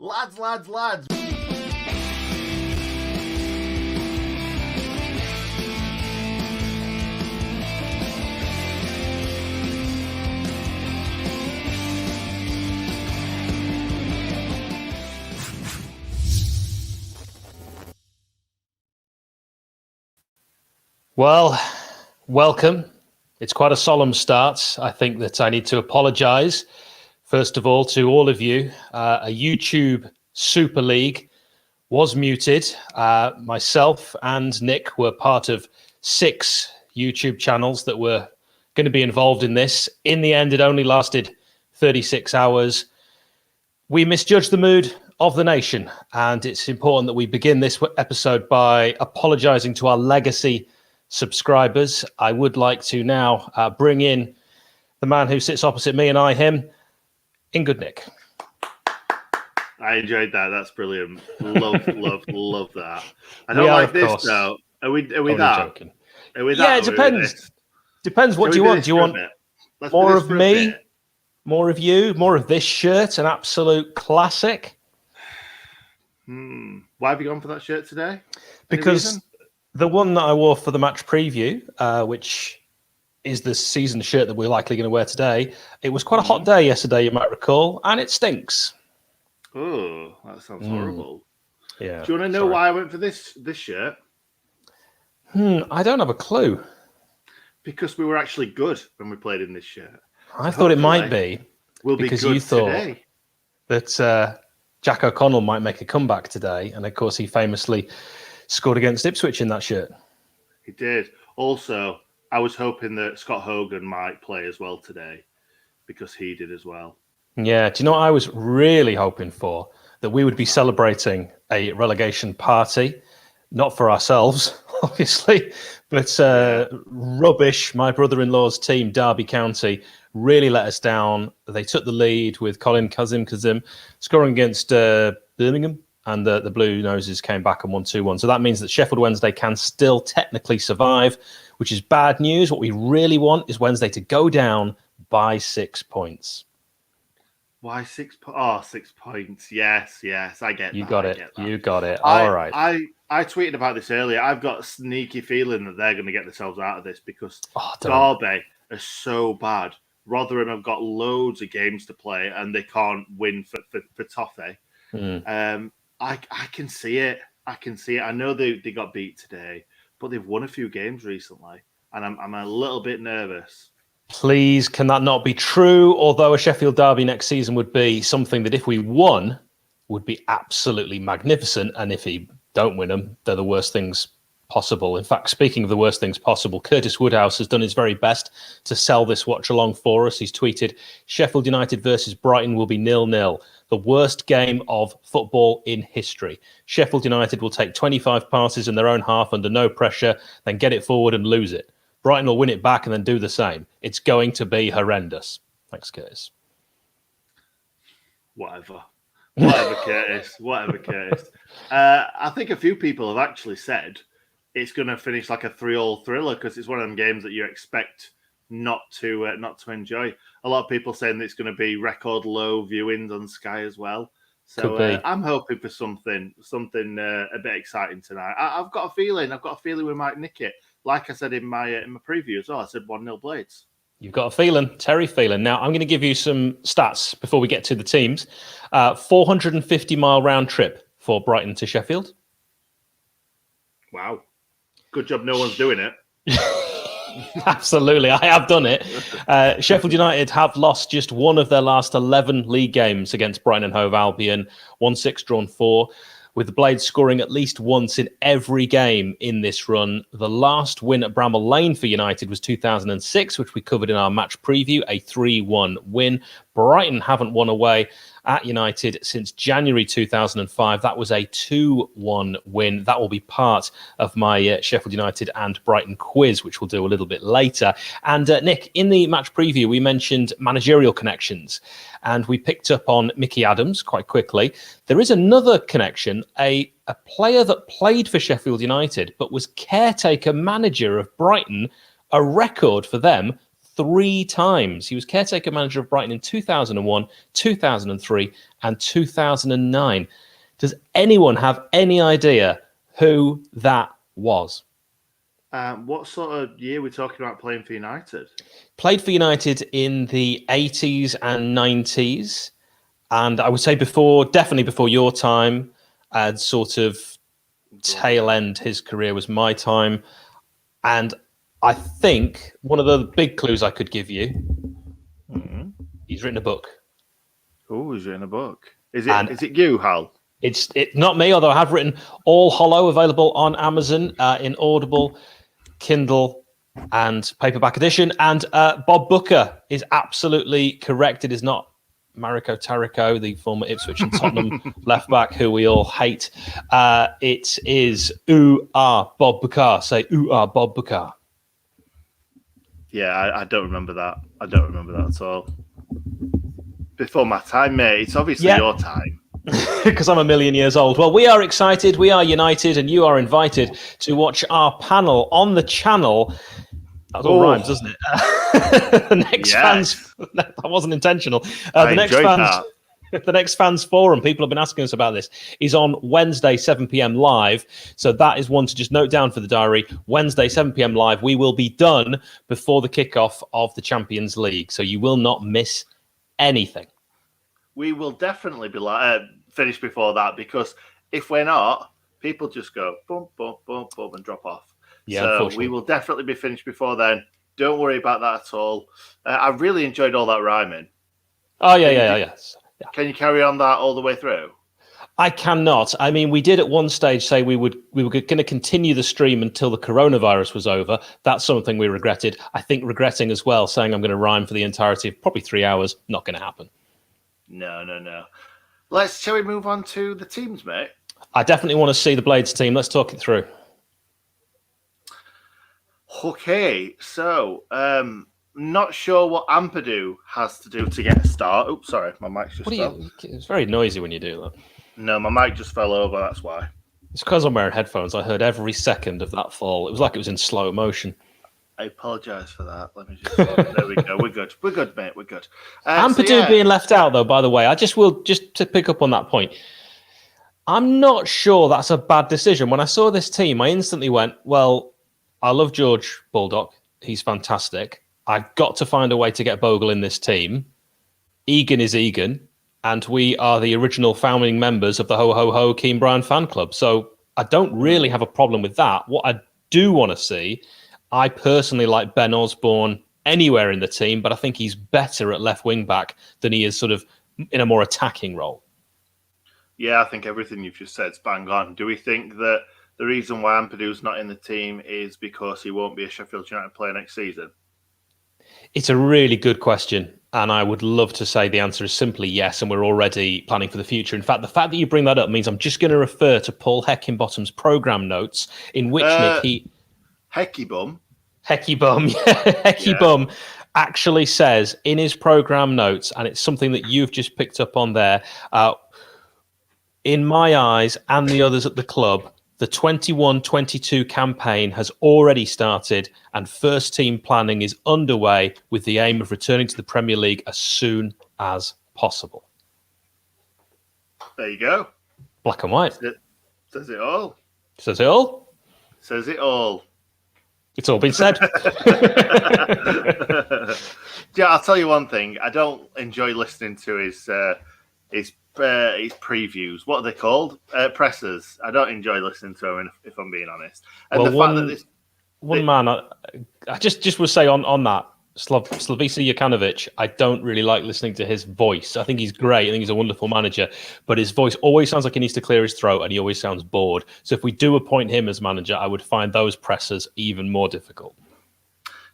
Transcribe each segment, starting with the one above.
Lads. Well, welcome. It's quite a solemn start. I think that I need to apologise, first of all, to all of you. A YouTube Super League was muted. Myself and Nick were part of 6 YouTube channels that were going to be involved in this. In the end, it only lasted 36 hours. We misjudged the mood of the nation, and it's important that we begin this episode by apologising to our legacy subscribers. I would like to now bring in the man who sits opposite me and I him, in good Nick. I enjoyed that. That's brilliant. Love that. I don't like this though. Are we that? Joking. Are we that? Yeah, it depends. Depends what do you want. Do you want more of me, more of you, more of this shirt, an absolute classic? Why have you gone for that shirt today? Because the one that I wore for the match preview, which is the season shirt that we're likely going to wear today, it was quite a hot day yesterday, you might recall, and it stinks. Oh, that sounds horrible. Yeah. Do you want to know why I went for this shirt? I don't have a clue. Because we were actually good when we played in this shirt. I thought it might be. We'll because be good you thought today. That Jack O'Connell might make a comeback today, and of course he famously scored against Ipswich in that shirt. He did. Also, I was hoping that Scott Hogan might play as well today because he did as well. Yeah. Do you know what I was really hoping for? That we would be celebrating a relegation party, not for ourselves, obviously, but rubbish. My brother-in-law's team, Derby County, really let us down. They took the lead with Colin Kazim scoring against Birmingham. And the Blue Noses came back and won 2-1. So that means that Sheffield Wednesday can still technically survive, which is bad news. What we really want is Wednesday to go down by 6 points. Why 6 points? Oh, 6 points. Yes. I get You that. got it. You got it. All right. I tweeted about this earlier. I've got a sneaky feeling that they're going to get themselves out of this because Derby are so bad. Rotherham have got loads of games to play and they can't win for Toffee. I can see it. I know they got beat today, but they've won a few games recently, and I'm a little bit nervous. Please, can that not be true? Although a Sheffield derby next season would be something that if we won would be absolutely magnificent, and if we don't win them, they're the worst things possible. In fact, speaking of the worst things possible, Curtis Woodhouse has done his very best to sell this watch-along for us. He's tweeted, Sheffield United versus Brighton will be 0-0. The worst game of football in history. Sheffield United will take 25 passes in their own half under no pressure, then get it forward and lose it. Brighton will win it back and then do the same. It's going to be horrendous. Thanks, Curtis. Whatever, Curtis. I think a few people have actually said it's going to finish like a 3-3 thriller because it's one of them games that you expect not to enjoy. A lot of people saying that it's going to be record low viewings on Sky as well. So I'm hoping for something a bit exciting tonight. I've got a feeling we might nick it. Like I said in my preview as well, I said 1-0 Blades. You've got a feeling, Terry feeling. Now, I'm going to give you some stats before we get to the teams. 450-mile round trip for Brighton to Sheffield. Wow. Good job no one's doing it. Absolutely, I have done it. Sheffield United have lost just one of their last 11 league games against Brighton and Hove Albion, 1-6, drawn 4, with the Blades scoring at least once in every game in this run. The last win at Bramall Lane for United was 2006, which we covered in our match preview, a 3-1 win. Brighton haven't won away at United since January 2005. That was a 2-1 win. That will be part of my Sheffield United and Brighton quiz, which we'll do a little bit later. And Nick, in the match preview, we mentioned managerial connections, and we picked up on Mickey Adams quite quickly. There is another connection, a player that played for Sheffield United, but was caretaker manager of Brighton, a record for them, 3 times. He was caretaker manager of Brighton in 2001, 2003, and 2009. Does anyone have any idea who that was? What sort of year are we talking about playing for United? Played for United in the 80s and 90s. And I would say definitely before your time, and sort of tail end his career was my time. And I think one of the big clues I could give you, he's written a book. Oh, he's written a book. Is it you, Hal? It's not me, although I have written All Hollow, available on Amazon in Audible, Kindle, and paperback edition. And Bob Booker is absolutely correct. It is not Mariko Tariko, the former Ipswich and Tottenham left back, who we all hate. It is Bob Booker. Say Bob Booker. Yeah, I don't remember that. I don't remember that at all. Before my time, mate. It's obviously your time. Because I'm a million years old. Well, we are excited, we are united, and you are invited to watch our panel on the channel. That all rhymes, doesn't it? The next fans. That wasn't intentional. The next fans forum. People have been asking us about this. Is on Wednesday 7 p.m. live. So that is one to just note down for the diary. Wednesday 7 p.m. live. We will be done before the kickoff of the Champions League. So you will not miss anything. We will definitely be finished before that, because if we're not, people just go boom, boom, boom, boom, and drop off. Yeah, so we will definitely be finished before then. Don't worry about that at all. I really enjoyed all that rhyming. Oh, yeah. Can you carry on that all the way through? I cannot. I mean, we did at one stage say we were going to continue the stream until the coronavirus was over. That's something we regretted. I think regretting as well, saying I'm going to rhyme for the entirety of probably 3 hours. Not going to happen. No. Shall we move on to the teams, mate? I definitely want to see the Blades team. Let's talk it through. Okay, so not sure what Ampadu has to do to get a start. Oops, sorry, my mic just fell. It's very noisy when you do that. No, my mic just fell over, that's why. It's because I'm wearing headphones. I heard every second of that fall. It was like it was in slow motion. I apologise for that. Let me just... There we go. We're good. We're good, mate. We're good. Ampadu being left out, though, by the way, just to pick up on that point, I'm not sure that's a bad decision. When I saw this team, I instantly went, well, I love George Baldock. He's fantastic. I've got to find a way to get Bogle in this team. Egan is Egan, and we are the original founding members of the Ho Ho Ho Keane Bryan fan club. So I don't really have a problem with that. What I do want to see, I personally like Ben Osborne anywhere in the team, but I think he's better at left wing back than he is sort of in a more attacking role. Yeah, I think everything you've just said is bang on. Do we think that the reason why Ampadu's not in the team is because he won't be a Sheffield United player next season? It's a really good question, and I would love to say the answer is simply yes, and we're already planning for the future. In fact, the fact that you bring that up means I'm just going to refer to Paul Heckingbottom's programme notes, in which, Nick, Heckybum actually says in his programme notes, and it's something that you've just picked up on there, in my eyes and the others at the club, the 21-22 campaign has already started and first team planning is underway with the aim of returning to the Premier League as soon as possible. There you go. Black and white. Says it all. Says it all? Says it all. It's all been said. Yeah, I'll tell you one thing. I don't enjoy listening to his previews. What are they called? Pressers. I don't enjoy listening to him, if I'm being honest. And well, the fact that this man, I just would say on that, Slavisa Jokanovic, I don't really like listening to his voice. I think he's great. I think he's a wonderful manager, but his voice always sounds like he needs to clear his throat, and he always sounds bored. So if we do appoint him as manager, I would find those pressers even more difficult.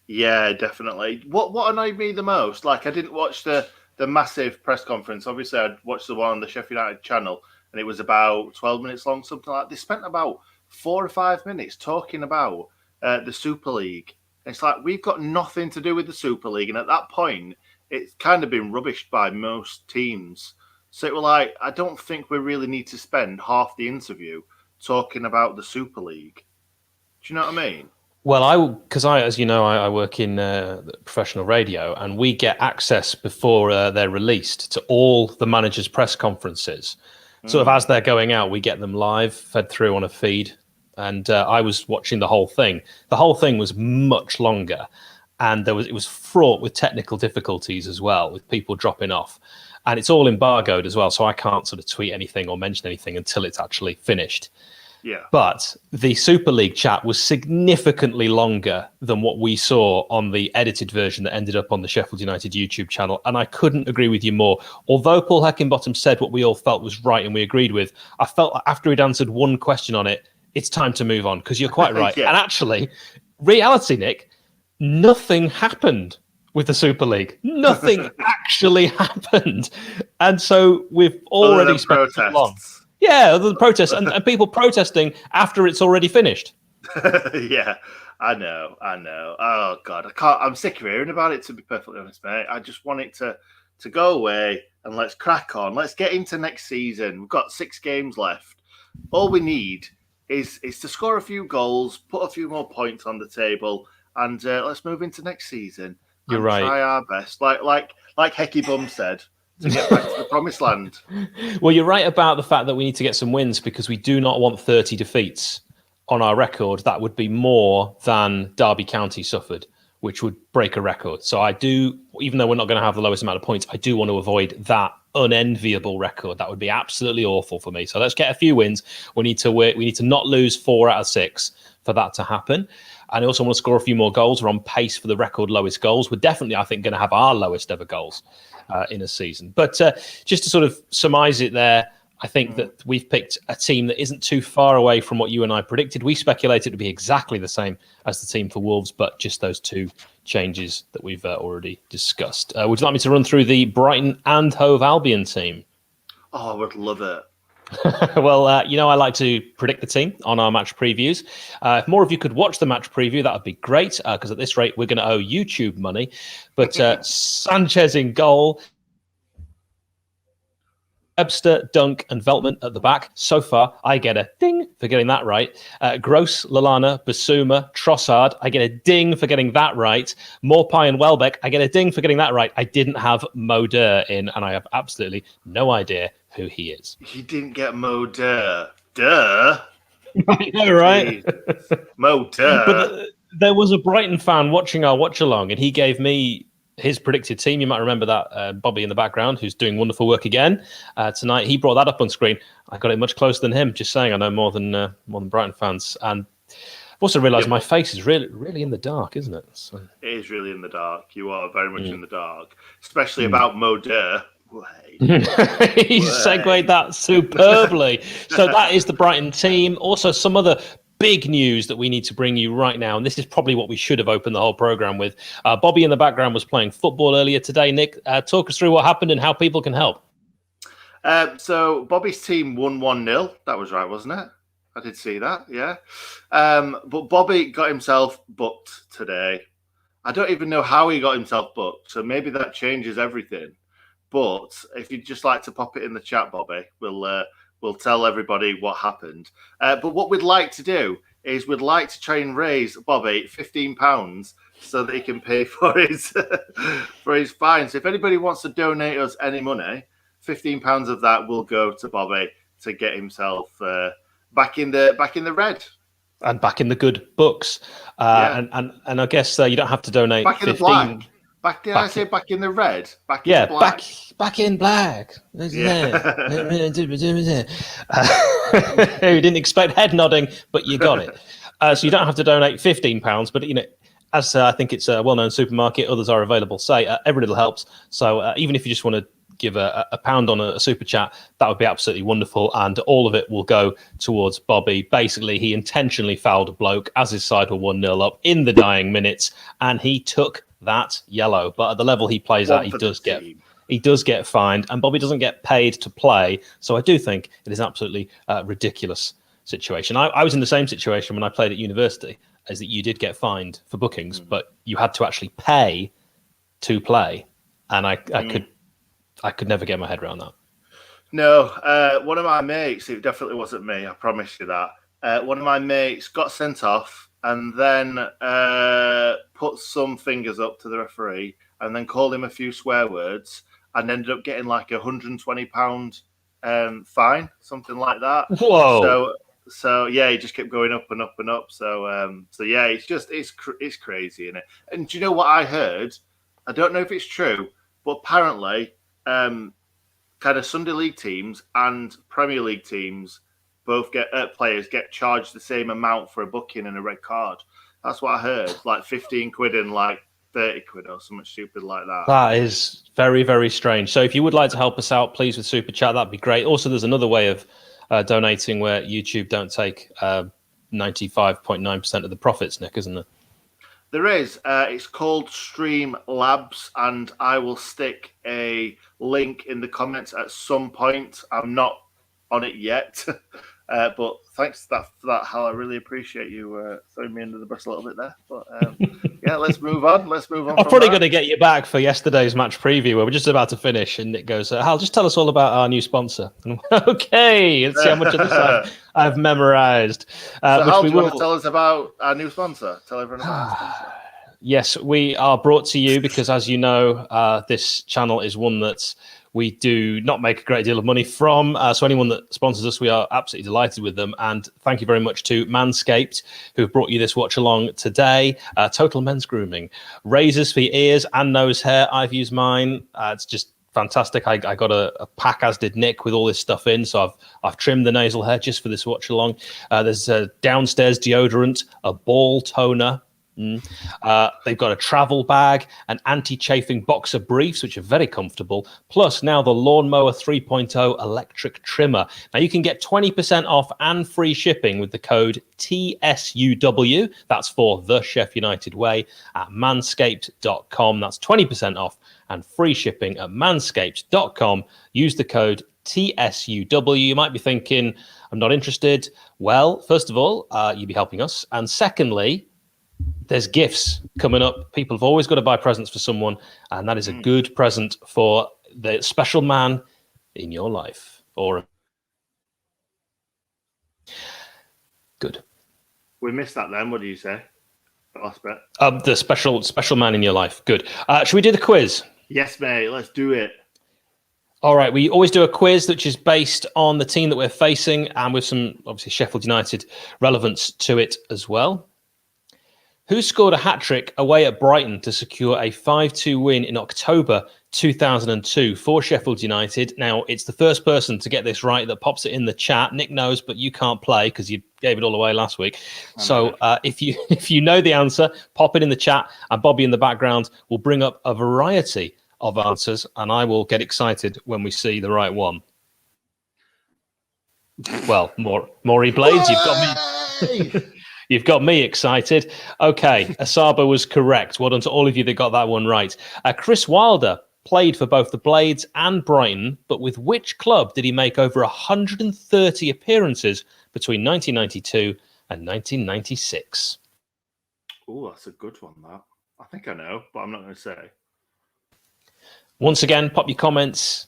Yeah, definitely. What annoyed me the most, like I didn't watch the massive press conference. Obviously, I'd watched the one on the Sheffield United channel, and it was about 12 minutes long, something like that. They spent about 4 or 5 minutes talking about the Super League. It's like, we've got nothing to do with the Super League. And at that point, it's kind of been rubbished by most teams. So it was like, I don't think we really need to spend half the interview talking about the Super League. Do you know what I mean? Well, because as you know, I work in professional radio, and we get access before they're released to all the managers' press conferences. Sort of as they're going out, we get them live, fed through on a feed. And I was watching the whole thing. The whole thing was much longer, and it was fraught with technical difficulties as well, with people dropping off. And it's all embargoed as well, so I can't sort of tweet anything or mention anything until it's actually finished. Yeah. But the Super League chat was significantly longer than what we saw on the edited version that ended up on the Sheffield United YouTube channel. And I couldn't agree with you more. Although Paul Heckingbottom said what we all felt was right and we agreed with, I felt like after he'd answered one question on it, it's time to move on, because you're quite right. Yeah. And actually, reality, Nick, nothing happened with the Super League. Nothing actually happened. And so we've already spent so long. Yeah, the protests and people protesting after it's already finished. Yeah, I know. Oh God, I'm sick of hearing about it. To be perfectly honest, mate, I just want it to go away and let's crack on. Let's get into next season. We've got 6 games left. All we need is to score a few goals, put a few more points on the table, and let's move into next season. You're right. Try our best, like Hecky Bum said, to get back to the promised land. Well, you're right about the fact that we need to get some wins, because we do not want 30 defeats on our record. That would be more than Derby County suffered, which would break a record. So I do, even though we're not going to have the lowest amount of points, I do want to avoid that unenviable record. That would be absolutely awful for me. So let's get a few wins. We need to not lose 4 out of 6 for that to happen. And I also want to score a few more goals. We're on pace for the record lowest goals. We're definitely, I think, going to have our lowest ever goals in a season. But just to sort of surmise it there, I think that we've picked a team that isn't too far away from what you and I predicted. We speculated to be exactly the same as the team for Wolves, but just those 2 changes that we've already discussed. Would you like me to run through the Brighton and Hove Albion team? Oh, I would love it. Well, I like to predict the team on our match previews. If more of you could watch the match preview, that would be great, because at this rate, we're going to owe YouTube money. But Sanchez in goal, Webster, Dunk, and Veltman at the back. So far, I get a ding for getting that right. Gross, Lallana, Basuma, Trossard, I get a ding for getting that right. Morpie and Welbeck, I get a ding for getting that right. I didn't have Moder in, and I have absolutely no idea who he is. You didn't get Moder. Duh. I know, right? Moder. But there was a Brighton fan watching our watch-along, and he gave me his predicted team. You might remember that, Bobby in the background, who's doing wonderful work again tonight. He brought that up on screen. I got it much closer than him. Just saying, I know more than Brighton fans. And I've also realised my face is really in the dark, isn't it? So. It is really in the dark. You are very much in the dark, especially about Moder. He segued that superbly. So that is the Brighton team. Also, some other big news that we need to bring you right now, and this is probably what we should have opened the whole program with. Bobby in the background was playing football earlier today. Nick, talk us through what happened and how people can help. So Bobby's team won 1-0. That was right, wasn't it? I did see that, yeah. But Bobby got himself booked today. I don't even know how he got himself booked, so maybe that changes everything. But if you'd just like to pop it in the chat, Bobby, we'll tell everybody what happened. But what we'd like to do is we'd like to try and raise Bobby £15 so that he can pay for his fine. So if anybody wants to donate us any money, £15 of that will go to Bobby to get himself back in the red. And back in the good books. And I guess you don't have to donate back in 15. The black. I say back in the red? Back in the black. Back in black. Yeah. You didn't expect head nodding, but you got it. So you don't have to donate £15, but as I think it's a well-known supermarket, others are available. Say every little helps. So even if you just want to give a pound on a super chat, that would be absolutely wonderful, and all of it will go towards Bobby. Basically, he intentionally fouled a bloke as his side were 1-0 up in the dying minutes, and he took that yellow. But at the level he plays at, he does get fined, and Bobby doesn't get paid to play. So I do think it is an absolutely ridiculous situation. I was in the same situation when I played at university, as that you did get fined for bookings, but you had to actually pay to play, and I could never get my head around that. No, one of my mates, it definitely wasn't me, I promise you that. One of my mates got sent off and then put some fingers up to the referee, and then called him a few swear words, and ended up getting like £120 fine, something like that. Whoa! So yeah, he just kept going up and up and up. So yeah, it's crazy, isn't it? And do you know what I heard? I don't know if it's true, but apparently, kind of Sunday League teams and Premier League teams both get players get charged the same amount for a booking and a red card. That's what I heard, like 15 quid and like 30 quid or something stupid like that. That is very, very strange. So if you would like to help us out, please, with Super Chat, that'd be great. Also, there's another way of donating where YouTube don't take 95.9% of the profits, Nick, isn't there? There is. It's called Stream Labs, and I will stick a link in the comments at some point. I'm not on it yet, but thanks for that, Hal. I really appreciate you throwing me under the bus a little bit there. But yeah, let's move on. I'm probably going to get you back for yesterday's match preview where we're just about to finish, and Nick goes, Hal, just tell us all about our new sponsor. Okay, let's see how much of this I've memorized. So Hal, do you want to tell us about our new sponsor? Tell everyone about our sponsor. Yes, we are brought to you because, as you know, this channel is one that we do not make a great deal of money from. So anyone that sponsors us, we are absolutely delighted with them. And thank you very much to Manscaped, who've brought you this watch along today. Total men's grooming, razors for your ears and nose hair. I've used mine. It's just fantastic. I got a pack, as did Nick, with all this stuff in. So I've trimmed the nasal hair just for this watch along. There's a downstairs deodorant, a ball toner. They've got a travel bag, an anti-chafing boxer briefs, which are very comfortable, plus now the Lawnmower 3.0 electric trimmer. Now you can get 20% off and free shipping with the code TSUW. That's for the Chef United Way at manscaped.com. That's 20% off and free shipping at manscaped.com. Use the code TSUW. You might be thinking, I'm not interested. Well, first of all, you'll be helping us. And secondly, there's gifts coming up. People have always got to buy presents for someone, and that is a good present for the special man in your life. Or good. We missed that then. What do you say? The last bit. The special man in your life. Good. Should we do the quiz? Yes, mate. Let's do it. All right. We always do a quiz which is based on the team that we're facing, and with some obviously Sheffield United relevance to it as well. Who scored a hat-trick away at Brighton to secure a 5-2 win in October 2002 for Sheffield United? Now, it's the first person to get this right that pops it in the chat. Nick knows, but you can't play because you gave it all away last week. So if you know the answer, pop it in the chat, and Bobby in the background will bring up a variety of answers, and I will get excited when we see the right one. Well, Maury Blades, you've got me... You've got me excited. Okay, Asaba was correct. Well done to all of you that got that one right. Chris Wilder played for both the Blades and Brighton, but with which club did he make over 130 appearances between 1992 and 1996? Oh, that's a good one, that. I think I know, but I'm not going to say. Once again, pop your comments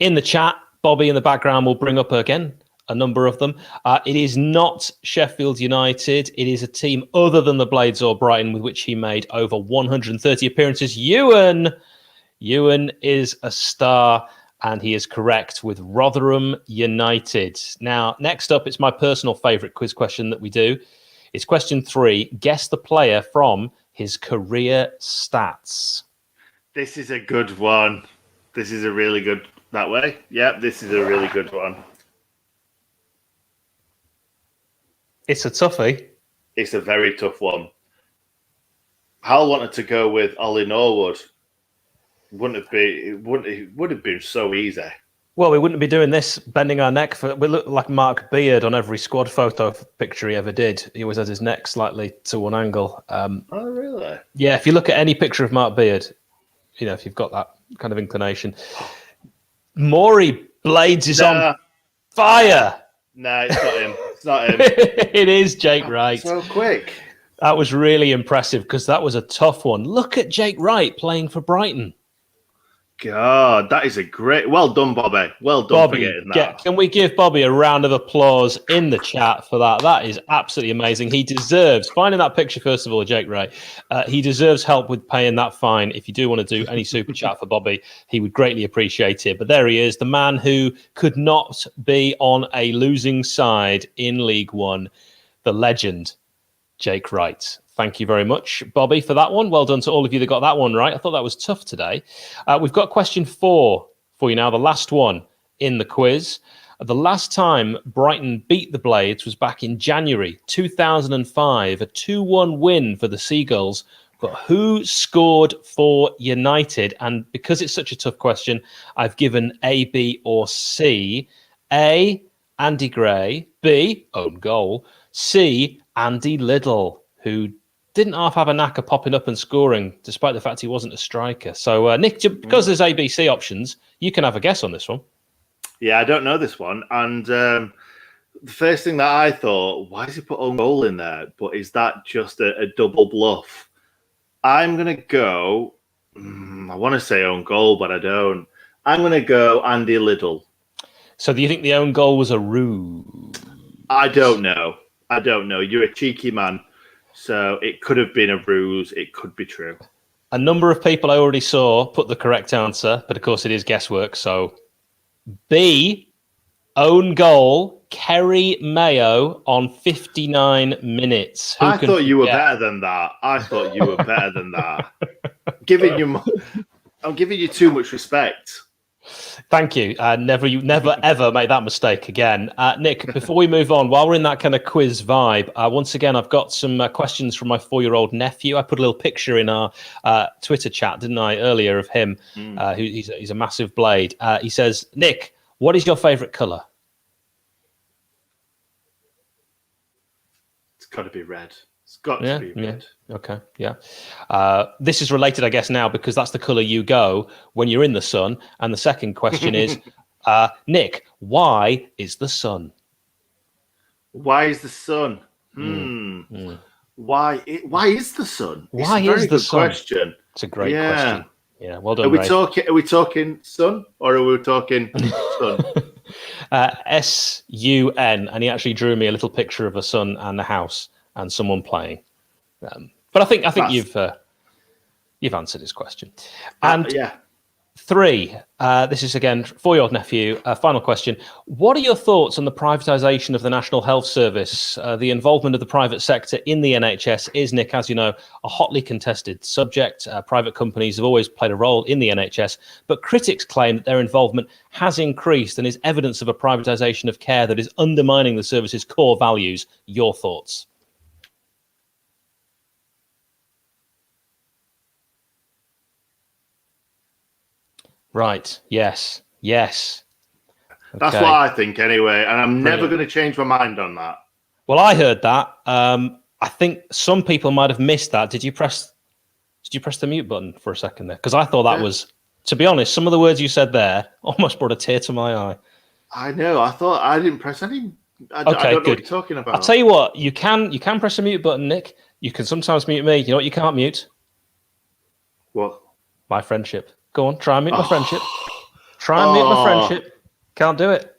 in the chat. Bobby in the background will bring up again a number of them. It is not Sheffield United. It is a team other than the Blades or Brighton with which he made over 130 appearances. Ewan is a star, and he is correct with Rotherham United. Now, next up, it's my personal favourite quiz question that we do. It's question 3. Guess the player from his career stats. This is a good one. This is a really good... That way? Yep, this is a really good one. It's a toughie. It's a very tough one. Hal wanted to go with Ollie Norwood. It would have been so easy. Well, we wouldn't be doing this, bending our neck. We look like Mark Beard on every squad photo picture he ever did. He always had his neck slightly to one angle. Oh, really? Yeah, if you look at any picture of Mark Beard, you know, if you've got that kind of inclination. Maury Blades is on fire. No, it's not him. It's not him. It is Jake Wright. So quick. That was really impressive because that was a tough one. Look at Jake Wright playing for Brighton. God, that is a great. Well done, Bobby. Well done for getting that. Can we give Bobby a round of applause in the chat for that? That is absolutely amazing. He deserves, finding that picture, first of all, Jake Ray, he deserves help with paying that fine. If you do want to do any super chat for Bobby, he would greatly appreciate it. But there he is, the man who could not be on a losing side in League One, the legend, Jake Wright. Thank you very much, Bobby, for that one. Well done to all of you that got that one right. I thought that was tough today. We've got question 4 for you now, the last one in the quiz. The last time Brighton beat the Blades was back in January 2005, a 2-1 win for the Seagulls. But who scored for United? And because it's such a tough question, I've given A, B, or C. A, Andy Gray. B, own goal. C, Andy Liddell, who didn't half have a knack of popping up and scoring, despite the fact he wasn't a striker. So, Nick, because there's ABC options, you can have a guess on this one. Yeah, I don't know this one. And the first thing that I thought, why does he put own goal in there? But is that just a double bluff? I'm going to go, I want to say own goal, but I don't. I'm going to go Andy Liddell. So do you think the own goal was a ruse? I don't know. You're a cheeky man. So it could have been a ruse. It could be true. A number of people I already saw put the correct answer, but of course it is guesswork. So B, own goal, Kerry Mayo on 59 minutes. I thought you were better than that. I'm giving you too much respect. Thank you. Never ever make that mistake again. Nick, before we move on, while we're in that kind of quiz vibe, once again, I've got some questions from my 4-year-old nephew. I put a little picture in our Twitter chat, didn't I, earlier of him. He's a massive blade. He says, Nick, what is your favourite colour? It's got to be red. It's got to be red. Okay, yeah. This is related, I guess, now because that's the colour you go when you're in the sun. And the second question is, Nick, why is the sun? Why is the sun? Why is the sun? Why is the sun? Question. It's a great question. Yeah, well done. Are we talking sun or are we talking sun? SUN, and he actually drew me a little picture of a sun and a house and someone playing. But I think you've answered his question. And 3, this is again for your nephew. Final question: what are your thoughts on the privatisation of the National Health Service? The involvement of the private sector in the NHS is, Nick, as you know, a hotly contested subject. Private companies have always played a role in the NHS, but critics claim that their involvement has increased and is evidence of a privatisation of care that is undermining the service's core values. Your thoughts? Right. Yes. Okay. That's what I think anyway, and I'm never going to change my mind on that. Well, I heard that. I think some people might have missed that. Did you press the mute button for a second there? Because I thought that was, to be honest, some of the words you said there almost brought a tear to my eye. I know. I thought I didn't press any. I don't know what you're talking about. I'll tell you what. You can press a mute button, Nick. You can sometimes mute me. You know what you can't mute? What? My friendship. Go on, try and mute my friendship. Try and mute my friendship. Can't do it.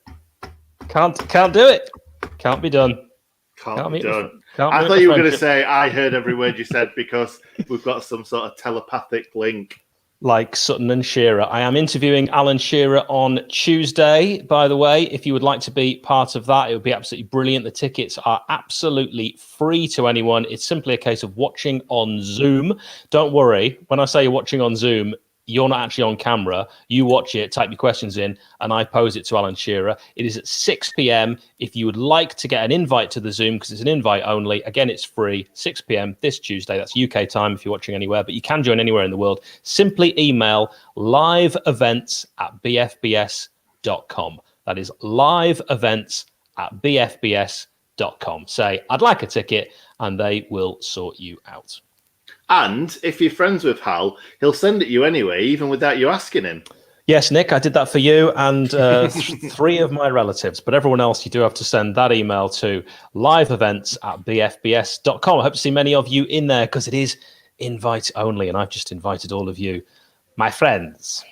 Can't do it. Can't be done. Can't be done. I thought you were going to say I heard every word you said because we've got some sort of telepathic link. Like Sutton and Shearer. I am interviewing Alan Shearer on Tuesday, by the way. If you would like to be part of that, it would be absolutely brilliant. The tickets are absolutely free to anyone. It's simply a case of watching on Zoom. Don't worry, when I say you're watching on Zoom, you're not actually on camera. You watch it, type your questions in, and I pose it to Alan Shearer. It is at 6 p.m. If you would like to get an invite to the Zoom, because it's an invite only, again, it's free, 6 p.m. this Tuesday. That's UK time if you're watching anywhere, but you can join anywhere in the world. Simply email liveevents@bfbs.com. That is liveevents@bfbs.com. Say, I'd like a ticket, and they will sort you out. And if you're friends with Hal, he'll send it you anyway, even without you asking him. Yes, Nick, I did that for you and 3 of my relatives. But everyone else, you do have to send that email to liveevents@bfbs.com. I hope to see many of you in there because it is invite only. And I've just invited all of you, my friends.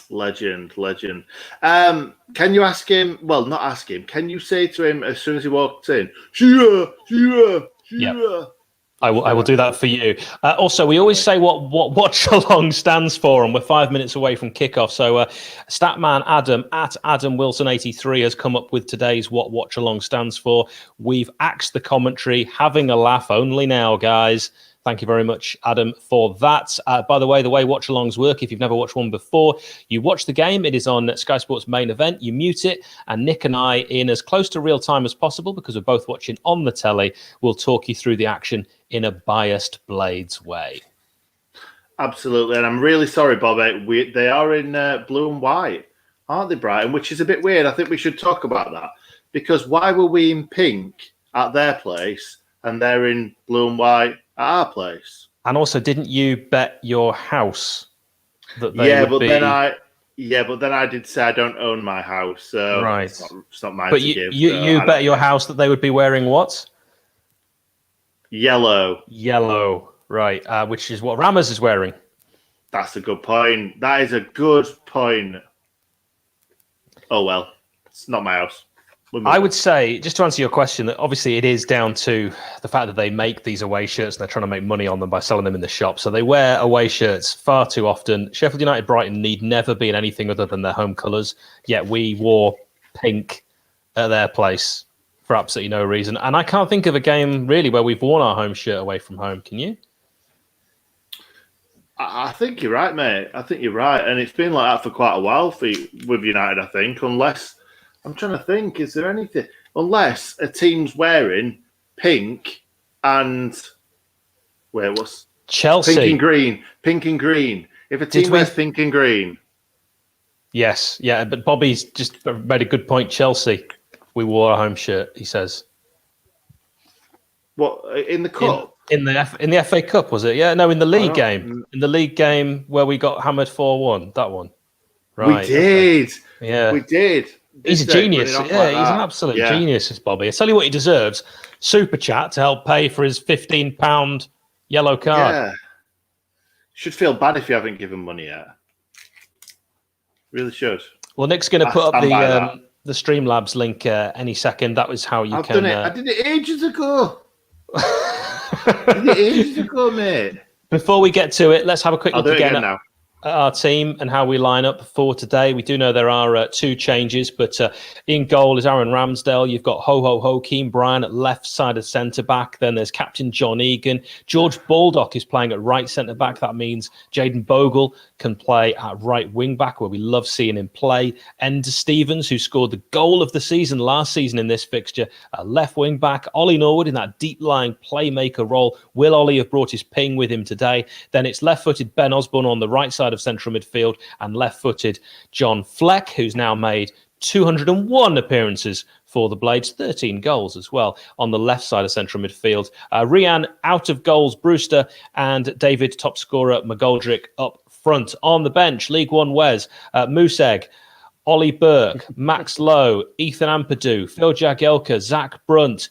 Legend. Can you ask him? Well, not ask him. Can you say to him as soon as he walks in, Shira? Yep. I will do that for you. Also, we always say what Watchalong stands for, and we're 5 minutes away from kickoff. So, Statman Adam at Adam Wilson 83 has come up with today's what Watchalong stands for. We've axed the commentary, having a laugh only now, guys. Thank you very much, Adam, for that. By the way Watchalongs work, if you've never watched one before, you watch the game. It is on Sky Sports main event. You mute it, and Nick and I, in as close to real time as possible, because we're both watching on the telly, will talk you through the action in a biased Blades way. Absolutely, and I'm really sorry, Bob. They are in blue and white, aren't they, Brighton? Which is a bit weird. I think we should talk about that, because why were we in pink at their place and they're in blue and white at our place? And also, didn't you bet your house that they would be... but then I did say I don't own my house, so right. It's not mine but to give. You bet your house that they would be wearing what? Yellow, right? Which is what Ramos is wearing. That's a good point. That is a good point. Oh well, it's not my house. I would say, just to answer your question, that obviously it is down to the fact that they make these away shirts and they're trying to make money on them by selling them in the shop. So they wear away shirts far too often. Sheffield United Brighton need never be in anything other than their home colours, yet we wore pink at their place for absolutely no reason. And I can't think of a game really where we've worn our home shirt away from home. Can you? I think you're right, mate. I think you're right. And it's been like that for quite a while with United, I think, unless... I'm trying to think, is there anything... Unless a team's wearing pink and... Where was... Chelsea. Pink and green. If a team wears pink and green... Yes, yeah, but Bobby's just made a good point. Chelsea, we wore a home shirt, he says. What, in the cup? In the FA Cup, was it? Yeah, no, in the league game. In the league game where we got hammered 4-1, that one. Right. We did. Yeah. We did. He's a genius. Yeah, he's an absolute genius, this Bobby. I tell you what he deserves. Super chat to help pay for his £15 yellow card. Yeah. Should feel bad if you haven't given money yet. Really should. Well, Nick's going to put up the Streamlabs link any second. That was how you can... I did it ages ago. Mate. Before we get to it, let's have a quick look again now. Our team and how we line up for today. We do know there are two changes, but in goal is Aaron Ramsdale. You've got Keane Bryan at left side of centre-back. Then there's captain John Egan. George Baldock is playing at right centre-back. That means Jayden Bogle can play at right wing-back, where we love seeing him play. Ender Stevens, who scored the goal of the season last season in this fixture, at left wing-back. Ollie Norwood in that deep-lying playmaker role. Will Ollie have brought his ping with him today? Then it's left-footed Ben Osborne on the right side of central midfield, and left-footed John Fleck, who's now made 201 appearances for the Blades, 13 goals as well on the left side of central midfield. Rian out of goals, Brewster, and David top scorer McGoldrick up front. On the bench, League One Wes, Museg, Ollie Burke, Max Lowe, Ethan Ampadu, Phil Jagielka, Zach Brunt,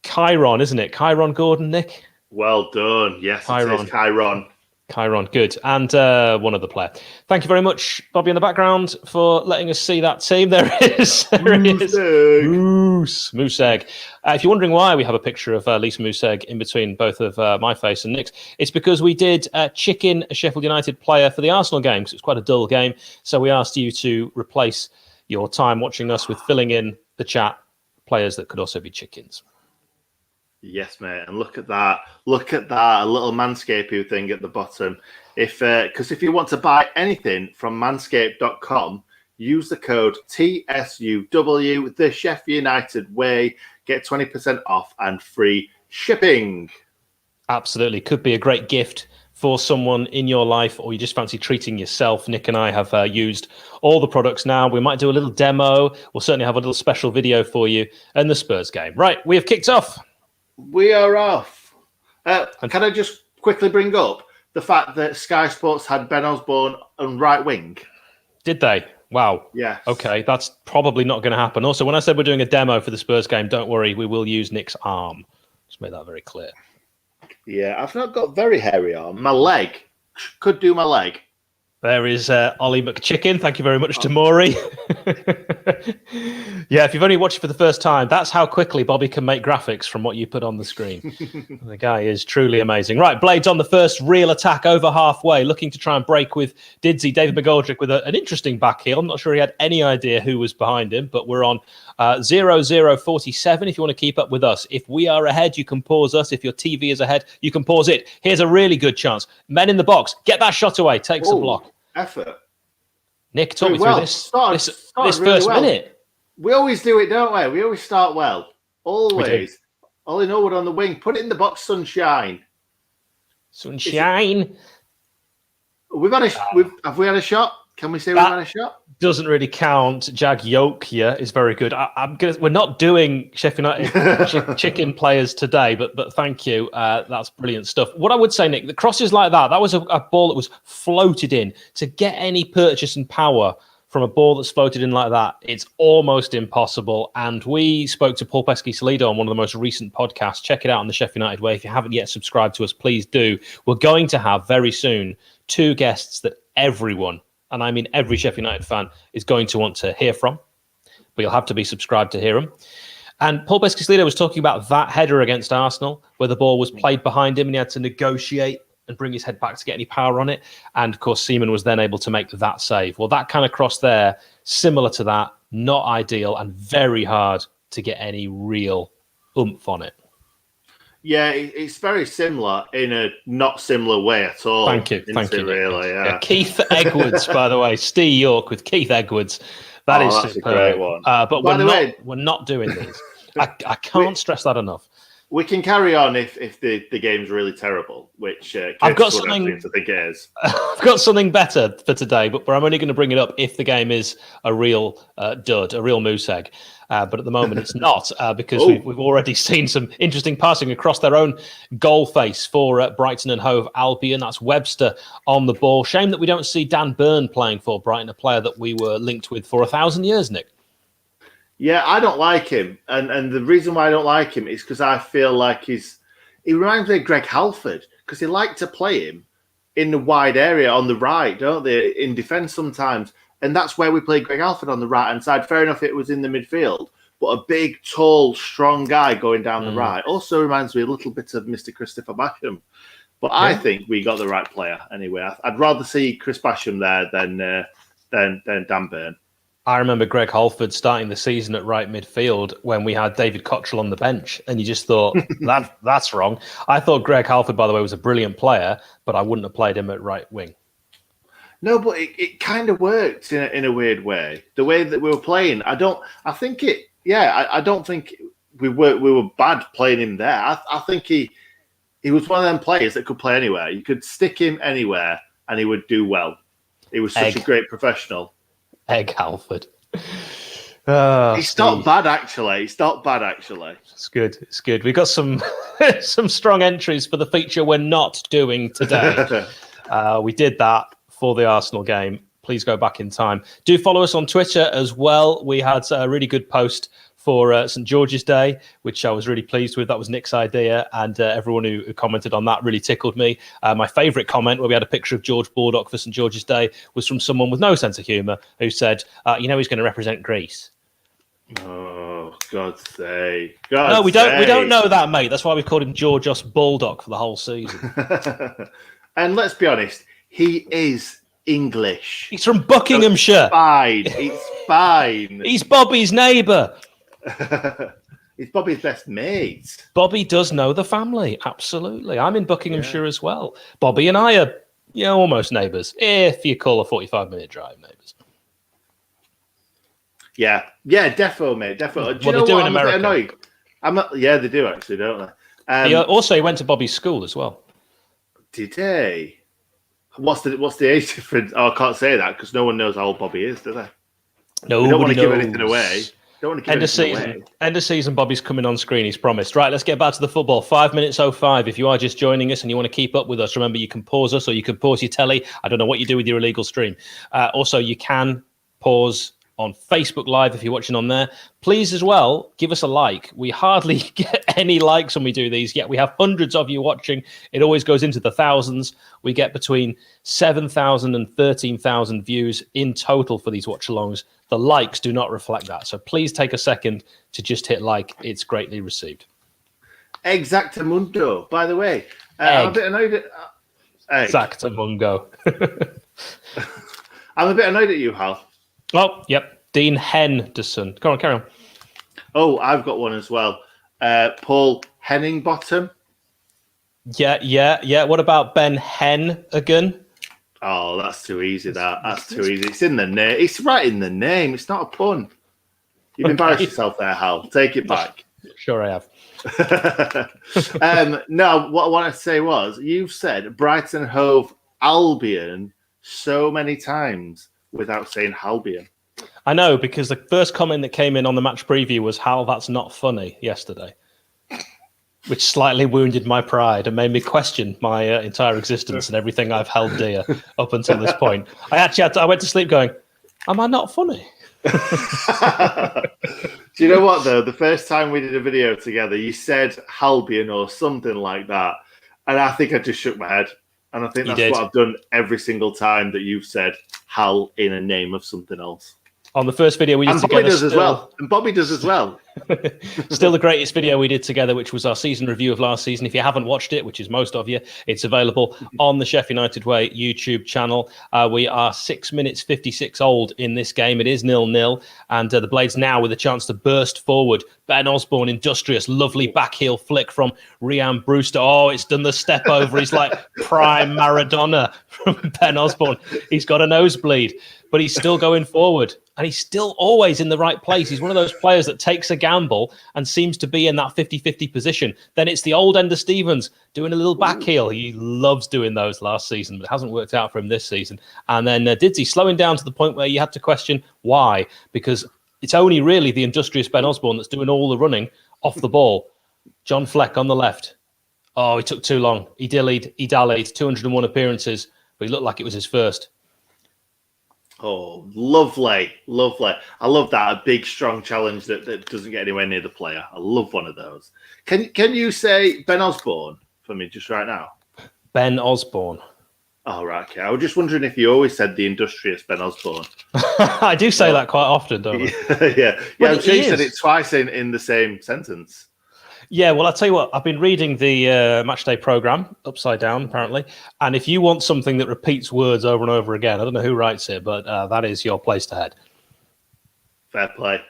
Chiron, isn't it? Chiron Gordon, Nick? Well done. Yes, Chiron. It is Chiron. Chiron, good. And one other player. Thank you very much, Bobby, in the background, for letting us see that team. There it is. There he is. Museg. If you're wondering why we have a picture of Lisa Museg in between both of my face and Nick's, it's because we did chicken a Sheffield United player for the Arsenal game, because it's quite a dull game. So we asked you to replace your time watching us with filling in the chat players that could also be chickens. Yes, mate, and look at that! Look at that! A little Manscaping thing at the bottom. Because if you want to buy anything from Manscaped.com, use the code TSUW, the Sheffield United way. Get 20% off and free shipping. Absolutely, could be a great gift for someone in your life, or you just fancy treating yourself. Nick and I have used all the products now. We might do a little demo. We'll certainly have a little special video for you and the Spurs game. Right, we have kicked off. We are off. Can I just quickly bring up the fact that Sky Sports had Ben Osborne on right wing? Did they? Wow. Yeah. Okay, that's probably not going to happen. Also, when I said we're doing a demo for the Spurs game, don't worry, we will use Nick's arm. Just make that very clear. Yeah, I've not got very hairy arm. My leg. Could do my leg. There is Ollie McChicken. Thank you very much to Maury. Yeah, if you've only watched it for the first time, that's how quickly Bobby can make graphics from what you put on the screen. The guy is truly amazing. Right, Blades on the first real attack over halfway, looking to try and break with Didsy. David McGoldrick with an interesting back heel. I'm not sure he had any idea who was behind him, but we're on 0047 if you want to keep up with us. If we are ahead, you can pause us. If your TV is ahead, you can pause it. Here's a really good chance. Men in the box, get that shot away, takes a block. Effort. Nick, talk me through this really first minute. We always do it, don't we? We always start well. Always. Ollie Norwood on the wing. Put it in the box, Sunshine. Sunshine. Have we had a shot? Can we say we've had a shot? Doesn't really count. Jag Yokia is very good. We're not doing Sheffield United chicken players today, but thank you. That's brilliant stuff. What I would say, Nick, the crosses like that was a ball that was floated in. To get any purchase and power from a ball that's floated in like that, it's almost impossible. And we spoke to Paul Pesky-Salido on one of the most recent podcasts. Check it out on the Sheffield United Way. If you haven't yet subscribed to us, please do. We're going to have very soon 2 guests that everyone, and I mean every Sheffield United fan, is going to want to hear from. But you'll have to be subscribed to hear them. And Paul Pesky-Salido was talking about that header against Arsenal, where the ball was played behind him and he had to negotiate and bring his head back to get any power on it. And, of course, Seaman was then able to make that save. Well, that kind of cross there, similar to that, not ideal and very hard to get any real oomph on it. Yeah, it's very similar in a not similar way at all. Thank you. Really, yeah. Keith Edwards, by the way. Steve York with Keith Edwards. That's superb. A great one. But we're not doing these. I can't stress that enough. We can carry on if the game's really terrible, which I've got something. I've got something better for today, but I'm only going to bring it up if the game is a real dud, a real moose egg. But at the moment, it's not because we've already seen some interesting passing across their own goal face for Brighton and Hove Albion. That's Webster on the ball. Shame that we don't see Dan Byrne playing for Brighton, a player that we were linked with for 1,000 years, Nick. Yeah, I don't like him. And the reason why I don't like him is because I feel like he reminds me of Greg Halford, because they like to play him in the wide area on the right, don't they, in defence sometimes. And that's where we play Greg Halford on the right-hand side. Fair enough, it was in the midfield, but a big, tall, strong guy going down the right also reminds me a little bit of Mr. Christopher Basham. But I think we got the right player anyway. I'd rather see Chris Basham there than Dan Byrne. I remember Greg Halford starting the season at right midfield when we had David Cottrell on the bench, and you just thought, that's wrong. I thought Greg Halford, by the way, was a brilliant player, but I wouldn't have played him at right wing. No, but it kind of worked in a weird way. The way that we were playing, I don't think we were bad playing him there. I think he was one of them players that could play anywhere. You could stick him anywhere and he would do well. He was such a great professional. Egg Halford. It's not bad, actually. It's good. It's good. We've got some some strong entries for the feature we're not doing today. We did that for the Arsenal game. Please go back in time. Do follow us on Twitter as well. We had a really good post for St. George's Day, which I was really pleased with. That was Nick's idea, and everyone who commented on that really tickled me. My favourite comment, where we had a picture of George Baldock for St. George's Day, was from someone with no sense of humour who said, he's going to represent Greece. Oh, God's sake. No, we don't know that, mate. That's why we called him Georgios Baldock for the whole season. And let's be honest, he is English. He's from Buckinghamshire. It's fine. He's Bobby's neighbour. He's Bobby's best mate. Bobby does know the family, absolutely. I'm in Buckinghamshire as well. Bobby and I are, almost neighbours, if you call a 45-minute drive neighbours. Yeah, defo, mate, defo. Do you know what? I'm a bit annoyed. They do actually, don't they? He went to Bobby's school as well. Did he? What's the age difference? Oh, I can't say that because no one knows how old Bobby is, do they? No, we don't want to give anything away. End of season, Bobby's coming on screen, he's promised. Right, let's get back to the football. 5 minutes 05. If you are just joining us and you want to keep up with us, remember you can pause us or you can pause your telly. I don't know what you do with your illegal stream. Also, you can pause on Facebook Live if you're watching on there. Please as well, give us a like. We hardly get any likes when we do these, yet we have hundreds of you watching. It always goes into the thousands. We get between 7,000 and 13,000 views in total for these watch-alongs. The likes do not reflect that. So please take a second to just hit like. It's greatly received. Exactamundo, by the way. I'm a bit annoyed at... Exactamundo. I'm a bit annoyed at you, Hal. Oh, yep. Dean Henderson. Go on, carry on. Oh, I've got one as well. Paul Henningbottom. Yeah. What about Ben Hennigan? Oh, that's too easy, That's too easy. It's in the name. It's right in the name. It's not a pun. You've embarrassed yourself there, Hal. Take it back. Sure I have. No, what I want to say was, you've said Brighton Hove Albion so many times without saying Halbion. I know, because the first comment that came in on the match preview was, Hal, that's not funny, yesterday. Which slightly wounded my pride and made me question my entire existence and everything I've held dear up until this point. I went to sleep going, am I not funny? Do you know what, though? The first time we did a video together, you said Halbion or something like that. And I think I just shook my head. And I think that's what I've done every single time that you've said Hal in a name of something else. On the first video we did together. Bobby does as well. And Bobby does as well. Still the greatest video we did together, which was our season review of last season. If you haven't watched it, which is most of you, it's available on the Sheffield United Way YouTube channel. We are 6 minutes 56 old in this game. It is 0-0. And the Blades now with a chance to burst forward. Ben Osborne, industrious, lovely back heel flick from Ryan Brewster. Oh, it's done the step over. He's like prime Maradona from Ben Osborne. He's got a nosebleed, but he's still going forward. And he's still always in the right place. He's one of those players that takes a gamble and seems to be in that 50-50 position. Then it's the old Ender Stevens doing a little back heel. He loves doing those last season, but it hasn't worked out for him this season. And then Didsy slowing down to the point where you had to question why, because it's only really the industrious Ben Osborne that's doing all the running off the ball. John Fleck on the left. Oh, he took too long. He dallied, 201 appearances, but he looked like it was his first. Oh, lovely. I love that. A big, strong challenge that doesn't get anywhere near the player. I love one of those. Can you say Ben Osborne for me just right now? Ben Osborne. Oh, right. Okay. I was just wondering if you always said the industrious Ben Osborne. I do say that quite often, don't I? Yeah. I'm sure you said it twice in the same sentence. Yeah, well, I'll tell you what, I've been reading the Matchday programme, upside down, apparently. And if you want something that repeats words over and over again, I don't know who writes it, but that is your place to head. Fair play.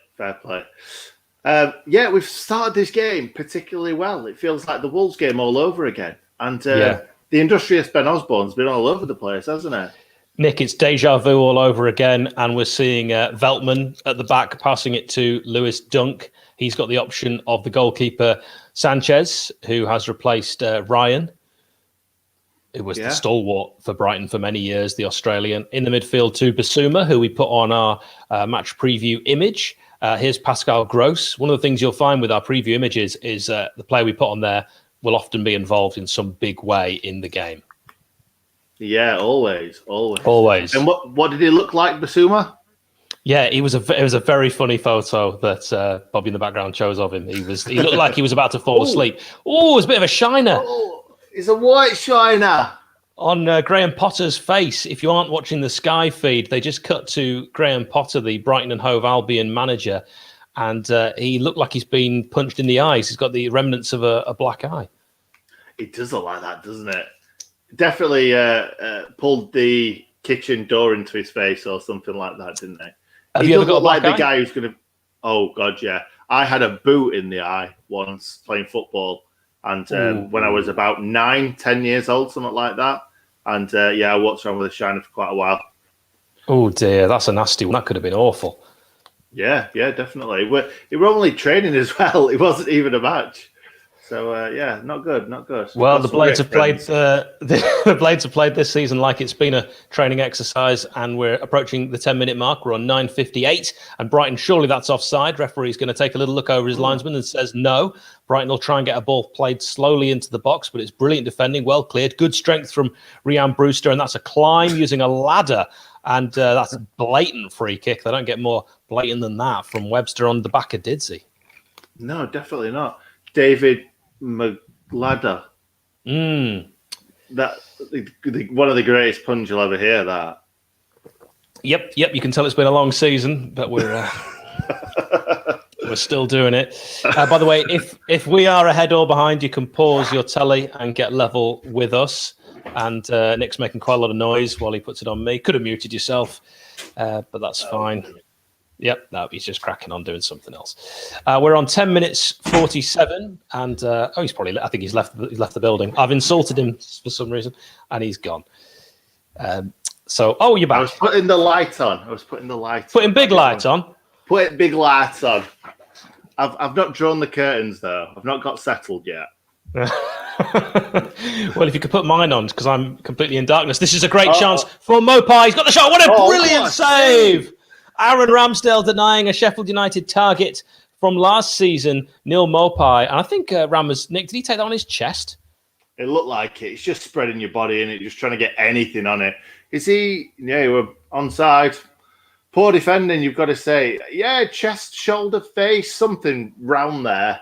Yeah, we've started this game particularly well. It feels like the Wolves game all over again. And the industrious Ben Osborne's been all over the place, hasn't it? Nick, it's deja vu all over again, and we're seeing Veltman at the back passing it to Lewis Dunk. He's got the option of the goalkeeper Sanchez, who has replaced Ryan, who was the stalwart for Brighton for many years, the Australian. In the midfield to Basuma, who we put on our match preview image. Here's Pascal Gross. One of the things you'll find with our preview images is the player we put on there will often be involved in some big way in the game. Yeah, always. And what did he look like, Basuma? Yeah, it was a very funny photo that Bobby in the background chose of him. He looked like he was about to fall asleep. Oh, it's a bit of a shiner. Oh, it's a white shiner. On Graham Potter's face. If you aren't watching the Sky feed, they just cut to Graham Potter, the Brighton and Hove Albion manager, and he looked like he's been punched in the eyes. He's got the remnants of a black eye. It does look like that, doesn't it? Definitely pulled the kitchen door into his face or something like that, didn't they? Have you ever got a black eye? The guy who's going to... Oh, God, yeah. I had a boot in the eye once playing football. And when I was about 9-10 years old, something like that. And, I walked around with a shiner for quite a while. Oh, dear. That's a nasty one. That could have been awful. Yeah, definitely. It were only training as well. It wasn't even a match. So not good. Well, the Blades have played. The Blades have played this season like it's been a training exercise, and we're approaching the 10-minute mark. We're on 9:58, and Brighton, surely that's offside. Referee's going to take a little look over his linesman and says no. Brighton will try and get a ball played slowly into the box, but it's brilliant defending, well cleared, good strength from Ryan Brewster, and that's a climb using a ladder And that's a blatant free kick. They don't get more blatant than that from Webster on the back of Didsey. No, definitely not. David McLadder. That one of the greatest puns you'll ever hear. That. Yep. You can tell it's been a long season, but we're still doing it. By the way, if we are ahead or behind, you can pause your telly and get level with us. And Nick's making quite a lot of noise while he puts it on me. Could have muted yourself, but that's fine. Yep, no, he's just cracking on doing something else. We're on 10 minutes 47, and he's probably. I think he's left the building. I've insulted him for some reason, and he's gone. You're back. I was putting the light on. Putting big lights on. Putting big lights on. I've not drawn the curtains though. I've not got settled yet. Well, if you could put mine on, because I'm completely in darkness. This is a great chance for Mopai. He's got the shot. What a brilliant save! Aaron Ramsdale denying a Sheffield United target from last season, Neil Mopai. And I think Nick, did he take that on his chest? It looked like it. It's just spreading your body in it, just trying to get anything on it. Is he? Yeah, we're onside. Poor defending, you've got to say. Yeah, chest, shoulder, face, something round there.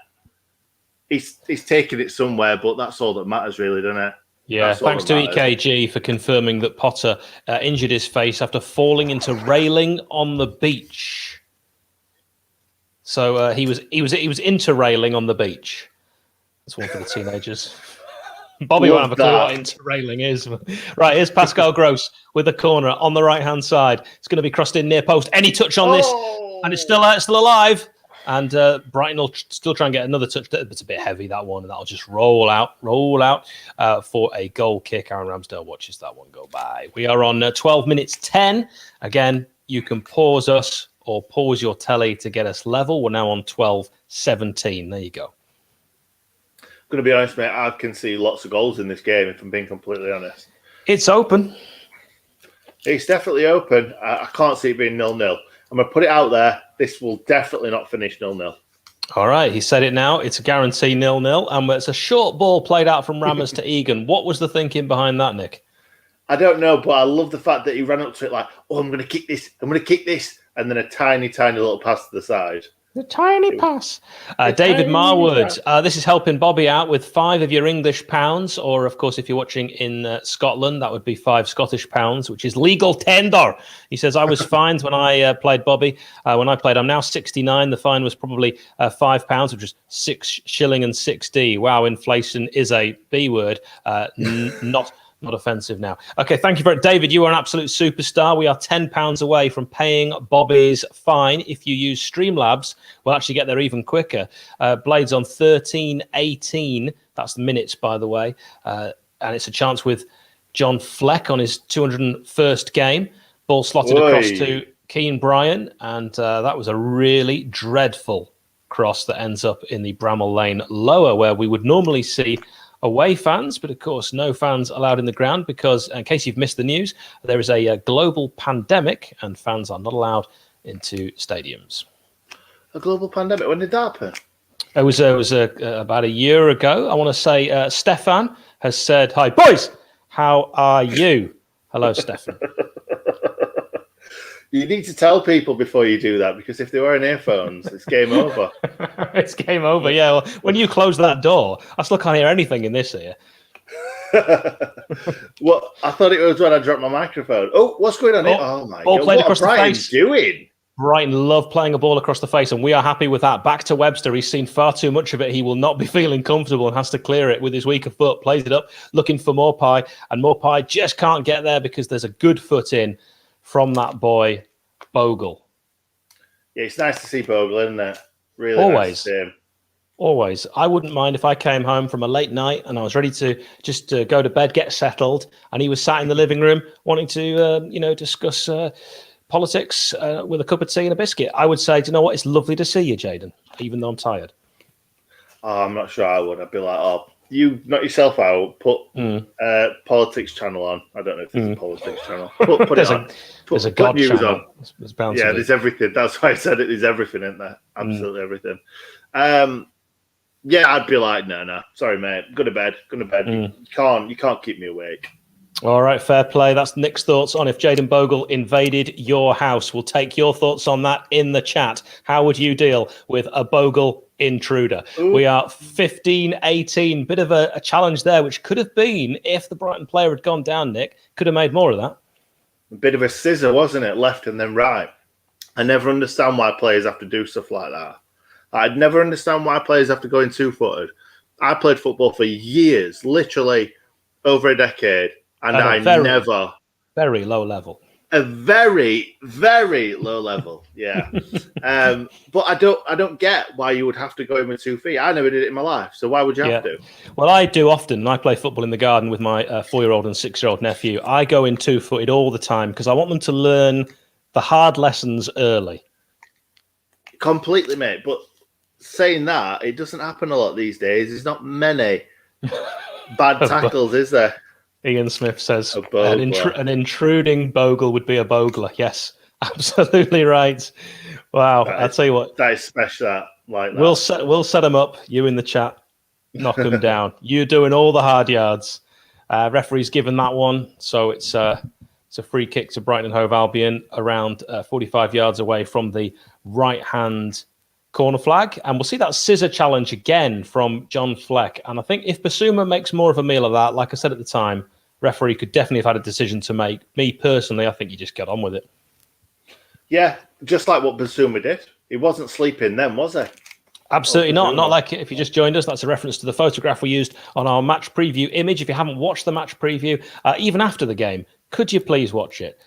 He's taking it somewhere, but that's all that matters, really, doesn't it? Yeah, thanks to EKG for confirming that Potter injured his face after falling into railing on the beach. So he was into railing on the beach. That's one for the teenagers. Bobby won't have a clue what interrailing is. Right, here's Pascal Gross with a corner on the right-hand side. It's going to be crossed in near post. Any touch on this, and it's still alive. And Brighton will still try and get another touch. It's a bit heavy, that one, and that'll just roll out for a goal kick. Aaron Ramsdale watches that one go by. We are on 12 minutes 10. Again, you can pause us or pause your telly to get us level. We're now on 12-17. There you go. I'm going to be honest, mate, I can see lots of goals in this game, if I'm being completely honest. It's open. It's definitely open. I can't see it being 0-0. I'm going to put it out there. This will definitely not finish 0-0. All right, he said it now. It's a guarantee 0-0. And it's a short ball played out from Rammers to Egan. What was the thinking behind that, Nick? I don't know, but I love the fact that he ran up to it like, I'm going to kick this. And then a tiny, tiny little pass to the side. The tiny pass. David Marwood, this is helping Bobby out with 5 of your English pounds, or, of course, if you're watching in Scotland, that would be 5 Scottish pounds, which is legal tender. He says, I was fined when I played Bobby. When I played, I'm now 69. The fine was probably £5, which is 6 shilling and 6d. Wow, inflation is a B word. Not offensive now. Okay, thank you for it. David, you are an absolute superstar. We are £10 away from paying Bobby's fine. If you use Streamlabs, we'll actually get there even quicker. Blades on 13:18. That's the minutes, by the way. And it's a chance with John Fleck on his 201st game. Ball slotted across to Keane Bryan. And that was a really dreadful cross that ends up in the Bramall Lane lower, where we would normally see away fans, but of course no fans allowed in the ground because, in case you've missed the news, there is a global pandemic and fans are not allowed into stadiums. A global pandemic? When did that happen? It was about a year ago. I want to say Stefan has said, hi, boys, how are you? Hello, Stefan. You need to tell people before you do that, because if they were in earphones, it's game over. It's game over, yeah. Well, when you close that door, I still can't hear anything in this here. Well, I thought it was when I dropped my microphone. Oh, what's going on here? Oh, my God. Played across the face. Doing? Brighton love playing a ball across the face, and we are happy with that. Back to Webster. He's seen far too much of it. He will not be feeling comfortable and has to clear it with his weaker foot. Plays it up, looking for Mopai, and Mopai just can't get there because there's a good foot in from that boy, Bogle. Yeah, it's nice to see Bogle, isn't it? Really Always. Nice to see him. Always. I wouldn't mind if I came home from a late night and I was ready to just go to bed, get settled, and he was sat in the living room wanting to, discuss politics with a cup of tea and a biscuit. I would say, do you know what? It's lovely to see you, Jaden, even though I'm tired. Oh, I'm not sure I would. I'd be like, you knock yourself out, put politics channel on. I don't know if there's a politics channel. Put it on. There's a God news channel. on. There's everything. That's why I said it. There's everything in there. Absolutely everything. Yeah, I'd be like, no. Sorry, mate. Go to bed. You can't keep me awake. All right, fair play. That's Nick's thoughts on if Jayden Bogle invaded your house. We'll take your thoughts on that in the chat. How would you deal with a Bogle intruder? Ooh. We are 15-18. Bit of a challenge there, which could have been, if the Brighton player had gone down, Nick, could have made more of that. A bit of a scissor, wasn't it? Left and then right. I never understand why players have to do stuff like that. I'd never understand why players have to go in two-footed. I played football for years, literally over a decade. And I never... Very low level. A very, very low level, yeah. But I don't get why you would have to go in with 2 feet. I never did it in my life, so why would you have to? Well, I do often. I play football in the garden with my 4-year-old and 6-year-old nephew. I go in 2-footed all the time because I want them to learn the hard lessons early. Completely, mate. But saying that, it doesn't happen a lot these days. There's not many bad tackles, is there? Ian Smith says an intruding Bogle would be a Bogler. Yes, absolutely right. Wow, I'll tell you what. That is special. Like that. We'll set them up. You in the chat, knock them down. You're doing all the hard yards. Referee's given that one, so it's a free kick to Brighton and Hove Albion around 45 yards away from the right-hand corner flag. And we'll see that scissor challenge again from John Fleck. And I think if Basuma makes more of a meal of that, like I said at the time, referee could definitely have had a decision to make. Me personally, I think you just get on with it. Yeah, just like what Basuma did. He wasn't sleeping then, was he? Absolutely not. Not like if you just joined us. That's a reference to the photograph we used on our match preview image. If you haven't watched the match preview, even after the game, could you please watch it?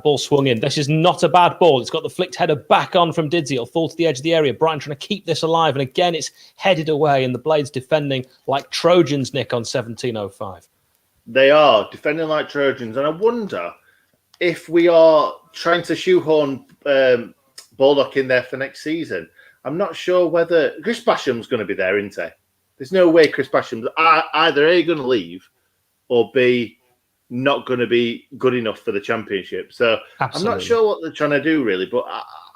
Ball swung in. This is not a bad ball. It's got the flicked header back on from Didsey. It'll fall to the edge of the area. Brighton trying to keep this alive. And again, it's headed away. And the Blades defending like Trojans, Nick, on 17:05. They are defending like Trojans. And I wonder if we are trying to shoehorn Baldock in there for next season. I'm not sure whether... Chris Basham's going to be there, isn't he? There's no way Chris Basham's either A, going to leave, or B, not going to be good enough for the championship. So Absolutely. I'm not sure what they're trying to do, really, but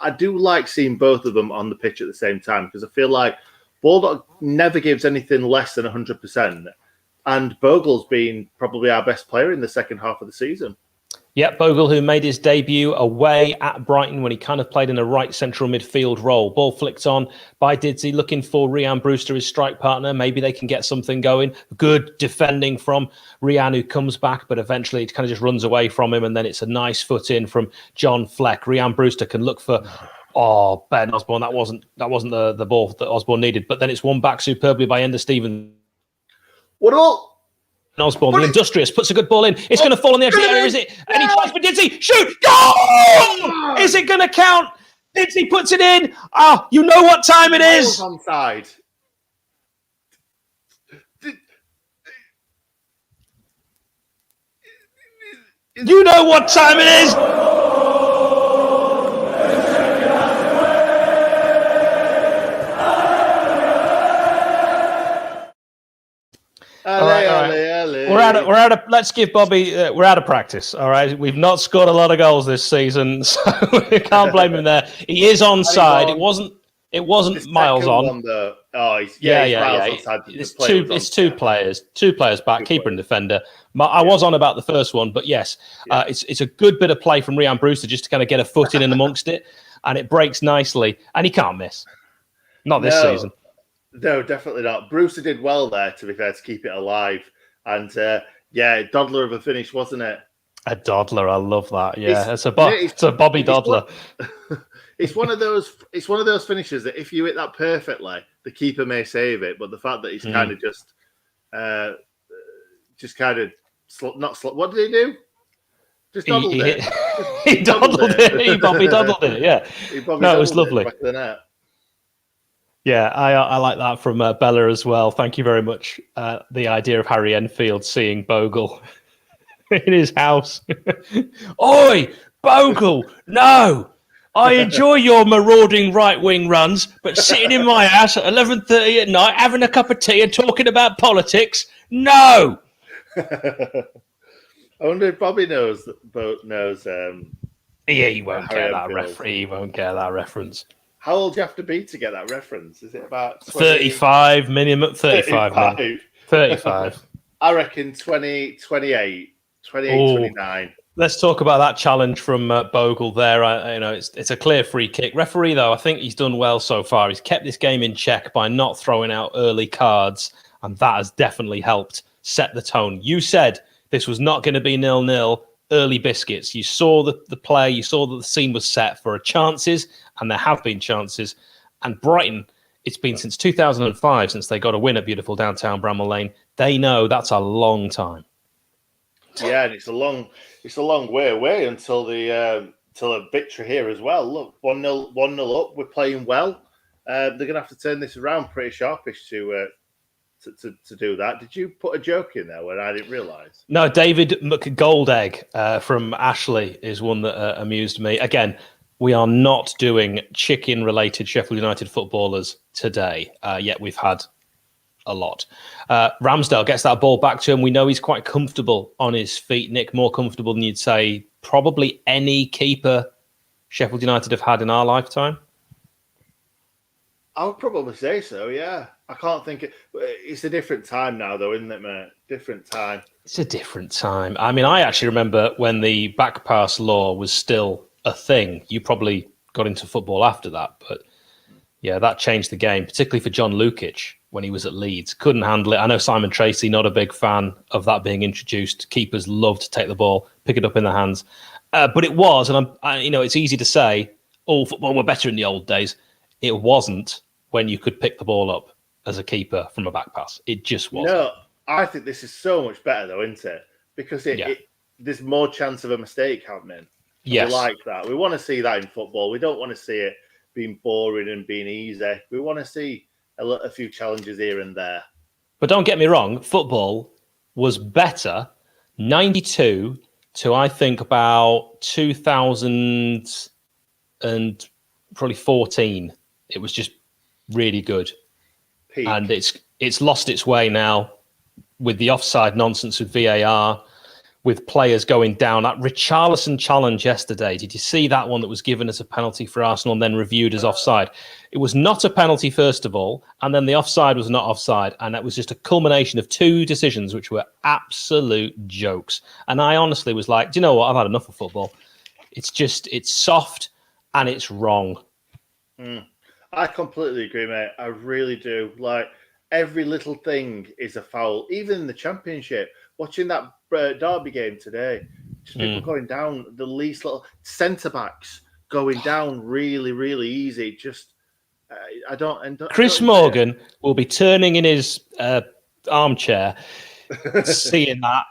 I do like seeing both of them on the pitch at the same time because I feel like Baldock never gives anything less than 100%, and Bogle's been probably our best player in the second half of the season. Yeah, Bogle, who made his debut away at Brighton when he kind of played in a right central midfield role. Ball flicked on by Didsey, looking for Rhian Brewster, his strike partner. Maybe they can get something going. Good defending from Rhian, who comes back, but eventually it kind of just runs away from him. And then it's a nice foot in from John Fleck. Rhian Brewster can look for, Ben Osborne. That wasn't the ball that Osborne needed. But then it's won back superbly by Ender Stevens. What all? Osborne, the industrious, puts a good ball in. It's going to fall on the edge of the area, is it? And he tries for Didsey. Shoot! Goal! Is it going to count? Didsey puts it in. Oh, you know what time it is. Onside. You know what time it is. All right. We're out of. Let's give Bobby. We're out of practice. All right. We've not scored a lot of goals this season, so we can't blame him there. He is onside. It wasn't miles on. One, Miles It's two players. Two players back, keeper and defender. I was on about the first one, but yes, it's a good bit of play from Rhian Brewster just to kind of get a foot in and amongst it, and it breaks nicely, and he can't miss. Not this season. No, definitely not. Brewster did well there, to be fair, to keep it alive. And, Dodler of a finish, wasn't it? A Dodler, I love that. Yeah, it's a Bobby Dodler. It's one of those finishes that if you hit that perfectly, the keeper may save it. But the fact that he's kind of what did he do? Just dodled it. He dodled it. He Bobby dodled it. Yeah. It was lovely. Back of the net. Yeah, I like that from Bella as well. Thank you very much. The idea of Harry Enfield seeing Bogle in his house. Oi, Bogle, no! I enjoy your marauding right-wing runs, but sitting in my house at 11:30 at night, having a cup of tea and talking about politics, no! I wonder if Bobby knows. He won't get that reference. He won't get that reference. How old do you have to be to get that reference? Is it about 35 minimum? 35. 35. I reckon 28. 28-29. Let's talk about that challenge from Bogle there. It's a clear free kick. Referee, though, I think he's done well so far. He's kept this game in check by not throwing out early cards, and that has definitely helped set the tone. You said this was not going to be 0-0, early biscuits. You saw the play, you saw that the scene was set for chances, and there have been chances. And Brighton, it's been since 2005 since they got a win at beautiful downtown Bramall Lane. They know that's a long time. Yeah, and it's a long way away until till a victory here as well. Look, 1-0 up. We're playing well. They're going to have to turn this around pretty sharpish to do that. Did you put a joke in there when I didn't realise? No, David McGoldegg from Ashley is one that amused me. Again, we are not doing chicken-related Sheffield United footballers today, yet we've had a lot. Ramsdale gets that ball back to him. We know he's quite comfortable on his feet, Nick, more comfortable than you'd say probably any keeper Sheffield United have had in our lifetime. I would probably say so, yeah. I can't think... It's a different time now, though, isn't it, mate? Different time. It's a different time. I mean, I actually remember when the back pass law was still a thing. You probably got into football after that, but yeah, that changed the game, particularly for John Lukic when he was at Leeds. Couldn't handle it. I know Simon Tracy, not a big fan of that being introduced. Keepers love to take the ball, pick it up in their hands. But it was, and it's easy to say, football were better in the old days. It wasn't when you could pick the ball up as a keeper from a back pass. It just wasn't. No, I think this is so much better, though, isn't it? Because there's more chance of a mistake happening. Yes. We like that. We want to see that in football. We don't want to see it being boring and being easy. We want to see a few challenges here and there. But don't get me wrong, football was better 92 to, I think, about 2000 and probably 14. It was just really good. Peak. And it's lost its way now with the offside nonsense with VAR, with players going down. That Richarlison challenge yesterday, did you see that one that was given as a penalty for Arsenal and then reviewed as offside? It was not a penalty, first of all, and then the offside was not offside, and that was just a culmination of two decisions which were absolute jokes. And I honestly was like, do you know what? I've had enough of football. It's soft and it's wrong. I completely agree, mate. I really do. Like, every little thing is a foul. Even in the Championship, watching that Derby game today, just people going down, the least little centre-backs going down really, really easy. Just, Chris Morgan will be turning in his armchair, seeing that.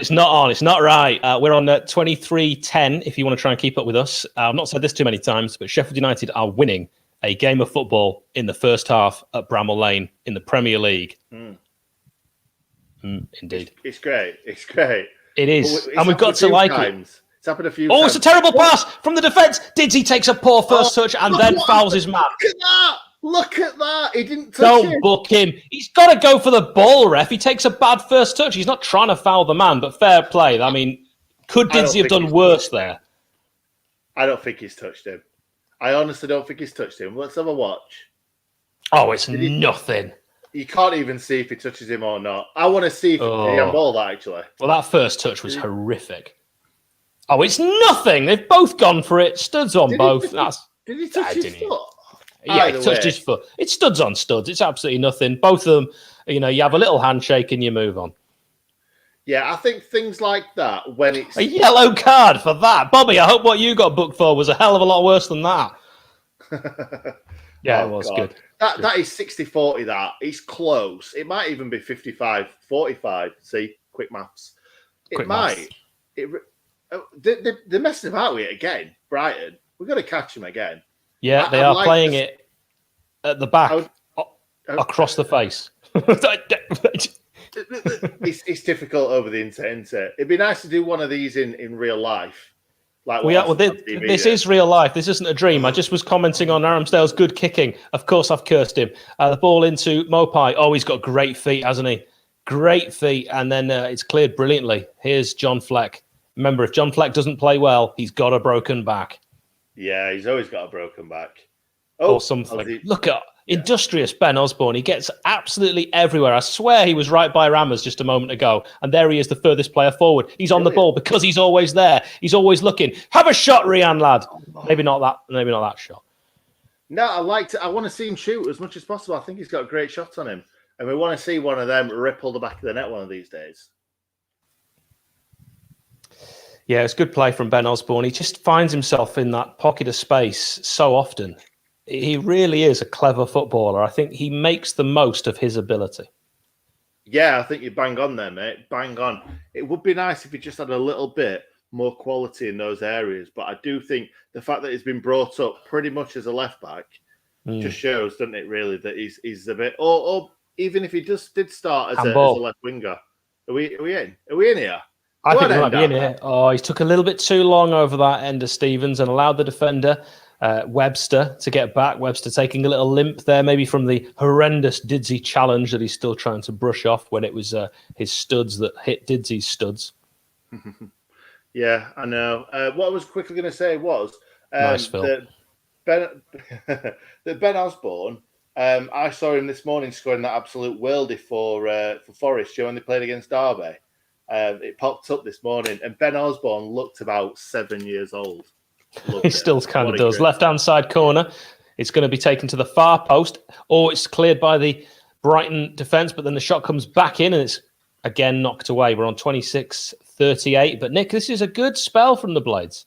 It's not on. It's not right. We're on 23-10 if you want to try and keep up with us. I've not said this too many times, but Sheffield United are winning a game of football in the first half at Bramall Lane in the Premier League. Indeed. It's great. It's great. It is. And we've got to like it. It's happened a few times. Oh, it's a terrible pass from the defence. Didzy takes a poor first touch and then fouls his man. Look at that. Look at that. He didn't touch Don't book him. He's got to go for the ball, ref. He takes a bad first touch. He's not trying to foul the man, but fair play. I mean, could Didzy have done worse there? I don't think he's touched him. I honestly don't think he's touched him. Let's have a watch. Oh, it's nothing. You can't even see if he touches him or not. I want to see if he handballed that, actually. Well, that first touch was horrific. Oh, it's nothing. They've both gone for it. Studs on both. Did he touch his foot? Yeah, he touched his foot. It's studs on studs. It's absolutely nothing. Both of them, you have a little handshake and you move on. Yeah, I think things like that, when it's... A yellow card for that. Bobby, I hope what you got booked for was a hell of a lot worse than that. Yeah, it was good. That is 60-40, that. It's close. It might even be 55-45. See? Quick maths. They're messing about with it again, Brighton. We've got to catch them again. Yeah, they are playing it at the back, across the face. It's difficult over the internet, isn't it? It'd be nice to do one of these in real life. Like this is real life. This isn't a dream. I just was commenting on Ramsdale's good kicking. Of course, I've cursed him. The ball into Mopai. Oh, he's got great feet, hasn't he? Great feet. And then it's cleared brilliantly. Here's John Fleck. Remember, if John Fleck doesn't play well, he's got a broken back. Yeah, he's always got a broken back. Or something. Look at Industrious Ben Osborne. He gets absolutely everywhere. I swear he was right by Rammers just a moment ago. And there he is, the furthest player forward. He's on the ball because he's always there. He's always looking. Have a shot, Rian, lad. Maybe not that shot. No, I want to see him shoot as much as possible. I think he's got a great shot on him. And we want to see one of them ripple the back of the net one of these days. Yeah, it's good play from Ben Osborne. He just finds himself in that pocket of space so often. He really is a clever footballer. I think he makes the most of his ability. Yeah, I think you're bang on there, mate. Bang on. It would be nice if he just had a little bit more quality in those areas. But I do think the fact that he's been brought up pretty much as a left back just shows, doesn't it, really, that he's a bit... Or even if he did start as a left winger. Are we in? Are we in here? I think he might be in here. Oh, he took a little bit too long over that end of Stevens and allowed the defender, Webster, to get back. Webster taking a little limp there, maybe from the horrendous Didsey challenge that he's still trying to brush off when it was his studs that hit Didsey's studs. Yeah, I know. What I was quickly going to say was nice, Phil. that Ben Osborne, I saw him this morning scoring that absolute worldie for Forest when they played against Derby. It popped up this morning, and Ben Osborne looked about 7 years old. He still kind of does. Left-hand side corner. It's going to be taken to the far post, or it's cleared by the Brighton defence, but then the shot comes back in, and it's again knocked away. We're on 26-38. But, Nick, this is a good spell from the Blades.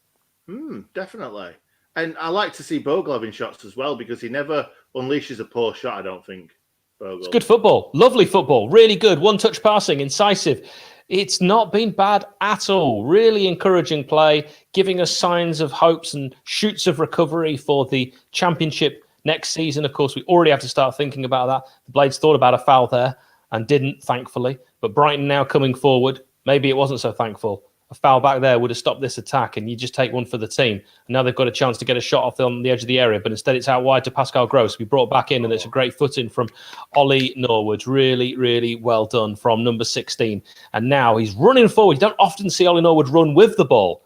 Definitely. And I like to see Bogle having shots as well, because he never unleashes a poor shot, I don't think. Bogle. It's good football. Lovely football. Really good. One-touch passing. Incisive. It's not been bad at all. Really encouraging play, giving us signs of hopes and shoots of recovery for the Championship next season. Of course, we already have to start thinking about that. The Blades thought about a foul there and didn't, thankfully. But Brighton now coming forward. Maybe it wasn't so thankful. A foul back there would have stopped this attack, and you just take one for the team. And now they've got a chance to get a shot off on the edge of the area, but instead it's out wide to Pascal Gross. We brought back in, and it's a great footing from Ollie Norwood. Really, really well done from number 16. And now he's running forward. You don't often see Ollie Norwood run with the ball.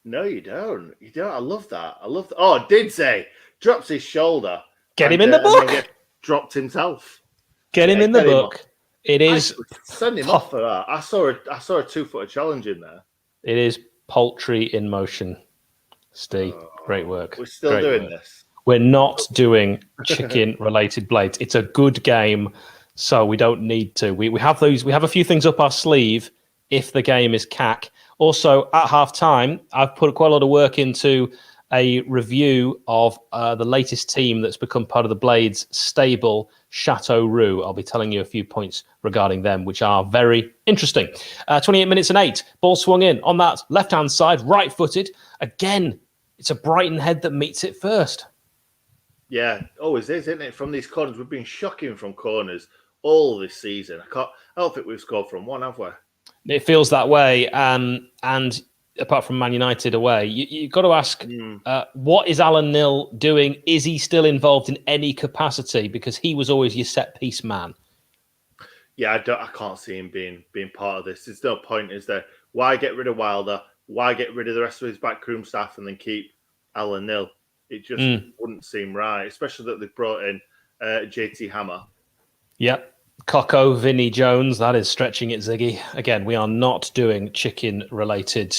No, you don't. You don't. I love that. Oh, Didsey drops his shoulder. Get him in the book. Dropped himself. Get him in the book. It is. Send him off for that. I saw a 2-footer challenge in there. It is poultry in motion, Steve. Great work. We're still doing this. We're not doing chicken-related Blades. It's a good game, so we don't need to. We have those. We have a few things up our sleeve if the game is cack. Also, at half-time, I've put quite a lot of work into a review of the latest team that's become part of the Blades stable, Chateau Roux. I'll be telling you a few points regarding them, which are very interesting. 28 minutes and 8. Ball swung in on that left-hand side, right-footed. Again, it's a Brighton head that meets it first. Yeah, always is, isn't it? From these corners, we've been shocking from corners all this season. I don't think we've scored from one, have we? It feels that way. And apart from Man United away, you've got to ask, what is Alan Knill doing? Is he still involved in any capacity? Because he was always your set-piece man. Yeah, I can't see him being part of this. There's no point, is there? Why get rid of Wilder? Why get rid of the rest of his backroom staff and then keep Alan Knill? It just wouldn't seem right, especially that they've brought in JT Hammer. Yep. Coco, Vinnie Jones, that is stretching it, Ziggy. Again, we are not doing chicken-related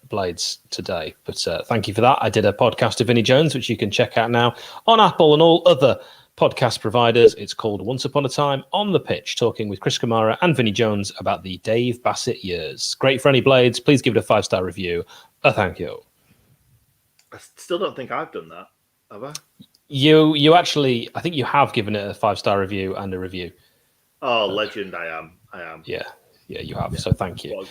Blades today, but thank you for that. I did a podcast of Vinnie Jones, which you can check out now on Apple and all other podcast providers. It's called Once Upon a Time on the Pitch, talking with Chris Kamara and Vinnie Jones about the Dave Bassett years. Great for any Blades. Please give it a 5-star review. Thank you. I still don't think I've done that, have I? You actually, I think you have given it a 5-star review and a review. Oh, legend! I am. Yeah, you have. Yeah. So thank you.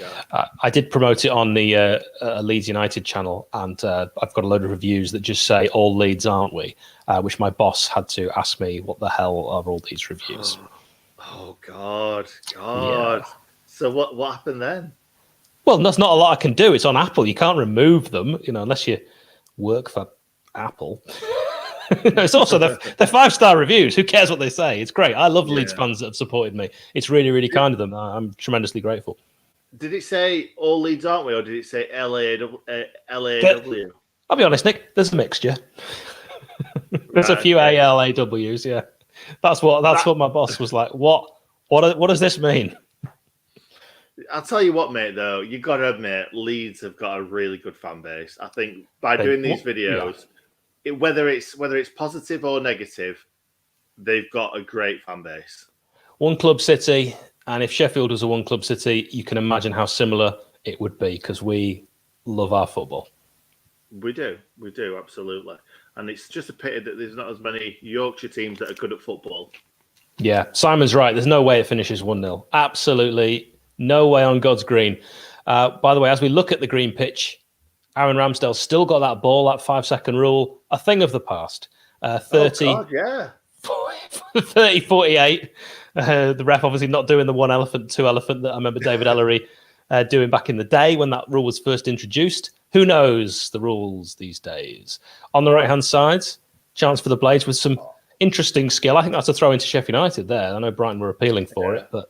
I did promote it on the Leeds United channel, and I've got a load of reviews that just say "all Leeds, aren't we?" Which my boss had to ask me, "What the hell are all these reviews?" Oh God. Yeah. So what happened then? Well, there's not a lot I can do. It's on Apple. You can't remove them, unless you work for Apple. It's also the 5-star reviews. Who cares what they say? It's great. I love Leeds fans that have supported me. It's really, really kind of them. I'm tremendously grateful. Did it say all Leeds, aren't we? Or did it say LAW? I'll be honest, Nick. There's a mixture. There's a few ALAWs, yeah. That's what my boss was like. What does this mean? I'll tell you what, mate, though, you've got to admit, Leeds have got a really good fan base. I think by doing these videos, whether it's positive or negative, they've got a great fan base. One club city, and if Sheffield was a one club city, you can imagine how similar it would be because we love our football. We do, absolutely. And it's just a pity that there's not as many Yorkshire teams that are good at football. Yeah, Simon's right. There's no way it finishes 1-0. Absolutely no way on God's green. By the way, as we look at the green pitch, Aaron Ramsdale's still got that ball, that 5-second rule, a thing of the past. 30, 48. The ref obviously not doing the 1 elephant, 2 elephant that I remember David Ellery doing back in the day when that rule was first introduced. Who knows the rules these days? On the right-hand side, chance for the Blades with some interesting skill. I think that's a throw into Sheffield United there. I know Brighton were appealing for it, but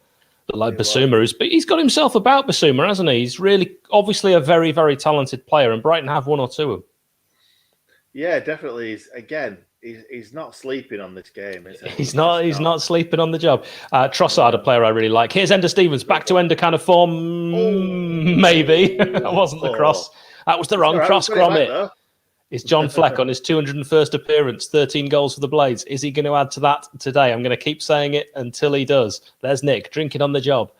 like Basuma, he's got himself about Basuma, hasn't he? He's really, obviously a very, very talented player, and Brighton have 1 or 2 of them. Yeah, definitely. He's not sleeping on this game, is he? He's not sleeping on the job. Trossard, a player I really like. Here's Ender Stevens, back to Ender kind of form. Maybe. That wasn't the cross. That was the wrong cross, Gromit. It's John Fleck on his 201st appearance, 13 goals for the Blades. Is he going to add to that today? I'm going to keep saying it until he does. There's Nick, drinking on the job.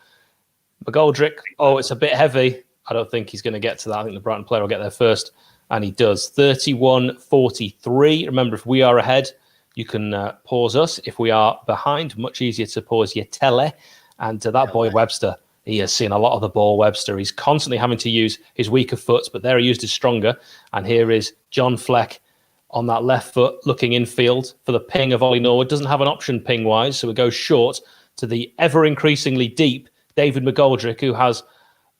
McGoldrick, it's a bit heavy. I don't think he's going to get to that. I think the Brighton player will get there first, and he does. 31-43. Remember, if we are ahead, you can pause us. If we are behind, much easier to pause your tele. And that boy Webster, he has seen a lot of the ball, Webster. He's constantly having to use his weaker foot, but there he used his stronger. And here is John Fleck on that left foot, looking infield for the ping of Ollie Norwood. Doesn't have an option ping-wise, so it goes short to the ever-increasingly deep David McGoldrick, who has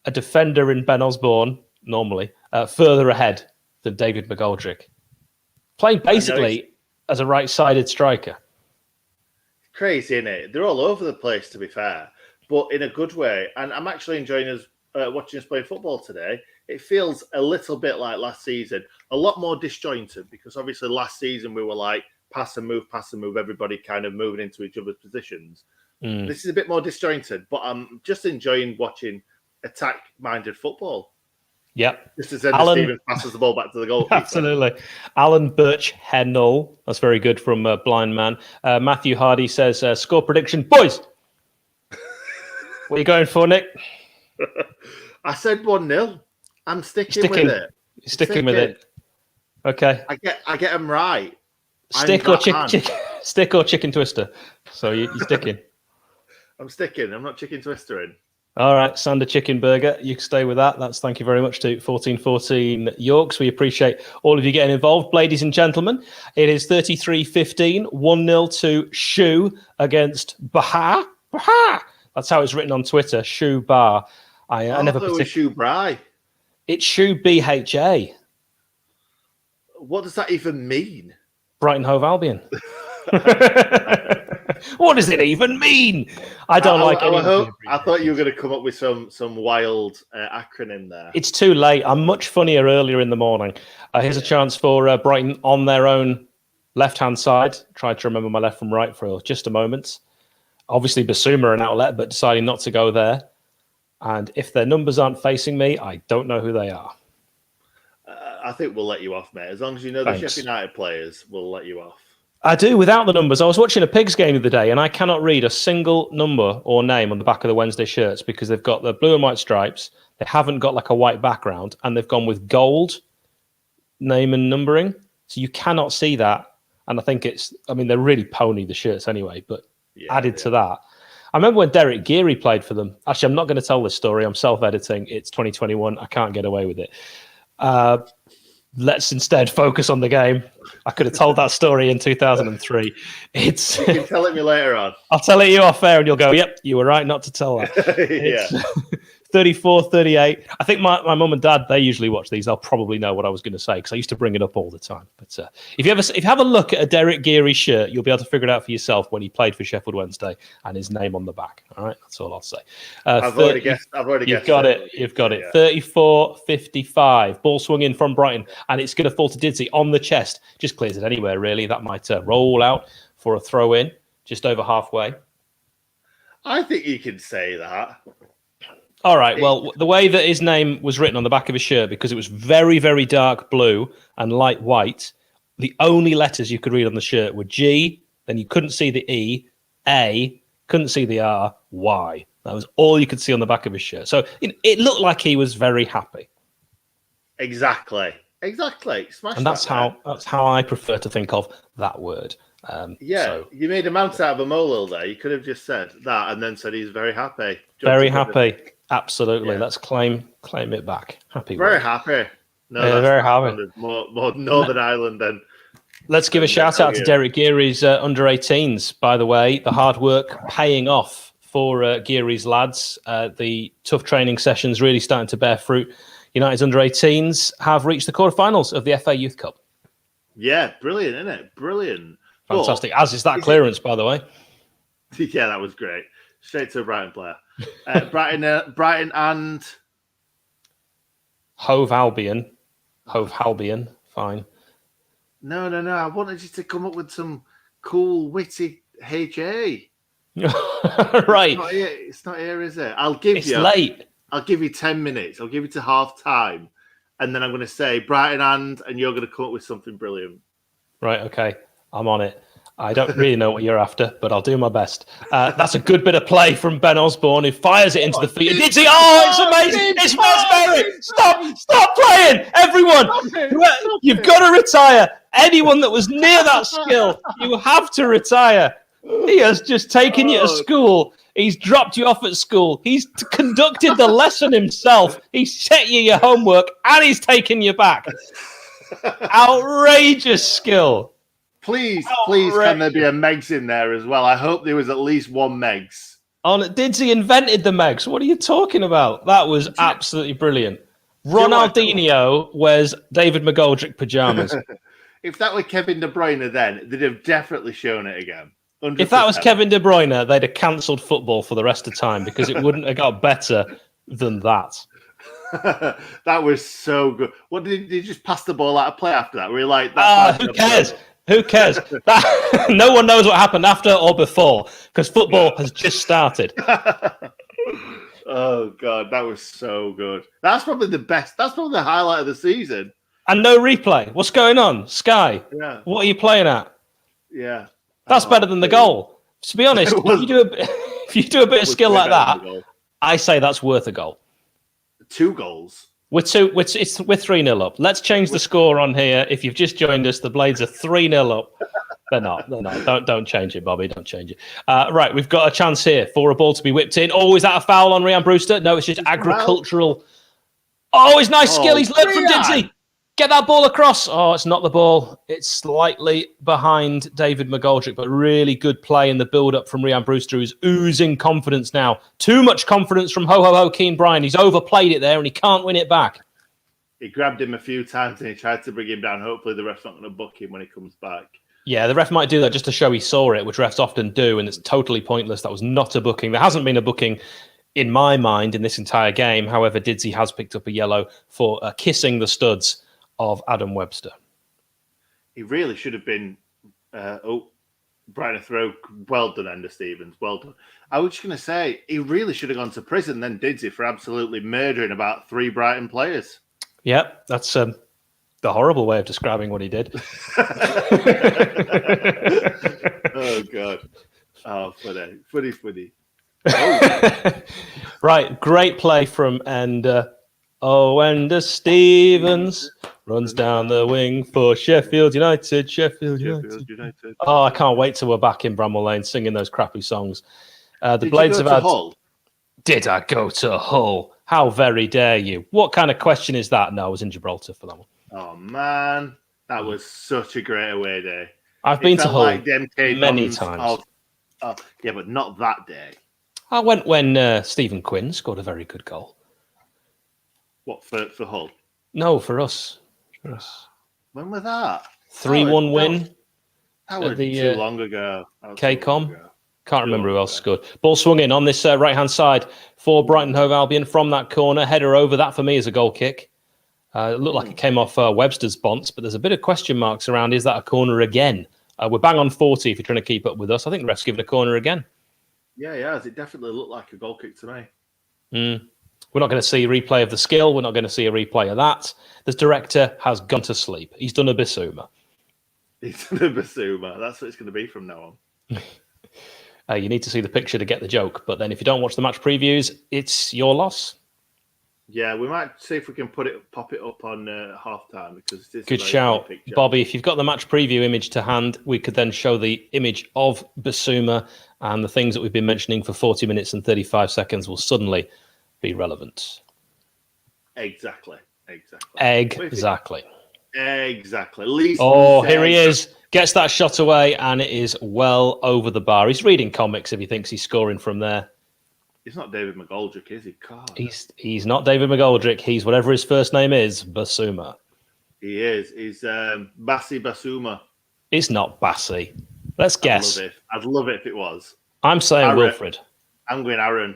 a defender in Ben Osborne, normally, further ahead than David McGoldrick. Playing basically as a right-sided striker. Crazy, isn't it? They're all over the place, to be fair, but in a good way. And I'm actually enjoying watching us play football today. It feels a little bit like last season, a lot more disjointed, because obviously last season we were like pass and move, everybody kind of moving into each other's positions. This is a bit more disjointed, but I'm just enjoying watching attack-minded football. Yep. Just as Ender Stevens passes the ball back to the goalkeeper. Absolutely. Alan Birch-Hennell. That's very good from Blind Man. Matthew Hardy says, score prediction. Boys! What are you going for, Nick? I said 1-0. I'm sticking with it. You're sticking with it. Okay. I get them right. Stick or chicken twister. So you're sticking. I'm sticking. I'm not chicken twistering. All right, Sander Chicken Burger. You can stay with that. That's thank you very much to 1414 Yorks. We appreciate all of you getting involved. Ladies and gentlemen, it is 33-15, 1-0 to Shu against Baha. That's how it's written on Twitter, Shu Bar. I never thought it was Shu Bry. It's Shu BHA. What does that even mean? Brighton Hove Albion. What does it even mean? I don't like any. I thought you were going to come up with some wild acronym there. It's too late. I'm much funnier earlier in the morning. Here's a chance for Brighton on their own left-hand side. Tried to remember my left from right for just a moment. Obviously, Basuma an outlet, but deciding not to go there. And if their numbers aren't facing me, I don't know who they are. I think we'll let you off, mate. As long as you know the Sheffield United players, we'll let you off. I do, without the numbers. I was watching a Pigs game the other day, and I cannot read a single number or name on the back of the Wednesday shirts because they've got the blue and white stripes. They haven't got like a white background, and they've gone with gold name and numbering. So you cannot see that. And I think they're really pony, the shirts anyway, but added to that. I remember when Derek Geary played for them. Actually, I'm not going to tell this story. I'm self-editing. It's 2021. I can't get away with it. Let's instead focus on the game. I could have told that story in 2003. You can tell it me later on. I'll tell it you off air and you'll go, yep, you were right not to tell that. 34-38. I think my mum and dad, they usually watch these. They'll probably know what I was going to say because I used to bring it up all the time. But if you have a look at a Derek Geary shirt, you'll be able to figure it out for yourself when he played for Sheffield Wednesday and his name on the back. All right, that's all I'll say. I've already guessed. You've got it. You've got it. 34-55. Ball swung in from Brighton, and it's going to fall to Didsey on the chest. Just clears it anywhere, really. That might roll out for a throw in, just over halfway. I think you can say that. All right. Well, the way that his name was written on the back of his shirt, because it was very, very dark blue and light white, the only letters you could read on the shirt were G, then you couldn't see the E, A, couldn't see the R, Y. That was all you could see on the back of his shirt. So it looked like he was very happy. Exactly. Smash. And that's how I prefer to think of that word. You made a mount out of a molehill there. You could have just said that and then said he's very happy. Very happy. Absolutely. Yeah. Let's claim it back. Happy. Very happy. No, very happy. More Northern Ireland than. Let's give a shout out to Derek Geary's under 18s, by the way. The hard work paying off for Geary's lads. The tough training sessions really starting to bear fruit. United's under 18s have reached the quarterfinals of the FA Youth Cup. Yeah, brilliant, isn't it? Brilliant. Fantastic. As is that clearance, by the way. Yeah, that was great. Straight to a Brighton player. Brighton and Hove Albion. Fine. No. I wanted you to come up with some cool, witty HA. Right. It's not here, is it? It's late. I'll give you 10 minutes. I'll give you to half time. And then I'm going to say Brighton and you're going to come up with something brilliant. Right, okay. I'm on it. I don't really know what you're after, but I'll do my best. That's a good bit of play from Ben Osborne, who fires it into the feet. Did he? Oh, it's amazing! It's mesmeric! Stop playing, everyone! You've got to retire. Anyone that was near that skill, you have to retire. He has just taken you to school. He's dropped you off at school. He's conducted the lesson himself. He's set you your homework, and he's taken you back. Outrageous skill. Please, can there be a Megs in there as well? I hope there was at least one Megs. Didsey invented the Megs. What are you talking about? That was absolutely brilliant. Ronaldinho wears David McGoldrick pajamas. If that were Kevin De Bruyne then, they'd have definitely shown it again. 100%. If that was Kevin De Bruyne, they'd have cancelled football for the rest of time because it wouldn't have got better than that. That was so good. What did he just pass the ball out of play after that? Were you like, who cares? Who cares? No one knows what happened after or before because football has just started. Oh, God, that was so good. That's probably the best. That's probably the highlight of the season. And no replay. What's going on? Sky, What are you playing at? Yeah. That's better than the goal. To be honest, if you do a bit of skill like that, I say that's worth a goal. 2 goals. We're 3-0 up. Let's change the score on here. If you've just joined us, the Blades are 3-0 up. They're not. Don't change it, Bobby. Don't change it. Right, we've got a chance here for a ball to be whipped in. Oh, is that a foul on Ryan Brewster? No, it's just agricultural. Oh, his nice skill. He's learned from Didsey. Get that ball across. Oh, it's not the ball. It's slightly behind David McGoldrick, but really good play in the build-up from Ryan Brewster, who's oozing confidence now. Too much confidence from Ho Keane Bryan. He's overplayed it there, and he can't win it back. He grabbed him a few times, and he tried to bring him down. Hopefully the ref's not going to book him when he comes back. Yeah, the ref might do that just to show he saw it, which refs often do, and it's totally pointless. That was not a booking. There hasn't been a booking in my mind in this entire game. However, Didsey has picked up a yellow for kissing the studs of Adam Webster. He really should have been Brighton throw. Well done, Ender Stevens. Well done. I was just going to say, he really should have gone to prison then, Didsey, for absolutely murdering about 3 Brighton players. Yep, that's the horrible way of describing what he did. Oh, God. Oh, funny. Oh. Right, great play from Ender. Oh, Ender Stevens runs down the wing for Sheffield United. Sheffield United. Oh, I can't wait till we're back in Bramall Lane singing those crappy songs. The Blades have had. Hull? Did I go to Hull? How very dare you? What kind of question is that? No, I was in Gibraltar for that one. Oh, man. That was such a great away day. I've been to Hull many times. Yeah, but not that day. I went when Stephen Quinn scored a very good goal. What for Hull? No, for us. For us. When was that? 3-1 win. That was the too long ago. KCOM. Can't remember who else scored. Ball swung in on this right-hand side for Brighton Hove Albion from that corner. Header over. That for me is a goal kick. It looked like it came off Webster's bonce, but there's a bit of question marks around. Is that a corner again? We're bang on 40 if you're trying to keep up with us. I think the ref's given a corner again. Yeah, it definitely looked like a goal kick to me. We're not going to see a replay of the skill. We're not going to see a replay of that. The director has gone to sleep. He's done a Basuma. He's done a Basuma. That's what it's going to be from now on. You need to see the picture to get the joke. But then if you don't watch the match previews, it's your loss. Yeah, we might see if we can pop it up on halftime because it's good shout, Bobby. If you've got the match preview image to hand, we could then show the image of Basuma, and the things that we've been mentioning for 40 minutes and 35 seconds will suddenly be relevant. Exactly. Exactly. Least here he is. Gets that shot away, and it is well over the bar. He's reading comics if he thinks he's scoring from there. He's not David McGoldrick, is he? God. He's not David McGoldrick. He's whatever his first name is, Basuma. He is. He's Bassi Basuma. It's not Bassi. Let's guess. I'd love it if it was. I'm saying Aaron. Wilfred. I'm going Aaron.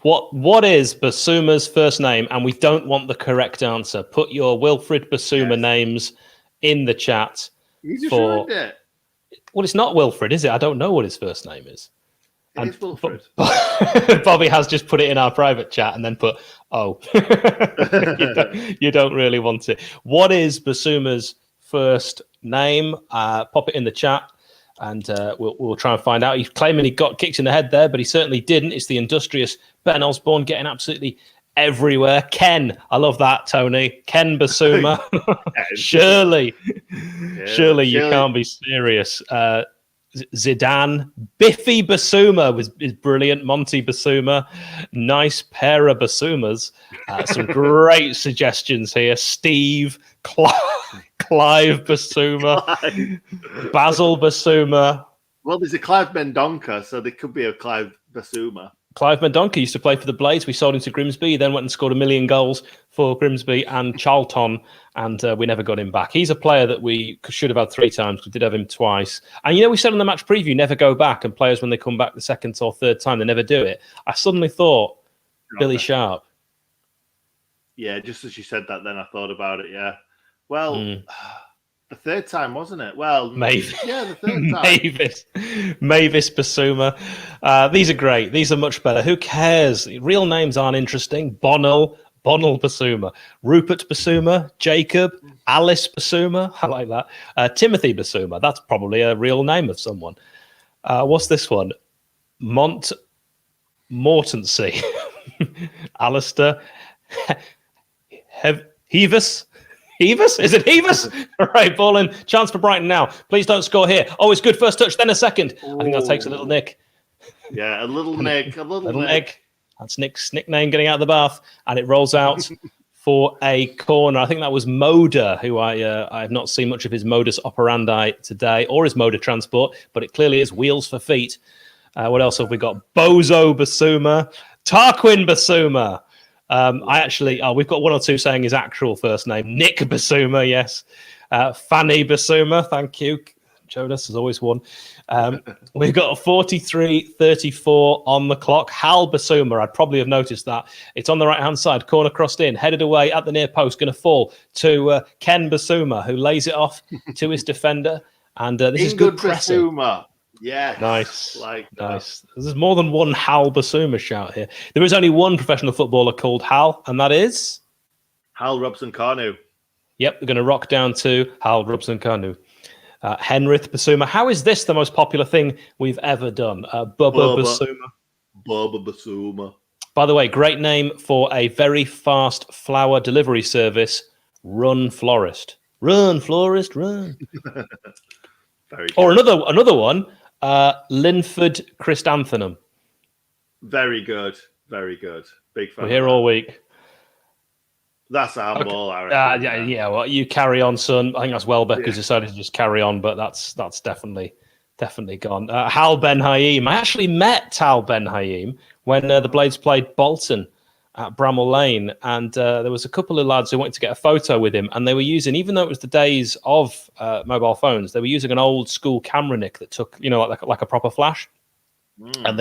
What is Basuma's first name? And we don't want the correct answer. Put your Wilfred Basuma names in the chat. You just ruined it. Well, it's not Wilfred, is it? I don't know what his first name is. It's Wilfred. Bobby has just put it in our private chat and then put, you don't really want it. What is Basuma's first name? Pop it in the chat and we'll try and find out. He's claiming he got kicked in the head there, but he certainly didn't. It's the industrious Ben Osborne getting absolutely everywhere. Ken, I love that, Tony. Ken Basuma. Surely you can't be serious. Zidane, Biffy Basuma is brilliant. Monty Basuma, nice pair of Basumas. Some great suggestions here. Steve, Clive Basuma, Basil Basuma. Well, there's a Clive Mendonca, so there could be a Clive Basuma. Clive Mendonca used to play for the Blades. We sold him to Grimsby. He then went and scored 1 million goals for Grimsby and Charlton, and we never got him back. He's a player that we should have had 3 times. We did have him twice. And, we said on the match preview, never go back, and players, when they come back the second or third time, they never do it. I suddenly thought, Billy Sharp. Yeah, just as you said that, then I thought about it, yeah. Well, the third time, wasn't it? Well, maybe. Yeah, the third time. Mavis Basuma. These are great. These are much better. Who cares? Real names aren't interesting. Bonnell Basuma. Rupert Basuma. Jacob. Alice Basuma. I like that. Timothy Basuma. That's probably a real name of someone. What's this one? Mortensey. Alistair. Heavis? Is it Heavis? All right, ball in. Chance for Brighton now. Please don't score here. Oh, it's good first touch, then a second. I think that takes a little nick. Yeah, a little nick. That's Nick's nickname getting out of the bath, and it rolls out for a corner. I think that was Moda, who I have not seen much of his modus operandi today, or his mode of transport, but it clearly is wheels for feet. What else have we got? Bozo Basuma. Tarquin Basuma. We've got 1 or 2 saying his actual first name. Nick Basuma, yes. Fanny Basuma, thank you. Jonas has always won. We've got a 43-34 on the clock. Hal Basuma, I'd probably have noticed that. It's on the right-hand side, corner crossed in, headed away at the near post, going to fall to Ken Basuma, who lays it off to his defender. And this is good pressing. Basuma. Yeah, nice. Nice. There's more than one Hal Basuma shout here. There is only one professional footballer called Hal, and that is Hal Robson-Kanu. Yep, we're going to rock down to Hal Robson-Kanu. Henrith Basuma. How is this the most popular thing we've ever done? Bubba Basuma. Bubba Basuma. By the way, great name for a very fast flower delivery service. Run Florist. Run Florist, run. Very good. Or another one. Linford Christanthenum. Very good. Big fan. We're here all week. That's a handball, Aaron. Yeah. Well, you carry on, son. I think that's Welbeck who's decided to just carry on, but that's definitely gone. Hal Ben Haim. I actually met Tal Ben Haim when the Blades played Bolton at Bramall Lane, and there was a couple of lads who wanted to get a photo with him, and they were using, even though it was the days of mobile phones, they were using an old school camera nick that took, like a proper flash. And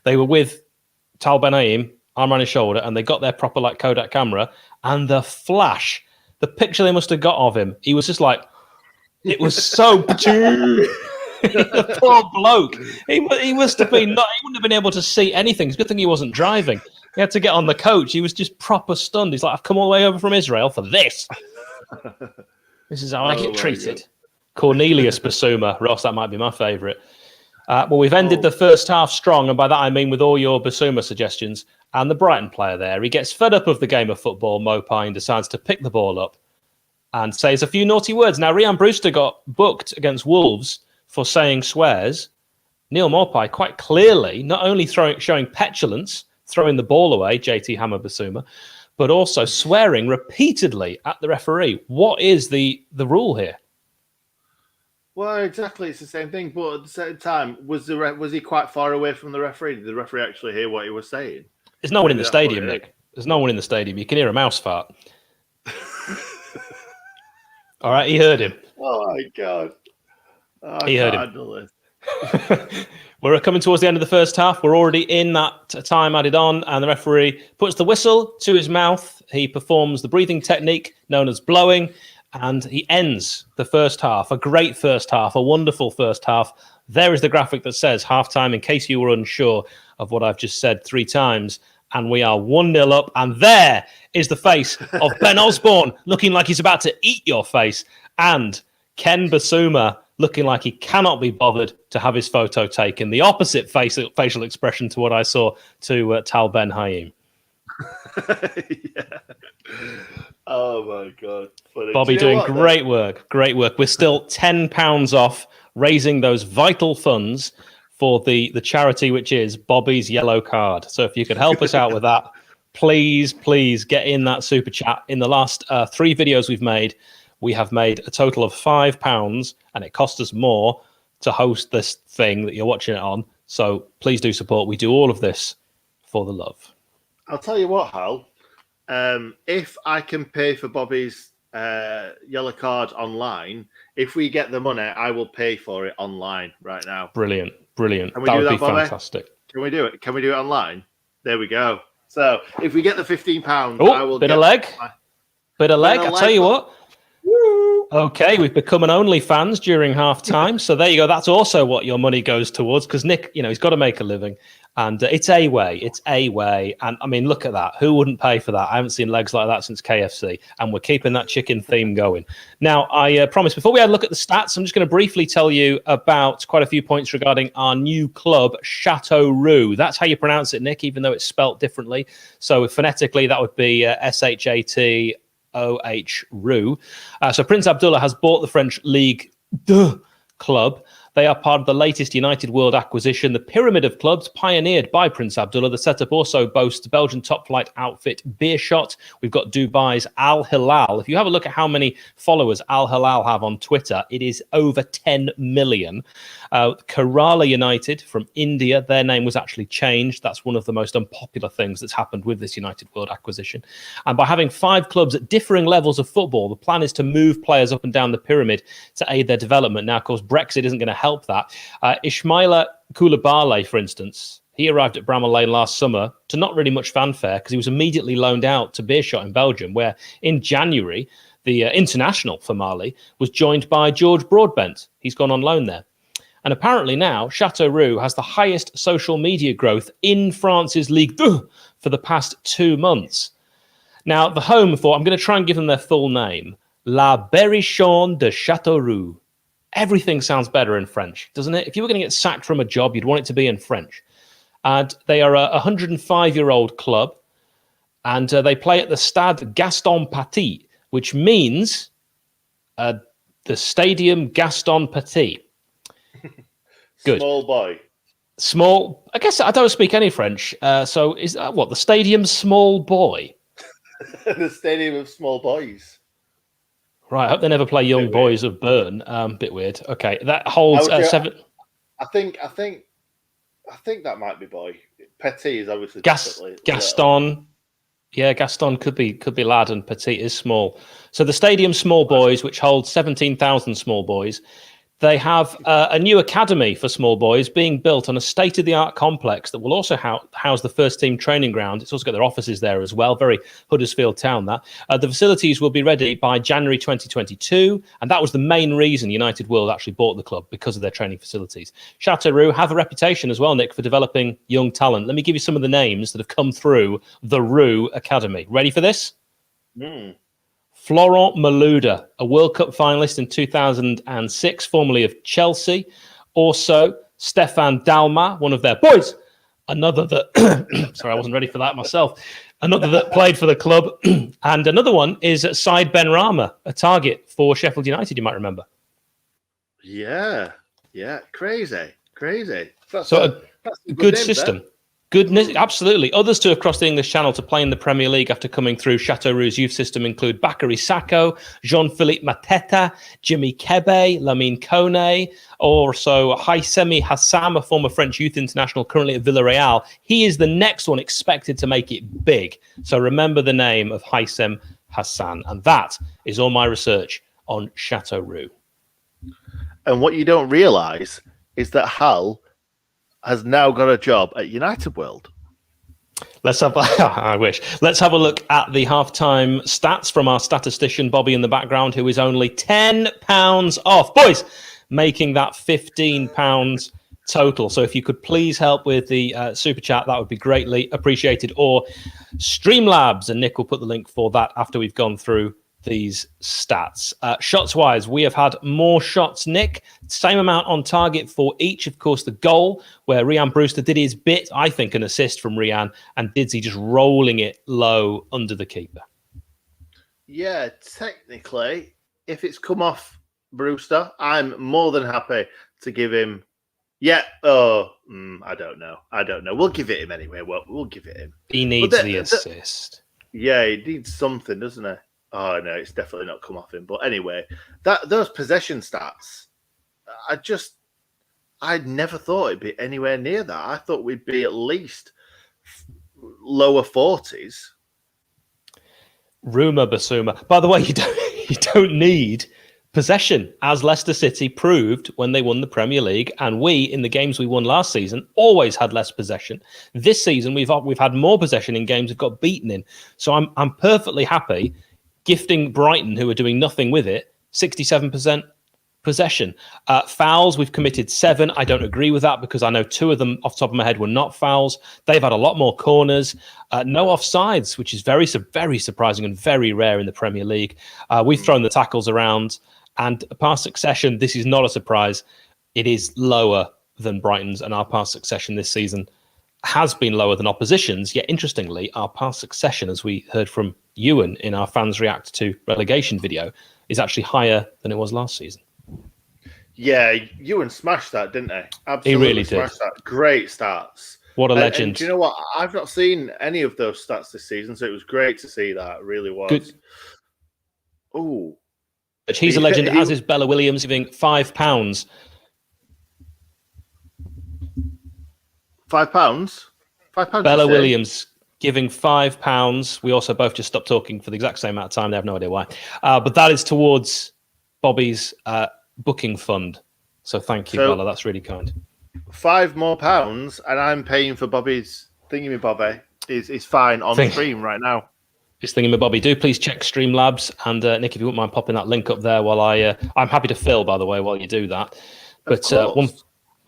they were with Tal Ben Haim, arm around his shoulder, and they got their proper like Kodak camera, and the flash, the picture they must have got of him, he was just like, it was so the poor bloke. He must have been he wouldn't have been able to see anything. It's a good thing he wasn't driving. He had to get on the coach. He was just proper stunned. He's like, I've come all the way over from Israel for this. This is how I get treated. God. Cornelius Basuma. Ross, that might be my favourite. Well, we've ended the first half strong, and by that I mean with all your Basuma suggestions. And the Brighton player there, he gets fed up of the game of football, Mopai, and decides to pick the ball up and says a few naughty words. Now, Rhian Brewster got booked against Wolves for saying swears. Neil Maupay quite clearly not only showing petulance, throwing the ball away, JT Hammer Basuma, but also swearing repeatedly at the referee. What is the rule here? Well, exactly, it's the same thing. But at the same time, was he quite far away from the referee? Did the referee actually hear what he was saying? There's no one in the stadium, Nick. There's no one in the stadium. You can hear a mouse fart. All right, he heard him. Oh my God. He heard him. We're coming towards the end of the first half. We're already in that time added on, and the referee puts the whistle to his mouth. He performs the breathing technique known as blowing, and he ends the first half. A great first half, a wonderful first half. There is the graphic that says halftime, in case you were unsure of what I've just said 3 times. And we are 1-0 up. And there is the face of Ben Osborne, looking like he's about to eat your face. And Ken Basuma, looking like he cannot be bothered to have his photo taken. The opposite facial expression to what I saw to Tal Ben Haim. Yeah. Oh, my God. Funny. Bobby doing great work. Great work. We're still £10 off raising those vital funds for the charity, which is Bobby's Yellow Card. So if you could help us out with that, please get in that super chat. In the last 3 videos we've made, we have made a total of £5, and it cost us more to host this thing that you're watching it on. So please do support. We do all of this for the love. I'll tell you what, Hal. If I can pay for Bobby's Yellow Card online, if we get the money, I will pay for it online right now. Brilliant. Can we that do would that, be Bobby? Fantastic. Can we do it? Can we do it online? There we go. So if we get the £15, I will bit of leg. Bit of leg. I'll tell you what. Okay, we've become an OnlyFans during half time. So there you go. That's also what your money goes towards, because Nick, he's got to make a living. And it's a way. And I mean, look at that. Who wouldn't pay for that? I haven't seen legs like that since KFC. And we're keeping that chicken theme going. Now, I promise, before we have a look at the stats, I'm just going to briefly tell you about quite a few points regarding our new club, Châteauroux. That's how you pronounce it, Nick, even though it's spelt differently. So phonetically, that would be SHATOH Roux. So Prince Abdullah has bought the French League 2 club. They are part of the latest United World acquisition, the pyramid of clubs pioneered by Prince Abdullah. The setup also boasts Belgian top-flight outfit Beerschot. We've got Dubai's Al Hilal. If you have a look at how many followers Al Hilal have on Twitter, it is over 10 million. Kerala United from India, their name was actually changed. That's one of the most unpopular things that's happened with this United World acquisition. And by having 5 clubs at differing levels of football, the plan is to move players up and down the pyramid to aid their development. Now, of course, Brexit isn't going to help that. Ismaila Koulibaly, for instance, he arrived at Bramall Lane last summer to not really much fanfare because he was immediately loaned out to Beerschot in Belgium, where in January, the international for Mali was joined by George Broadbent. He's gone on loan there. And apparently now, Châteauroux has the highest social media growth in France's Ligue 2 for the past 2 months. Now, the home for, I'm going to try and give them their full name, La Berrichon de Châteauroux. Everything sounds better in French, doesn't it? If you were going to get sacked from a job, you'd want it to be in French. And they are a 105-year-old club, and they play at the Stade Gaston Paty, which means the Stadium Gaston Paty. Good. Small boy. Small. I guess I don't speak any French. So is that what? The Stadium Small Boy? The Stadium of Small Boys. Right, I hope they never play Young Boys of Bern. Bit weird. Okay, that holds 7. I think that might be boy. Petit is obviously Gaston Yeah, Gaston could be lad and Petit is small. So the Stadium Small Boys, which holds 17,000 small boys, they have a new academy for small boys being built on a state-of-the-art complex that will also house the first team training ground. It's also got their offices there as well. Very Huddersfield town, that. The facilities will be ready by January 2022, and that was the main reason United World actually bought the club, because of their training facilities. Châteauroux have a reputation as well, Nick, for developing young talent. Let me give you some of the names that have come through the Roux Academy. Ready for this? Florent Malouda, a World Cup finalist in 2006, formerly of Chelsea. Also, Stéphane Dalma, one of their boys. Another that, sorry, I wasn't ready for that myself. Another that played for the club. And another one is Said Benrahma, a target for Sheffield United, you might remember. Yeah. Crazy. That's a good name, system. Goodness, absolutely. Others to have crossed the English Channel to play in the Premier League after coming through Châteauroux's youth system include Bakary Sakho, Jean-Philippe Mateta, Jimmy Kebe, Lamine Kone, also Haissemi Hassam, a former French youth international currently at Villarreal. He is the next one expected to make it big. So remember the name of Haissem Hassan. And that is all my research on Châteauroux. And what you don't realise is that Hal has now got a job at United World. I wish. Let's have a look at the halftime stats from our statistician, Bobby, in the background, who is only £10 off. Boys, making that £15 total. So if you could please help with the super chat, that would be greatly appreciated. Or Streamlabs, and Nick will put the link for that after we've gone through these stats. Shots-wise, we have had more shots, Nick. Same amount on target for each. Of course, the goal where Ryan Brewster did his bit, I think an assist from Ryan, and Didsey just rolling it low under the keeper. Yeah, technically, if it's come off Brewster, I'm more than happy to give him... I don't know. We'll give it him anyway. We'll give it him. He needs the assist. Yeah, he needs something, doesn't he? Oh, no, it's definitely not come off him. But anyway, those possession stats, I'd never thought it'd be anywhere near that. I thought we'd be at least lower 40s. Rumour Basuma. By the way, you don't need possession, as Leicester City proved when they won the Premier League, and we, in the games we won last season, always had less possession. This season, we've had more possession in games we've got beaten in. So I'm perfectly happy gifting Brighton, who are doing nothing with it, 67% possession. Fouls, we've committed 7. I don't agree with that because I know 2 of them off the top of my head were not fouls. They've had a lot more corners. No offsides, which is very, very surprising and very rare in the Premier League. We've thrown the tackles around, and pass succession, this is not a surprise. It is lower than Brighton's, and our pass succession this season has been lower than opposition's. Yet, interestingly, our pass succession, as we heard from Ewan in our Fans React to Relegation video, is actually higher than it was last season. Yeah, Ewan smashed that, didn't he? Absolutely, he really smashed did. That. Great stats. What a legend. And do you know what? I've not seen any of those stats this season, so it was great to see that. It really was. Good. Oh. He's a legend, as is Bella Williams, giving £5. £5? £5? Bella Williams giving £5. We also both just stopped talking for the exact same amount of time. They have no idea why. But that is towards Bobby's booking fund. So thank you, Bella. That's really kind. £5 more, and I'm paying for Bobby's thingy-bobby. Is fine on stream right now. This thingy-my-bobby. Do please check Streamlabs. And Nick, if you wouldn't mind popping that link up there while I'm happy to fill, by the way, while you do that. But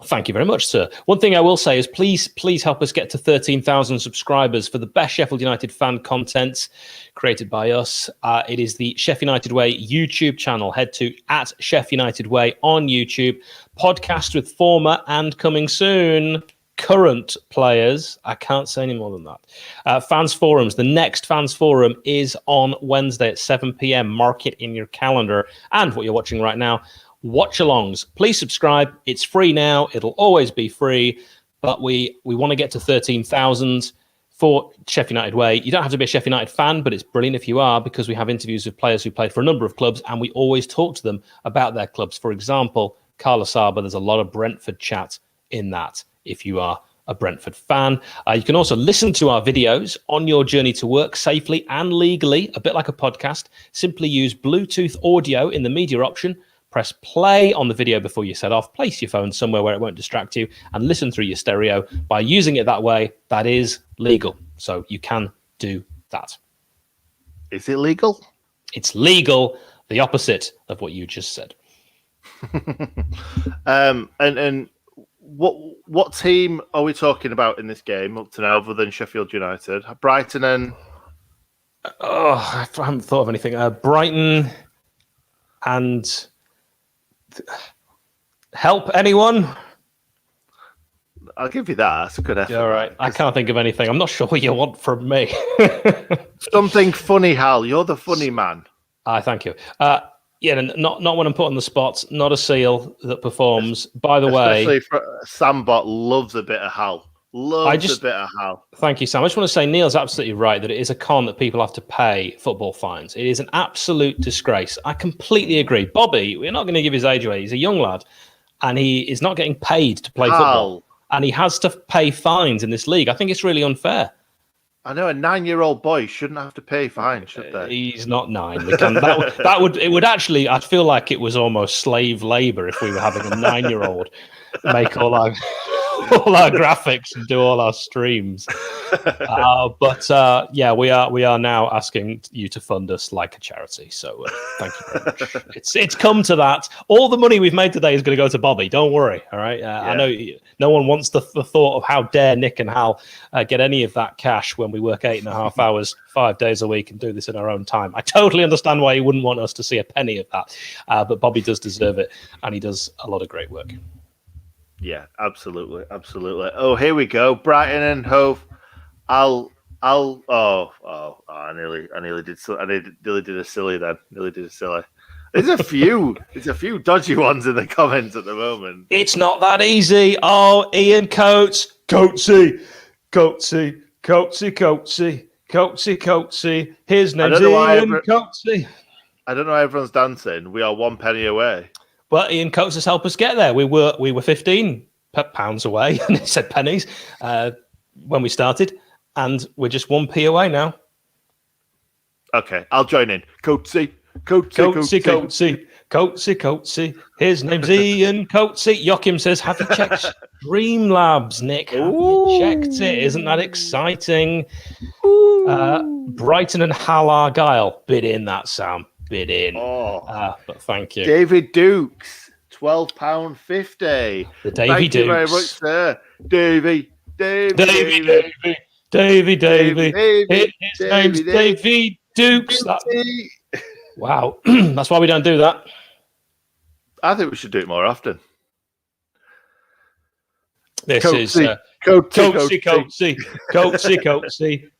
thank you very much, sir. One thing I will say is please help us get to 13,000 subscribers for the best Sheffield United fan content created by us. It is the Sheffield United Way YouTube channel. Head to @Sheffield United Way on YouTube. Podcast with former and coming soon current players. I can't say any more than that. Fans forums. The next fans forum is on Wednesday at 7 p.m. Mark it in your calendar. And what you're watching right now, Watchalongs. Please subscribe. It's free now. It'll always be free. But we want to get to 13,000 for Sheffield United Way. You don't have to be a Sheffield United fan, but it's brilliant if you are, because we have interviews with players who played for a number of clubs, and we always talk to them about their clubs. For example, Carlos Saba, there's a lot of Brentford chat in that, if you are a Brentford fan. You can also listen to our videos on your journey to work safely and legally, a bit like a podcast. Simply use Bluetooth audio in the media option. Press play on the video before you set off. Place your phone somewhere where it won't distract you and listen through your stereo. By using it that way, that is legal. So you can do that. Is it legal? It's legal, the opposite of what you just said. And what team are we talking about in this game up to now, other than Sheffield United? Brighton and I haven't thought of anything. Brighton and help anyone? I'll give you that. That's a good effort. All right. I can't think of anything. I'm not sure what you want from me. Something funny, Hal. You're the funny man. Thank you. Not when I'm put on the spot. Not a seal that performs. By the way, especially Sambot loves a bit of Hal. Loves a bit of Hal. Thank you, Sam. I just want to say Neil's absolutely right that it is a con that people have to pay football fines. It is an absolute disgrace. I completely agree. Bobby, we're not going to give his age away. He's a young lad, and he is not getting paid to play football, and he has to pay fines in this league. I think it's really unfair. I know a 9-year-old boy shouldn't have to pay fines, should they? He's not 9. It would actually. I feel like it was almost slave labor if we were having a 9-year-old make all our graphics and do all our streams. But we are now asking you to fund us like a charity. So thank you very much. It's come to that. All the money we've made today is going to go to Bobby. Don't worry. All right. I know no one wants the thought of how dare Nick and Hal get any of that cash when we work 8.5 hours, 5 days a week and do this in our own time. I totally understand why you wouldn't want us to see a penny of that. But Bobby does deserve it, and he does a lot of great work. Yeah, absolutely. Oh, here we go. Brighton and Hove. I nearly did a silly then. There's a few dodgy ones in the comments at the moment. It's not that easy. Oh, Ian Coates. Coatesy. His name's Ian Coatesy. I don't know why everyone's dancing. We are 1 penny away. Well, Ian Coates has helped us get there. We were £15 away, and it said pennies when we started, and we're just 1p away now. Okay, I'll join in. Coatesy. His name's Ian Coatesy. Joachim says, have you checked Streamlabs, Nick? Have you checked it? Isn't that exciting? Brighton and Hal Argyle. Bid in that, Sam. Bid in. But thank you. David Dukes, £12.50. The Davy Thank Dukes. you very much, sir. Davy. His name's Davy Dukes. Wow. That's why we don't do that. I think we should do it more often. This is Coatesy.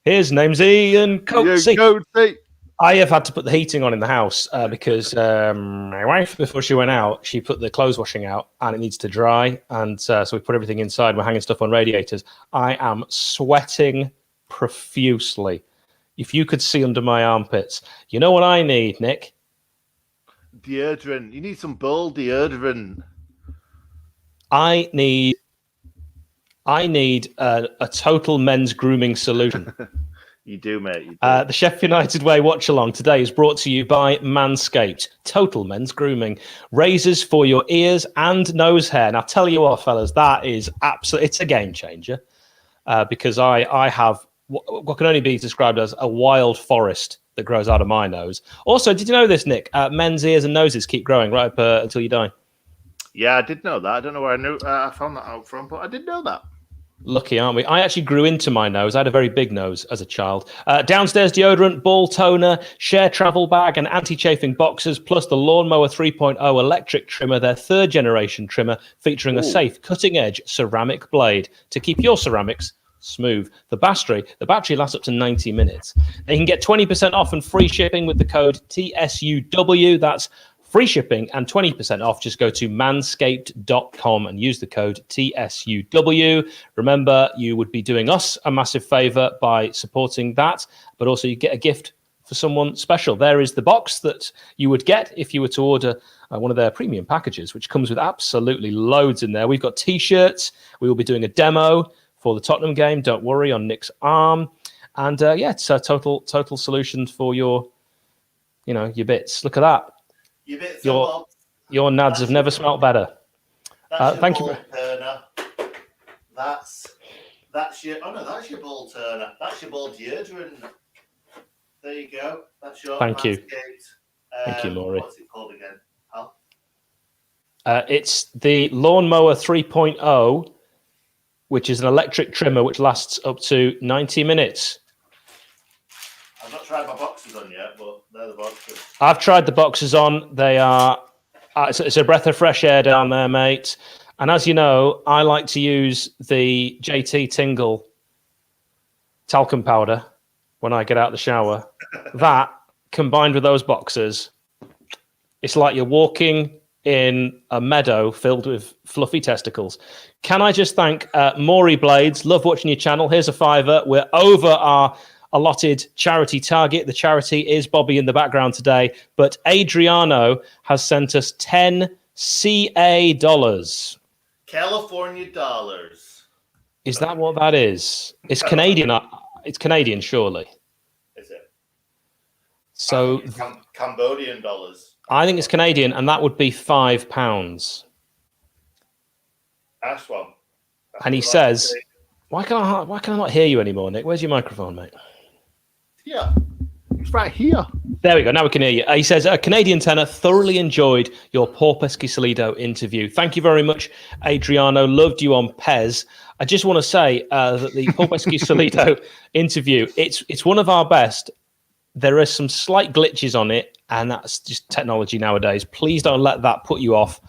His name's Ian Coatesy. I have had to put the heating on in the house because my wife, before she went out, she put the clothes washing out and it needs to dry. And so we put everything inside. We're hanging stuff on radiators. I am sweating profusely. If you could see under my armpits. You know what I need, Nick? Deodorant. You need some bull deodorant. I need a total men's grooming solution. You do, mate. You do. The Sheffield United Way Watchalong today is brought to you by Manscaped. Total men's grooming. Razors for your ears and nose hair. Now, tell you what, fellas, that is it's a game changer because I have what can only be described as a wild forest that grows out of my nose. Also, did you know this, Nick? Men's ears and noses keep growing right up until you die. Yeah, I did know that. I don't know where I found that out from, but I did know that. Lucky, aren't we? I actually grew into my nose. I had a very big nose as a child. Downstairs deodorant, ball toner, share travel bag, and anti-chafing boxers, plus the Lawnmower 3.0 electric trimmer, their third generation trimmer, featuring a safe, cutting-edge ceramic blade to keep your ceramics smooth. The battery lasts up to 90 minutes. They can get 20% off and free shipping with the code TSUW. That's free shipping and 20% off. Just go to manscaped.com and use the code TSUW. Remember, you would be doing us a massive favor by supporting that, but also you get a gift for someone special. There is the box that you would get if you were to order one of their premium packages, which comes with absolutely loads in there. We've got T-shirts. We will be doing a demo for the Tottenham game. Don't worry, on Nick's arm. And it's a total solution for your bits. Look at that. Your bits. Your nads have never smelt better. Thank you. Turner. That's your. Oh no, that's your ball turner. That's your ball deodorant. There you go. That's your. Thank you. Thank you, Laurie. What's it called again? Hal? It's the Lawnmower 3.0, which is an electric trimmer which lasts up to 90 minutes. I've not tried my boxes on yet, but they're the boxes. I've tried the boxes on. They are. It's a breath of fresh air down there, mate. And as you know, I like to use the JT Tingle talcum powder when I get out of the shower. That, combined with those boxers, it's like you're walking in a meadow filled with fluffy testicles. Can I just thank Maury Blades? Love watching your channel. Here's a $5. We're over our allotted charity target. The charity is Bobby in the background today, but Adriano has sent us 10 CA dollars. California dollars. Is that what that is? It's Canadian. It's Canadian, surely. Is it? So Cambodian dollars. I think it's Canadian, and that would be £5. That's one. And he says, why can I not hear you anymore, Nick? Where's your microphone, mate? Yeah. It's right here. There we go. Now we can hear you. He says, Canadian tenor, thoroughly enjoyed your Paul Pescisolido interview. Thank you very much, Adriano. Loved you on Pez. I just want to say that the Paul Pescisolido interview, it's one of our best. There are some slight glitches on it, and that's just technology nowadays. Please don't let that put you off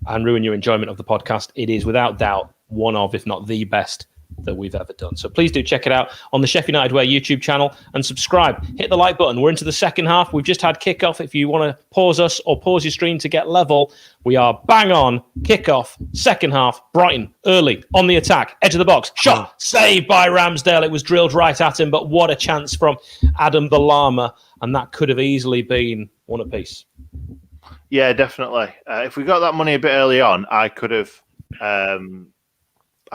and ruin your enjoyment of the podcast. It is without doubt one of, if not the best that we've ever done. So please do check it out on the Sheffield United Way YouTube channel and subscribe. Hit the like button. We're into the second half. We've just had kickoff. If you want to pause us or pause your stream to get level, we are bang on. Kickoff, second half. Brighton, early, on the attack, edge of the box. Shot, saved by Ramsdale. It was drilled right at him, but what a chance from Adam the Llama. And that could have easily been one apiece. Yeah, definitely. If we got that money a bit early on, I could have...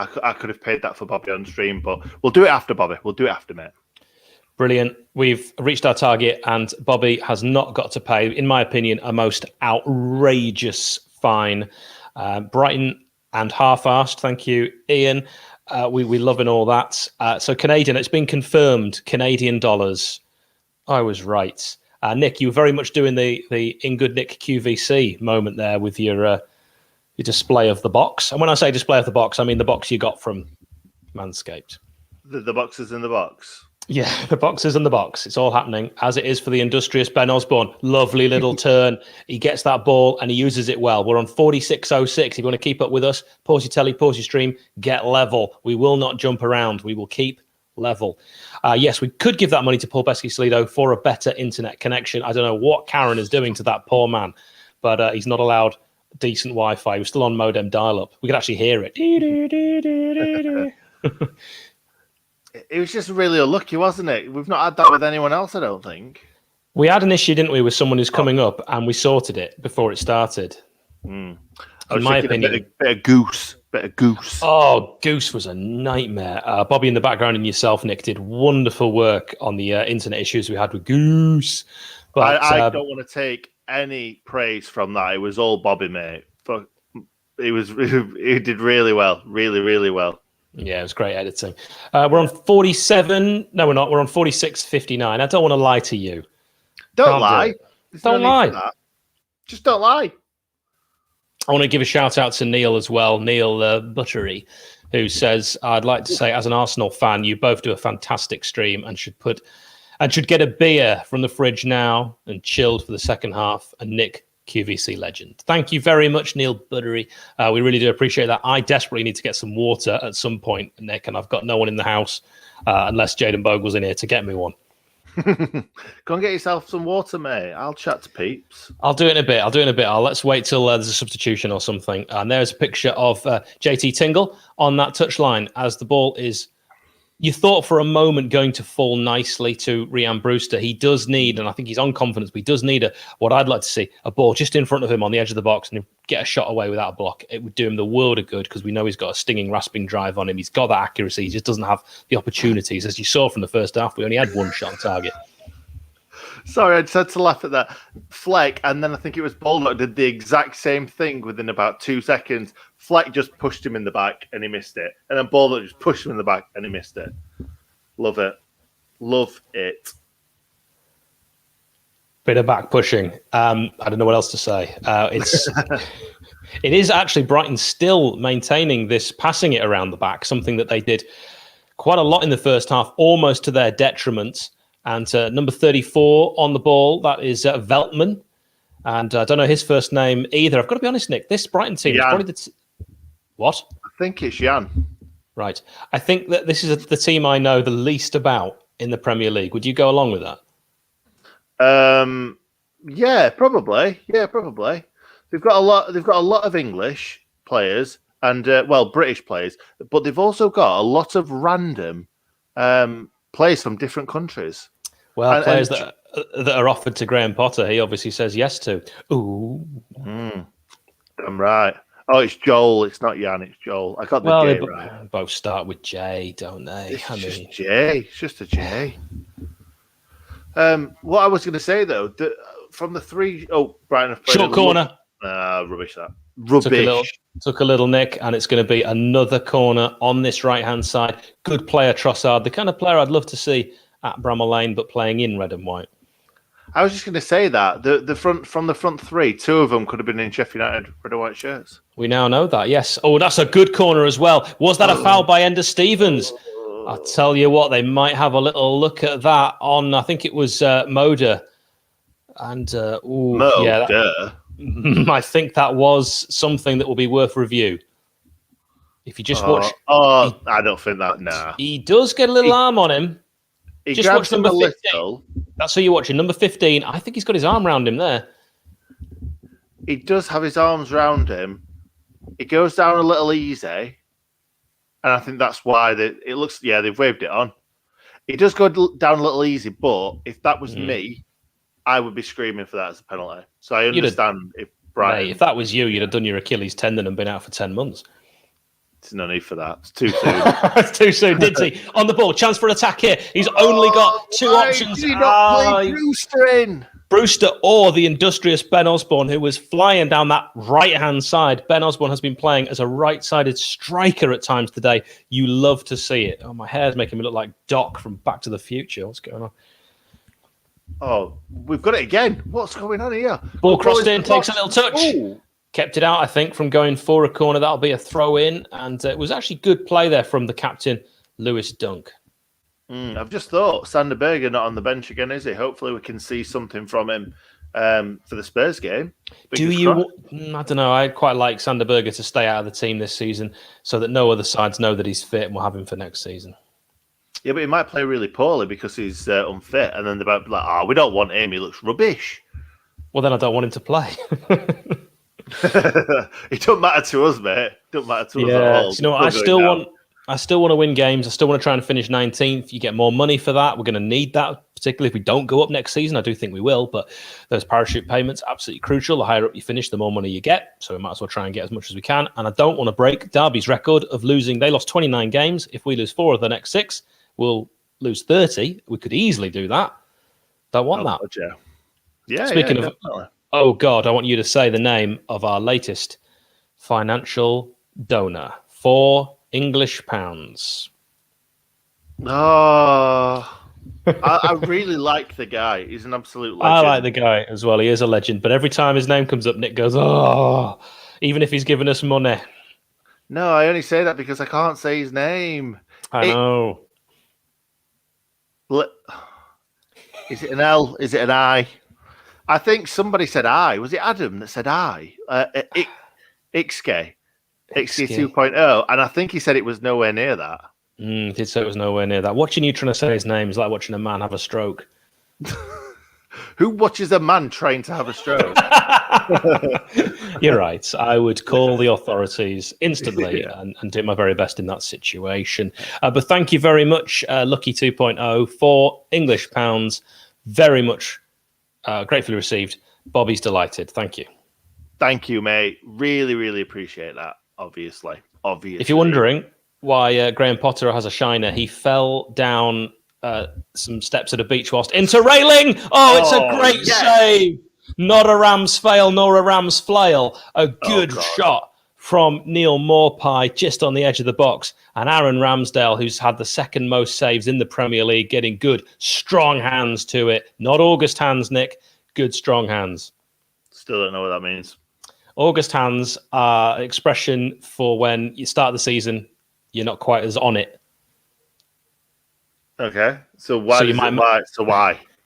I could have paid that for Bobby on stream, but we'll do it after, Bobby. We'll do it after, mate. Brilliant. We've reached our target, and Bobby has not got to pay, in my opinion, a most outrageous fine. Brighton and half-arsed. Thank you, Ian. We loving all that. So Canadian, it's been confirmed, Canadian dollars. I was right. Nick, you were very much doing the In Good Nick QVC moment there with your display of the box. And when I say display of the box, I mean the box you got from Manscaped. The boxes in the box. Yeah, the boxes in the box. It's all happening as it is for the industrious Ben Osborne. Lovely little turn. He gets that ball and he uses it well. We're on 46.06. If you want to keep up with us, pause your telly, pause your stream, get level. We will not jump around. We will keep level. Yes, we could give that money to Paul Pescisolido for a better internet connection. I don't know what Karen is doing to that poor man, but he's not allowed decent Wi-Fi. We're still on modem dial-up. We could actually hear it. It was just really unlucky, wasn't it? We've not had that with anyone else, I don't think. We had an issue, didn't we, with someone who's coming up, and we sorted it before it started. In my opinion, bit of goose. Oh, Goose was a nightmare. Bobby in the background and yourself, Nick, did wonderful work on the internet issues we had with Goose. But I don't want to take any praise from that. It was all Bobby, mate. He did really well, really well. Yeah, it was great editing. We're on 47. No, we're not. We're on 46.59. I don't want to lie to you. Don't lie. Don't lie. Just don't lie. I want to give a shout out to Neil as well, Neil Buttery, who says, I'd like to say, as an Arsenal fan, you both do a fantastic stream and should get a beer from the fridge now and chilled for the second half. And Nick, QVC legend. Thank you very much, Neil Buttery. We really do appreciate that. I desperately need to get some water at some point, Nick, and I've got no one in the house unless Jaden Bogle's in here to get me one. Go and get yourself some water, mate. I'll chat to peeps. I'll do it in a bit. Let's wait till there's a substitution or something. And there's a picture of JT Tingle on that touchline as the ball is you thought for a moment going to fall nicely to Rhian Brewster. He does need, and I think he's on confidence, but he does need what I'd like to see, a ball just in front of him on the edge of the box and get a shot away without a block. It would do him the world of good because we know he's got a stinging, rasping drive on him. He's got that accuracy. He just doesn't have the opportunities. As you saw from the first half, we only had one shot on target. Sorry, I just had to laugh at that. Fleck, and then I think it was Baldock, did the exact same thing within about 2 seconds. Fleck just pushed him in the back and he missed it. And then Baldock just pushed him in the back and he missed it. Love it. Love it. Bit of back pushing. I don't know what else to say. It is actually Brighton still maintaining this passing it around the back, something that they did quite a lot in the first half, almost to their detriment. And number 34 on the ball, that is Veltman. And I don't know his first name either. I've got to be honest, Nick, this Brighton team is probably what? I think it's Jan. Right. I think that this is the team I know the least about in the Premier League. Would you go along with that? Yeah, probably. Yeah, probably. They've got a lot of English players and British players, but they've also got a lot of random players from different countries. Well, players that are offered to Graham Potter, he obviously says yes to. Ooh. I'm right. Oh, it's Joel. It's not Jan. It's Joel. I got the J right. Both start with J, don't they? Just J. It's just a J. What I was going to say though, from the three, Brighton have played short corner. Rubbish. That rubbish. Took a little nick, and it's going to be another corner on this right-hand side. Good player, Trossard, the kind of player I'd love to see at Bramall Lane, but playing in red and white. I was just going to say that the front three, 2 of them could have been in Sheffield United red and white shirts. We now know that. Yes. Oh, that's a good corner as well. Was that a foul by Ender Stevens? I'll tell you what, they might have a little look at that on. I think it was Moda, and I think that was something that will be worth review. If you just watch, I don't think that. Nah, he does get a little arm on him. He just watch number 15. That's who you're watching. Number 15. I think he's got his arm around him there. He does have his arms around him. It goes down a little easy, and I think that's why it looks. Yeah, they've waved it on. It does go down a little easy, but if that was me, I would be screaming for that as a penalty. So I understand if Brighton. Mate, if that was you, you'd have done your Achilles tendon and been out for 10 months. There's no need for that. It's too soon. It's too soon, did he? On the ball, chance for an attack here. He's only got 2 options. Did he not play Brewster in? Brewster or the industrious Ben Osborne, who was flying down that right-hand side. Ben Osborne has been playing as a right-sided striker at times today. You love to see it. Oh, my hair's making me look like Doc from Back to the Future. What's going on? Oh, we've got it again. What's going on here? Ball crossed in, takes a little touch. Ooh. Kept it out, I think, from going for a corner. That'll be a throw in. And it was actually good play there from the captain, Lewis Dunk. I've just thought, Sander Berger not on the bench again, is he? Hopefully we can see something from him for the Spurs game. Do you? I don't know. I'd quite like Sander Berger to stay out of the team this season so that no other sides know that he's fit and we'll have him for next season. Yeah, but he might play really poorly because he's unfit. And then they're about to be like, we don't want him. He looks rubbish. Well, then I don't want him to play. It don't matter to us, mate. It don't matter to us at all. You know what? I still want to win games. I still want to try and finish 19th. You get more money for that. We're going to need that, particularly if we don't go up next season. I do think we will, but those parachute payments are absolutely crucial. The higher up you finish, the more money you get. So we might as well try and get as much as we can. And I don't want to break Derby's record of losing. They lost 29 games. If we lose 4 of the next 6, we'll lose 30. We could easily do that. Don't want that. God, yeah. Speaking of, oh God, I want you to say the name of our latest financial donor. £4. Oh, I really like the guy. He's an absolute legend. I like the guy as well. He is a legend. But every time his name comes up, Nick goes, oh, even if he's given us money. No, I only say that because I can't say his name. I know. Is it an L? Is it an I? I think somebody said I. Was it Adam that said I? Ixke 2.0. And I think he said it was nowhere near that. He did say it was nowhere near that. Watching you trying to say his name is like watching a man have a stroke. Who watches a man trying to have a stroke? You're right. I would call the authorities instantly Yeah. and do my very best in that situation. But thank you very much, Lucky 2.0, for English pounds. Very much gratefully received. Bobby's delighted. Thank you. Thank you, mate. Really, really appreciate that. Obviously. If you're wondering why Graham Potter has a shiner, he fell down some steps at a beach whilst interrailing. Oh, it's a great save. Not a Rams fail, nor a Rams flail. A good shot from Neil Morpie just on the edge of the box. And Aaron Ramsdale, who's had the second most saves in the Premier League, getting good, strong hands to it. Not August hands, Nick. Good, strong hands. Still don't know what that means. August hands are an expression for when you start the season, you're not quite as on it. Okay. So why?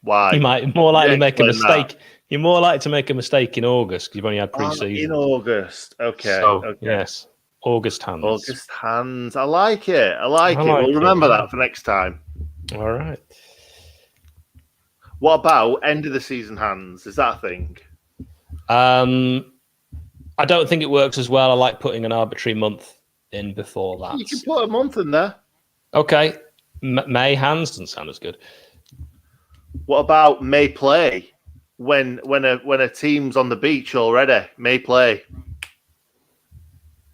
Why? You might more likely make a mistake. That. You're more likely to make a mistake in August because you've only had pre-season. In August. Okay. So, okay. Yes. August hands. August hands. I like it. I like it. We'll remember that for next time. All right. What about end of the season hands? Is that a thing? I don't think it works as well. I like putting an arbitrary month in before that. You can put a month in there. Okay. May hands doesn't sound as good. What about may play? When a team's on the beach already, may play.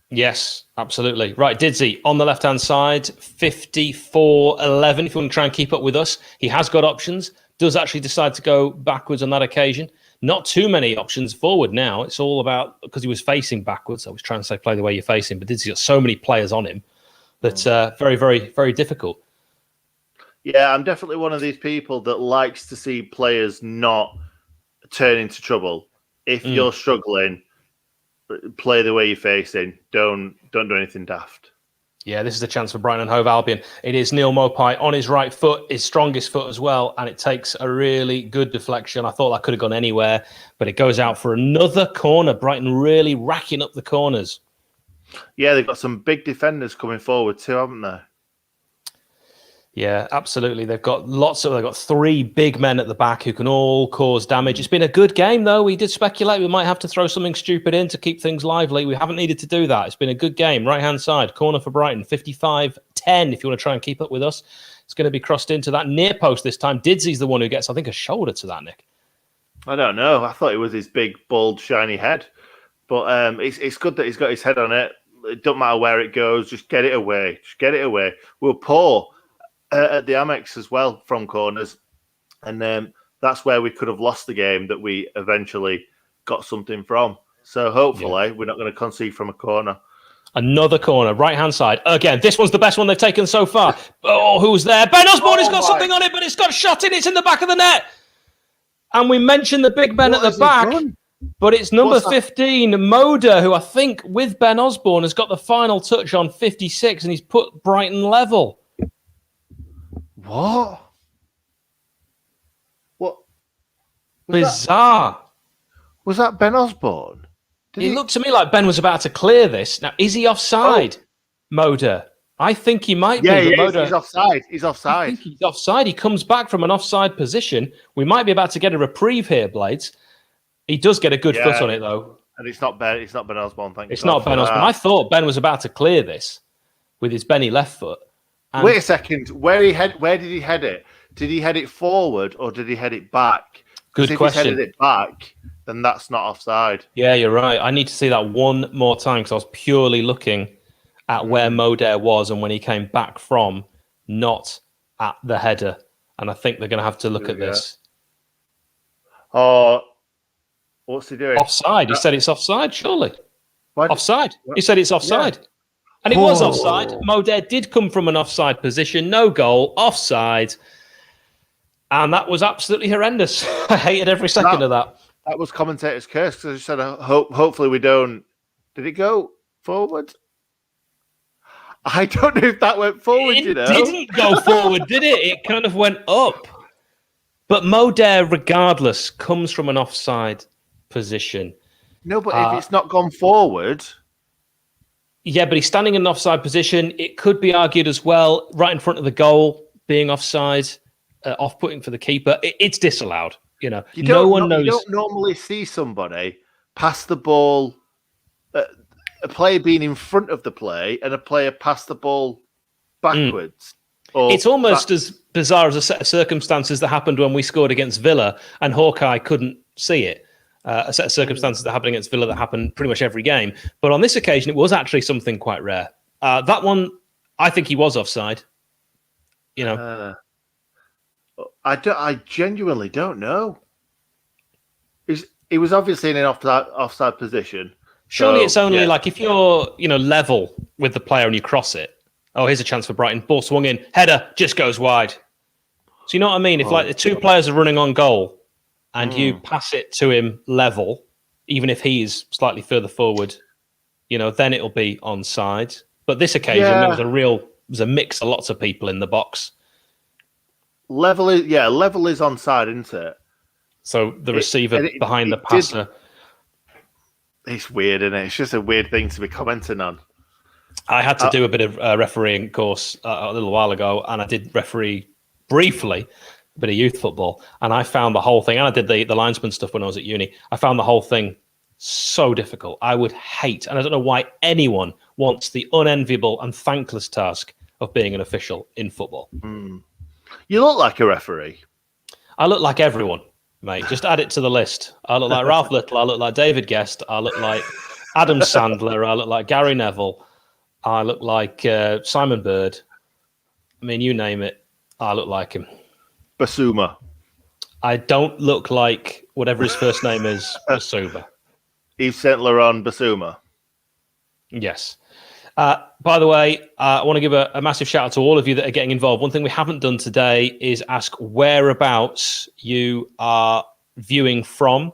Yes, absolutely. Right, Didsy, on the left-hand side, 54-11. If you want to try and keep up with us, he has got options. Does actually decide to go backwards on that occasion. Not too many options forward now. It's all about, because he was facing backwards. I was trying to say play the way you're facing, but Didsy's got so many players on him that's very, very, very difficult. Yeah, I'm definitely one of these people that likes to see players not turn into trouble. If you're struggling, play the way you're facing. Don't do anything daft. Yeah, this is the chance for Brighton and Hove Albion. It is Neil Mopai on his right foot, his strongest foot as well, and it takes a really good deflection. I thought that could have gone anywhere, but it goes out for another corner. Brighton really racking up the corners. Yeah, they've got some big defenders coming forward too, haven't they? Yeah, absolutely. They've got three big men at the back who can all cause damage. It's been a good game, though. We did speculate we might have to throw something stupid in to keep things lively. We haven't needed to do that. It's been a good game. Right-hand side, corner for Brighton, 55-10, if you want to try and keep up with us. It's going to be crossed into that near post this time. Didsy's the one who gets, I think, a shoulder to that, Nick. I don't know. I thought it was his big, bald, shiny head. But it's good that he's got his head on it. It doesn't matter where it goes. Just get it away. Just get it away. We're poor at the Amex as well from corners. And that's where we could have lost the game that we eventually got something from. So hopefully we're not going to concede from a corner. Another corner, right-hand side. Again, this one's the best one they've taken so far. Oh, who's there? Ben Osborne has got something on it, but it's got shot in. It's in the back of the net. And we mentioned the big Ben at the back, but it's number 15, Moda, who I think with Ben Osborne has got the final touch on 56, and he's put Brighton level. What? Bizarre. Was that Ben Osborne? It looked to me like Ben was about to clear this. Now, is he offside, Moda? I think he might be. Yeah, he's offside. He's offside. I think he's offside. He comes back from an offside position. We might be about to get a reprieve here, Blades. He does get a good foot on it, though. And it's not Ben. It's not Ben Osborne. It's not Ben Osborne. I thought Ben was about to clear this with his Benny left foot. And wait a second. Where did he head it? Did he head it forward or did he head it back? Good question. If he headed it back, then that's not offside. Yeah, you're right. I need to see that one more time because I was purely looking at where Modair was and when he came back from, not at the header. And I think they're going to have to look at this. Oh, what's he doing? Offside. He said it's offside, surely. Offside. He said it's offside. Yeah. And it was offside. Modair did come from an offside position. No goal. Offside. And that was absolutely horrendous. I hated every second of that. That was commentator's curse because I just said, hopefully we don't. Did it go forward? I don't know if that went forward, It didn't go forward, did it? It kind of went up. But Modair, regardless, comes from an offside position. No, but if it's not gone forward... Yeah, but he's standing in an offside position. It could be argued as well, right in front of the goal, being offside, off-putting for the keeper. It's disallowed. You know, You no don't, one knows. You don't normally see somebody pass the ball, a player being in front of the play and a player pass the ball backwards. It's almost as bizarre as a set of circumstances that happened when we scored against Villa and Hawkeye couldn't see it. A set of circumstances that happened against Villa that happened pretty much every game. But on this occasion, it was actually something quite rare. That one, I think he was offside. You know, I genuinely don't know. He was obviously in an offside position. Surely So, it's only yeah. like if you're, level with the player and you cross it. Oh, here's a chance for Brighton. Ball swung in. Header just goes wide. So you know what I mean? If like the two players are running on goal and you pass it to him level, even if he's slightly further forward, then it'll be onside. But this occasion, it was a mix of lots of people in the box. Level is onside, isn't it? So the receiver behind the passer. It's weird, isn't it? It's just a weird thing to be commenting on. I had to do a bit of refereeing course a little while ago, and I did referee briefly a bit of youth football, and I found the whole thing, and I did the linesman stuff when I was at uni. I found the whole thing so difficult. I would hate, and I don't know why anyone wants the unenviable and thankless task of being an official in football. You look like a referee. I look like everyone, mate. Just add it to the list. I look like Ralph Little. I look like David Guest. I look like Adam Sandler. I look like Gary Neville. I look like Simon Bird. I mean, you name it, I look like him. Basuma. I don't look like whatever his first name is, Basuma. Yves Saint Laurent Basuma. Yes. By the way, I want to give a massive shout out to all of you that are getting involved. One thing we haven't done today is ask whereabouts you are viewing from.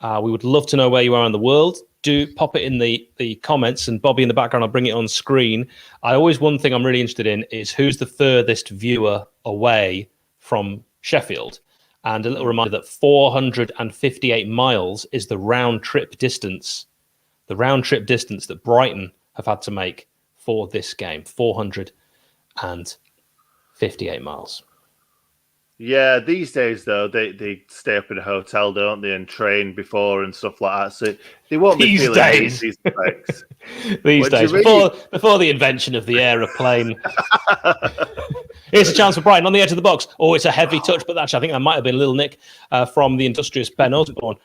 We would love to know where you are in the world. Do pop it in the comments, and Bobby in the background, I'll bring it on screen. One thing I'm really interested in is who's the furthest viewer away from Sheffield. And a little reminder that 458 miles is the round trip distance that Brighton have had to make for this game. 458 miles. Yeah, these days though, they stay up in a hotel, don't they, and train before and stuff like that. So they won't be feeling these effects. These days, before the invention of the aeroplane. Here's a chance for Brighton on the edge of the box. Oh, it's a heavy touch, but actually, I think that might have been a little nick from the industrious Ben Osborne.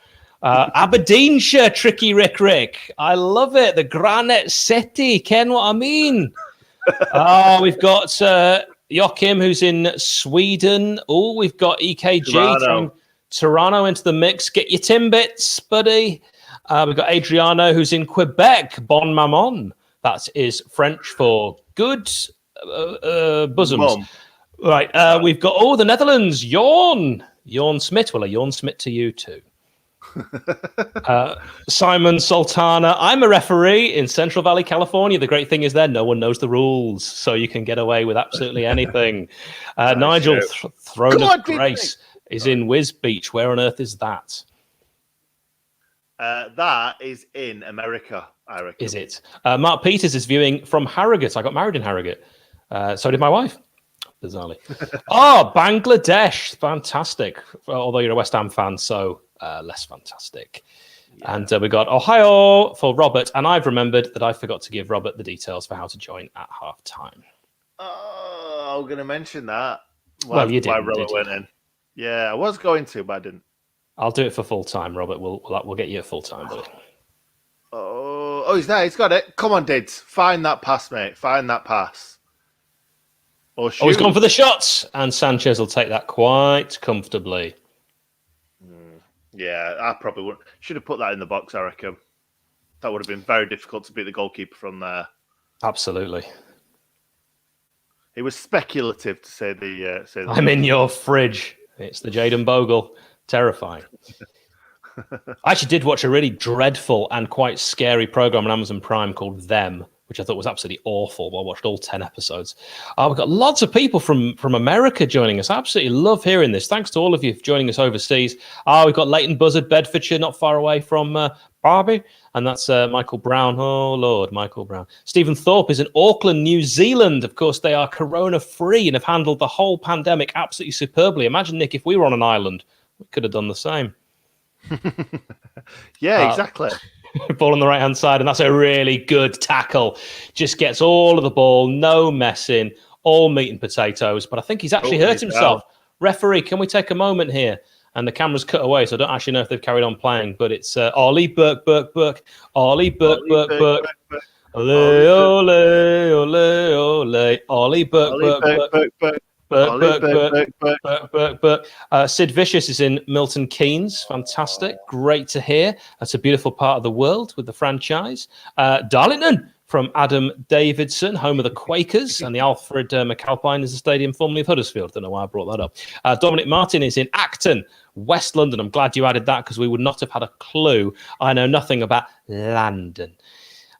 Aberdeenshire, tricky Rick. I love it. The Granite City. Ken, what I mean? We've got Joachim, who's in Sweden. Oh, we've got EKG throwing Toronto into the mix. Get your Timbits, buddy. We've got Adriano, who's in Quebec. Bon maman. That is French for good bosoms. Mom. Right. We've got, the Netherlands. Jorn Smit. Well, a Jorn Smit to you too. Simon Sultana. I'm a referee in Central Valley, California. The great thing is there, no one knows the rules, so you can get away with absolutely anything. Nigel Throne of Grace is in Whiz Beach. Where on earth is that? That is in America, I reckon. Is it? Mark Peters is viewing from Harrogate. I got married in Harrogate. So did my wife, bizarrely. Bangladesh. Fantastic. Although you're a West Ham fan, so less fantastic. Yeah. And we got Ohio for Robert. And I've remembered that I forgot to give Robert the details for how to join at half time. Oh, I was going to mention that. Well, you did. Robert went in. Yeah, I was going to, but I didn't. I'll do it for full time, Robert. We'll get you a full time, buddy. Oh, he's there. He's got it. Come on, Dids. Find that pass, mate. Find that pass. Or shoot. He's gone for the shots, and Sanchez will take that quite comfortably. Yeah, I probably should have put that in the box, I reckon. That would have been very difficult to beat the goalkeeper from there. Absolutely. It was speculative to say the. I'm in your fridge. It's the Jayden Bogle. Terrifying. I actually did watch a really dreadful and quite scary program on Amazon Prime called Them, which I thought was absolutely awful. I watched all 10 episodes. We've got lots of people from America joining us. I absolutely love hearing this. Thanks to all of you for joining us overseas. We've got Leighton Buzzard, Bedfordshire, not far away from Barbie. And that's Michael Brown. Oh, Lord, Michael Brown. Stephen Thorpe is in Auckland, New Zealand. Of course, they are corona-free and have handled the whole pandemic absolutely superbly. Imagine, Nick, if we were on an island We could have done the same. Yeah, exactly. Ball on the right-hand side, and that's a really good tackle. Just gets all of the ball, no messing, all meat and potatoes. But I think he's actually hurt himself. Referee, can we take a moment here? And the camera's cut away, so I don't actually know if they've carried on playing. But it's Ollie Burke. Ollie Burke. Ole, ole, ole, ole. Ollie Burke. Sid Vicious is in Milton Keynes. Fantastic. Great to hear. That's a beautiful part of the world with the franchise. Darlington from Adam Davidson, home of the Quakers, and the Alfred McAlpine is the stadium formerly of Huddersfield. Don't know why I brought that up. Dominic Martin is in Acton, West London. I'm glad you added that because we would not have had a clue. I know nothing about London.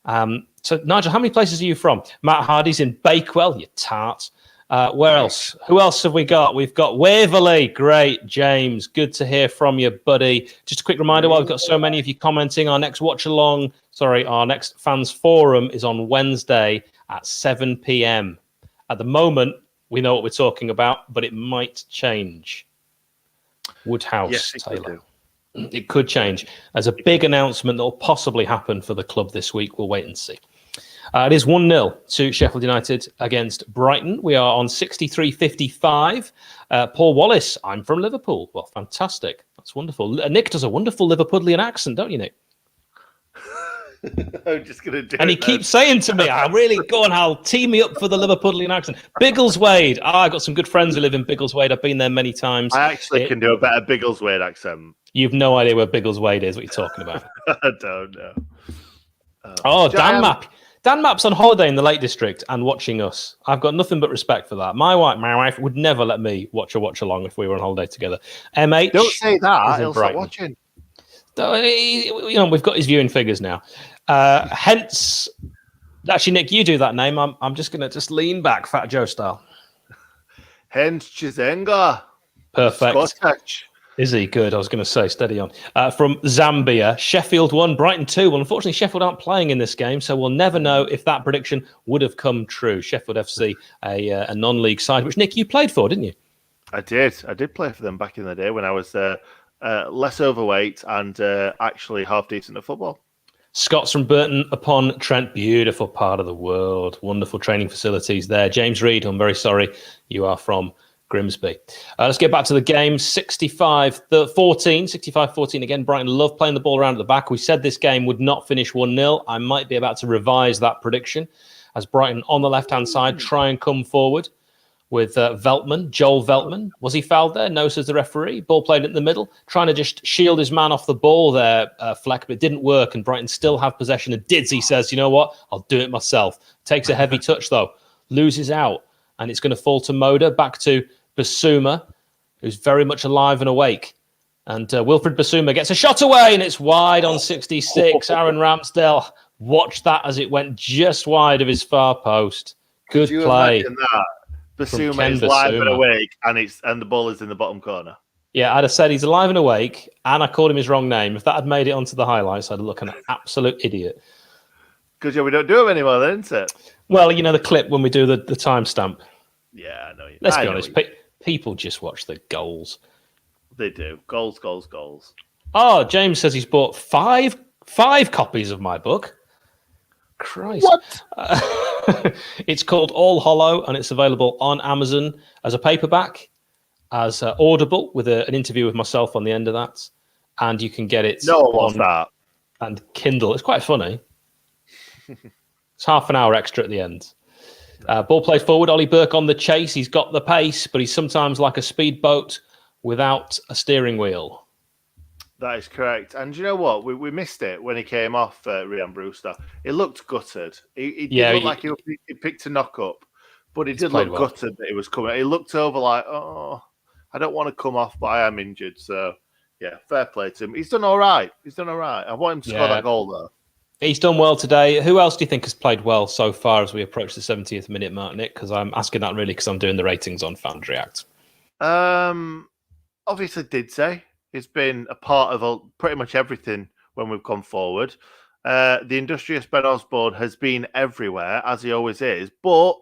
So, Nigel, how many places are you from? Matt Hardy's in Bakewell, you tart. Where else? Who else have we got? We've got Waverley. Great, James. Good to hear from you, buddy. Just a quick reminder, while we've got so many of you commenting, our next our next fans forum is on Wednesday at 7 p.m. At the moment, we know what we're talking about, but it might change. Woodhouse, yes, Taylor. It could change. There's a big announcement that will possibly happen for the club this week. We'll wait and see. It is 1-0 to Sheffield United against Brighton. We are on 63.55. Paul Wallace, I'm from Liverpool. Well, fantastic. That's wonderful. Nick does a wonderful Liverpudlian accent, don't you, Nick? I'm just going to do and he keeps saying to me, I'll tee me up for the Liverpudlian accent. Biggleswade. I've got some good friends who live in Biggleswade. I've been there many times. I actually can do a better Biggleswade accent. You've no idea where Biggleswade is, what you're talking about. I don't Dan know. Mapp. Dan Mapp's on holiday in the Lake District and watching us. I've got nothing but respect for that. My wife would never let me watch a watch-along if we were on holiday together. MH. Don't say that. He'll stop watching. We've got his viewing figures now. Hence, actually, Nick, you do that name. I'm just going to lean back, Fat Joe style. Hence Chizenga. Perfect. Scottish. Is he good? I was going to say, steady on. From Zambia, Sheffield 1, Brighton 2. Well, unfortunately, Sheffield aren't playing in this game, so we'll never know if that prediction would have come true. Sheffield FC, a non-league side, which, Nick, you played for, didn't you? I did play for them back in the day when I was less overweight and actually half decent at football. Scott's from Burton upon Trent. Beautiful part of the world. Wonderful training facilities there. James Reed, I'm very sorry you are from Grimsby. Let's get back to the game. 65-14 again. Brighton love playing the ball around at the back. We said this game would not finish 1-0. I might be about to revise that prediction as Brighton on the left-hand side try and come forward with Joel Veltman. Was he fouled there? No, says the referee. Ball played in the middle, trying to just shield his man off the ball there, Fleck, but it didn't work, and Brighton still have possession. And Didsey says, you know what? I'll do it myself. Takes a heavy touch, though. Loses out. And it's going to fall to Moda, back to Basuma, who's very much alive and awake. And Wilfred Basuma gets a shot away, and it's wide on 66. Aaron Ramsdale watched that as it went just wide of his far post. Good play. Imagine that? Basuma is live and awake, and the ball is in the bottom corner. Yeah, I'd have said he's alive and awake, and I called him his wrong name. If that had made it onto the highlights, I'd look an absolute idiot. Because we don't do them anymore, then, isn't it? Well, the clip when we do the timestamp. Yeah, I know. Let's be honest. People just watch the goals. They do. Goals. Oh, James says he's bought five copies of my book. Christ. What? It's called All Hollow, and it's available on Amazon as a paperback, as Audible, with an interview with myself on the end of that. And you can get it what's that? And Kindle. It's quite funny. It's half an hour extra at the end. Ball played forward. Ollie Burke on the chase. He's got the pace, but he's sometimes like a speedboat without a steering wheel. That is correct. And you know what? We missed it when he came off Ryan Brewster. It looked gutted. He did look like he picked a knock up, but he did look gutted that he was coming. He looked over like, I don't want to come off, but I am injured. So, yeah, fair play to him. He's done all right. I want him to score that goal, though. He's done well today. Who else do you think has played well so far as we approach the 70th minute mark, Nick? Because I'm asking that really because I'm doing the ratings on Fans React. Obviously, Didsey. It's been a part of pretty much everything when we've come forward. The industrious Ben Osborne has been everywhere, as he always is. But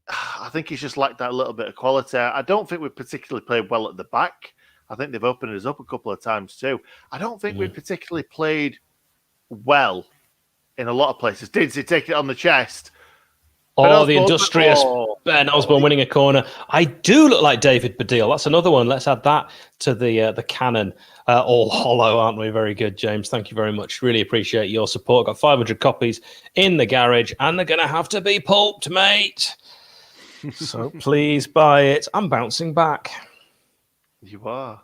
I think he's just lacked that little bit of quality. I don't think we've particularly played well at the back. I think they've opened us up a couple of times too. I don't think we've particularly played well in a lot of places. Didsey take it on the chest. Oh, the industrious Ben Osborne winning a corner. I do look like David Baddiel. That's another one. Let's add that to the canon. All hollow, aren't we? Very good, James. Thank you very much. Really appreciate your support. Got 500 copies in the garage, and they're going to have to be pulped, mate. So please buy it. I'm bouncing back. You are.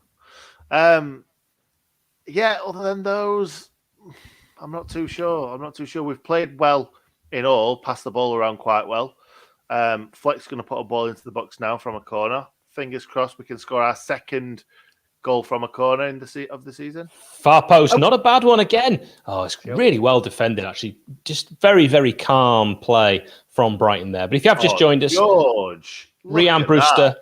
Yeah, other than those, I'm not too sure. We've played well in all, passed the ball around quite well. Fleck's going to put a ball into the box now from a corner. Fingers crossed we can score our second goal from a corner in of the season. Far post, not a bad one again. Oh, it's really well defended, actually. Just very, very calm play from Brighton there. But if you have just joined us, George, Rhian Brewster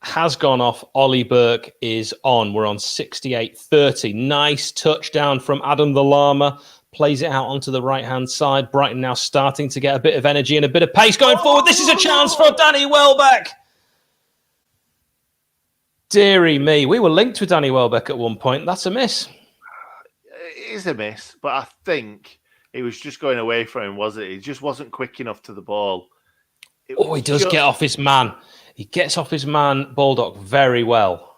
has gone off. Ollie Burke is on. We're on 68-30. Nice touchdown from Adam the Llama. Plays it out onto the right-hand side. Brighton now starting to get a bit of energy and a bit of pace going forward. This is a chance for Danny Welbeck. Deary me. We were linked with Danny Welbeck at one point. That's a miss. It is a miss, but I think it was just going away from him, was it? He just wasn't quick enough to the ball. He does get off his man. He gets off his man, Baldock, very well.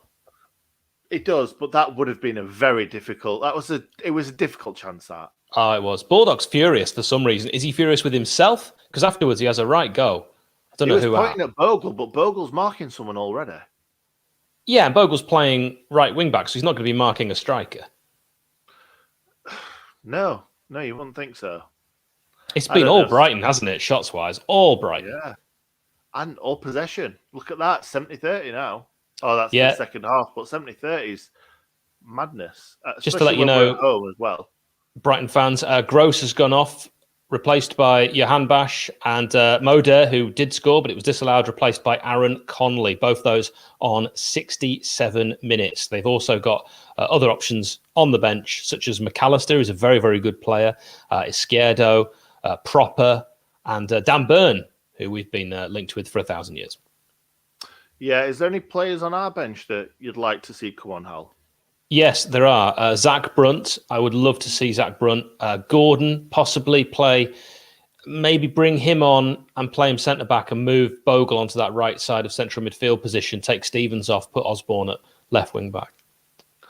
It does, but that would have been a very difficult... It was a difficult chance, that. Oh, it was. Baldock's furious for some reason. Is he furious with himself? Because afterwards he has a right go. I don't know who. He was pointing at Bogle, but Bogle's marking someone already. Yeah, and Bogle's playing right wing back, so he's not going to be marking a striker. No, you wouldn't think so. It's been all Brighton, hasn't it, shots-wise? All Brighton. Yeah. And all possession. Look at that, 70-30 now. Oh, that's the second half, but 70-30 is madness. Just to let you know, home as well. Brighton fans, Gross has gone off, replaced by Johan Bash, and Moder, who did score, but it was disallowed, replaced by Aaron Conley. Both those on 67 minutes. They've also got other options on the bench, such as McAllister, who's a very, very good player, Izquierdo, Proper, and Dan Burn, who we've been linked with for 1,000 years. Yeah, is there any players on our bench that you'd like to see come on, Hal? Yes, there are. Zach Brunt. I would love to see Zach Brunt. Gordon, possibly maybe bring him on and play him centre-back and move Bogle onto that right side of central midfield position, take Stevens off, put Osborne at left wing-back.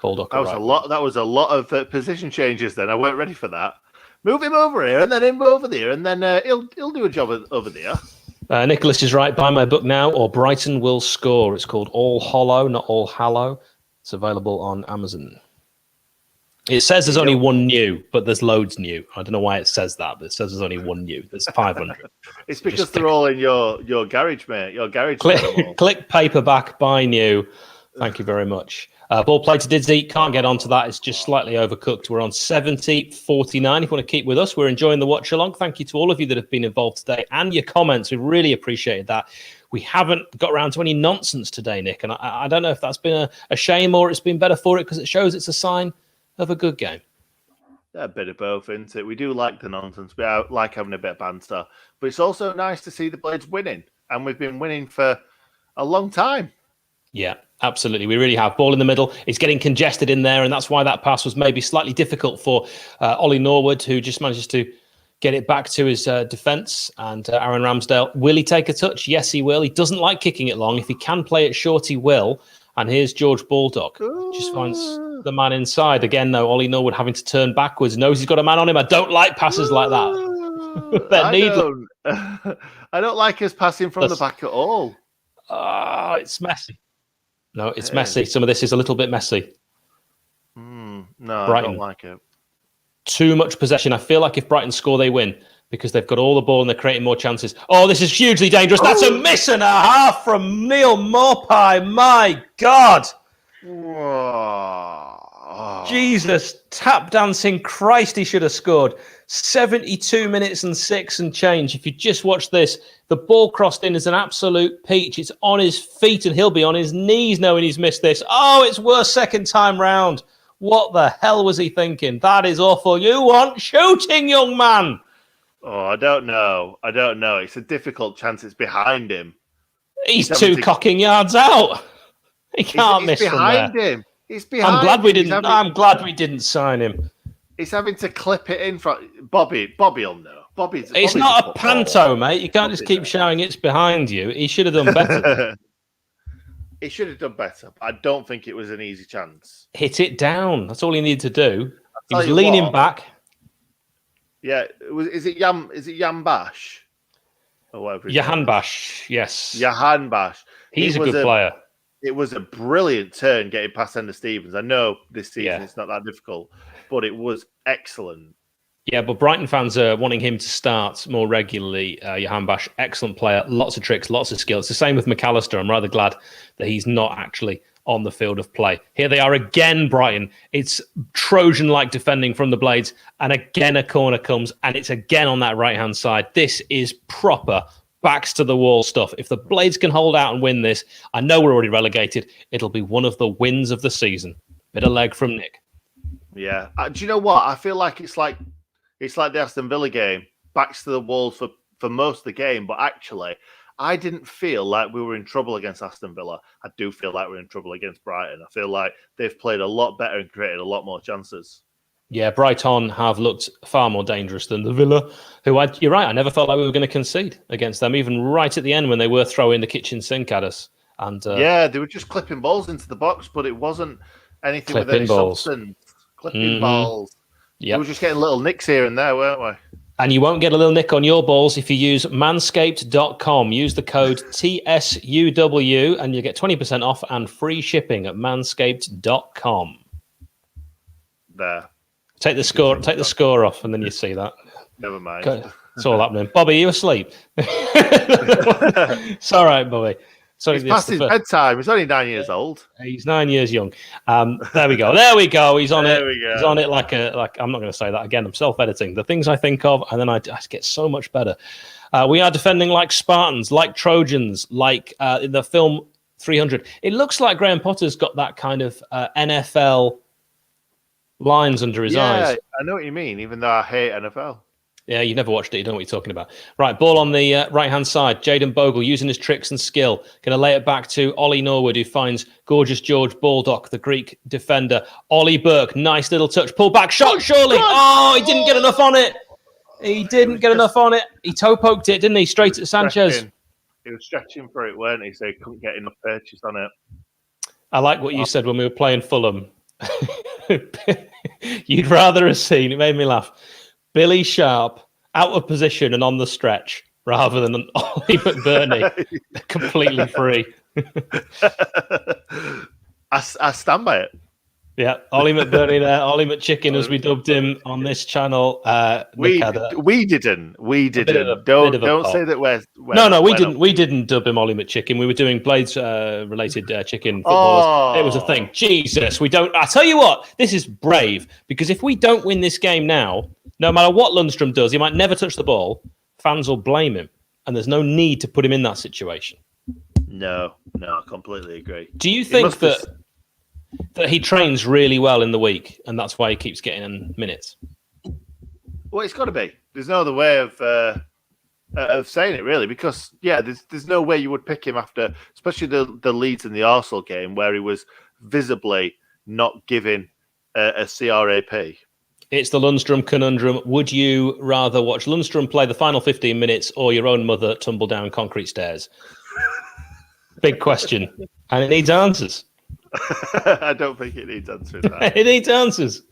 Baldock That was a lot of position changes then. I weren't ready for that. Move him over here and then him over there, and then he'll do a job over there. Nicholas is right. Buy my book now, or Brighton will score. It's called All Hollow, not All Hallow. It's available on Amazon. It says there's only one new, but there's loads new. I don't know why it says that, but it says there's only one new. There's 500. It's because they're all in your garage, mate. Your garage. Click paperback, buy new. Thank you very much. Ball played to Didsey. Can't get onto that. It's just slightly overcooked. We're on 70-49. If you want to keep with us, we're enjoying the watch along. Thank you to all of you that have been involved today and your comments. We really appreciated that. We haven't got around to any nonsense today, Nick, and I don't know if that's been a shame or it's been better for it because it shows it's a sign of a good game. Yeah, a bit of both, isn't it? We do like the nonsense. We like having a bit of banter, but it's also nice to see the Blades winning, and we've been winning for a long time. Yeah, absolutely. We really have. Ball in the middle. It's getting congested in there, and that's why that pass was maybe slightly difficult for Ollie Norwood, who just manages to get it back to his defence. And Aaron Ramsdale, will he take a touch? Yes, he will. He doesn't like kicking it long. If he can play it short, he will. And here's George Baldock. Just finds the man inside. Again, though, Ollie Norwood having to turn backwards. Knows he's got a man on him. I don't like passes like that. I don't like us passing from the back at all. It's messy. No, it's messy. Some of this is a little bit messy. No, Brighton. I don't like it. Too much possession. I feel like if Brighton score, they win because they've got all the ball and they're creating more chances. Oh, this is hugely dangerous. That's a miss and a half from Neil Morpie. My God. Whoa. Jesus, tap dancing Christ, he should have scored. 72 minutes and 6 and change. If you just watch this, the ball crossed in as an absolute peach. It's on his feet and he'll be on his knees knowing he's missed this. Oh, it's worse second time round. What the hell was he thinking? That is awful. You want shooting, young man. Oh, I don't know. It's a difficult chance. It's behind him. He's two cocking yards out. He can't miss from there. He's behind him. I'm glad we didn't sign him. He's having to clip it in front. Bobby will know. It's not a panto, mate. You can't just keep shouting it's behind you. He should have done better. He should have done better. I don't think it was an easy chance. Hit it down. That's all he needed to do. He was leaning back. Yeah, is it Yam Bash? Or whatever. Jahan Bash, yes. Jahan Bash. He's a good player. It was a brilliant turn getting past Ender Stevens. I know this season it's not that difficult, but it was excellent. Yeah, but Brighton fans are wanting him to start more regularly. Jahan Bash, excellent player, lots of tricks, lots of skill. It's the same with McAllister. I'm rather glad that he's not actually on the field of play. Here they are again, Brighton. It's Trojan-like defending from the Blades, and again a corner comes, and it's again on that right-hand side. This is proper backs to the wall stuff. If the Blades can hold out and win this, I know we're already relegated. It'll be one of the wins of the season. Bit of leg from Nick. Yeah. Do you know what? I feel like it's like the Aston Villa game, backs to the wall for most of the game, but actually, I didn't feel like we were in trouble against Aston Villa. I do feel like we're in trouble against Brighton. I feel like they've played a lot better and created a lot more chances. Yeah, Brighton have looked far more dangerous than the Villa, who you're right, I never felt like we were going to concede against them, even right at the end when they were throwing the kitchen sink at us. And yeah, they were just clipping balls into the box, but it wasn't anything with any substance. Clipping balls. Yep. We were just getting little nicks here and there, weren't we? And you won't get a little nick on your balls if you use manscaped.com. Use the code TSUW and you get 20% off and free shipping at manscaped.com. There. Take the score off, and then you see that. Never mind. It's all happening. Bobby, are you asleep? It's all right, Bobby. Sorry, it's past his bedtime. He's only 9 years old. He's 9 years young. There we go. He's on it. He's on it like I'm not going to say that again. I'm self-editing. The things I think of, and then I get so much better. We are defending like Spartans, like Trojans, like in the film 300. It looks like Graham Potter's got that kind of NFL lines under his eyes. I know what you mean, even though I hate NFL. Yeah, you never watched it. You don't know what you're talking about. Right, ball on the right-hand side. Jaden Bogle using his tricks and skill. Going to lay it back to Ollie Norwood, who finds gorgeous George Baldock, the Greek defender. Ollie Burke, nice little touch. Pull back shot, surely. Oh, he didn't get enough on it. He toe poked it, didn't he? Straight at Sanchez. He was stretching for it, weren't he? So he couldn't get enough purchase on it. I like what you said when we were playing Fulham. You'd rather have seen, it made me laugh, Billy Sharp out of position and on the stretch rather than Ollie McBurney completely free. I stand by it. Yeah, Ollie McBurney there, Ollie McChicken as we dubbed him on this channel. We didn't. Don't say that we're we didn't dub him Ollie McChicken. We were doing Blades related chicken footballers. It was a thing. Jesus, we don't. I tell you what, this is brave because if we don't win this game now, no matter what Lundstrom does, he might never touch the ball. Fans will blame him, and there's no need to put him in that situation. No, I completely agree. Do you think that he trains really well in the week, and that's why he keeps getting in minutes? Well, it's got to be. There's no other way of saying it, really, because there's no way you would pick him after, especially the Leeds and the Arsenal game, where he was visibly not giving a CRAP. It's the Lundstrom conundrum. Would you rather watch Lundstrom play the final 15 minutes or your own mother tumble down concrete stairs? Big question, and it needs answers. I don't think it needs answering that. It needs answers.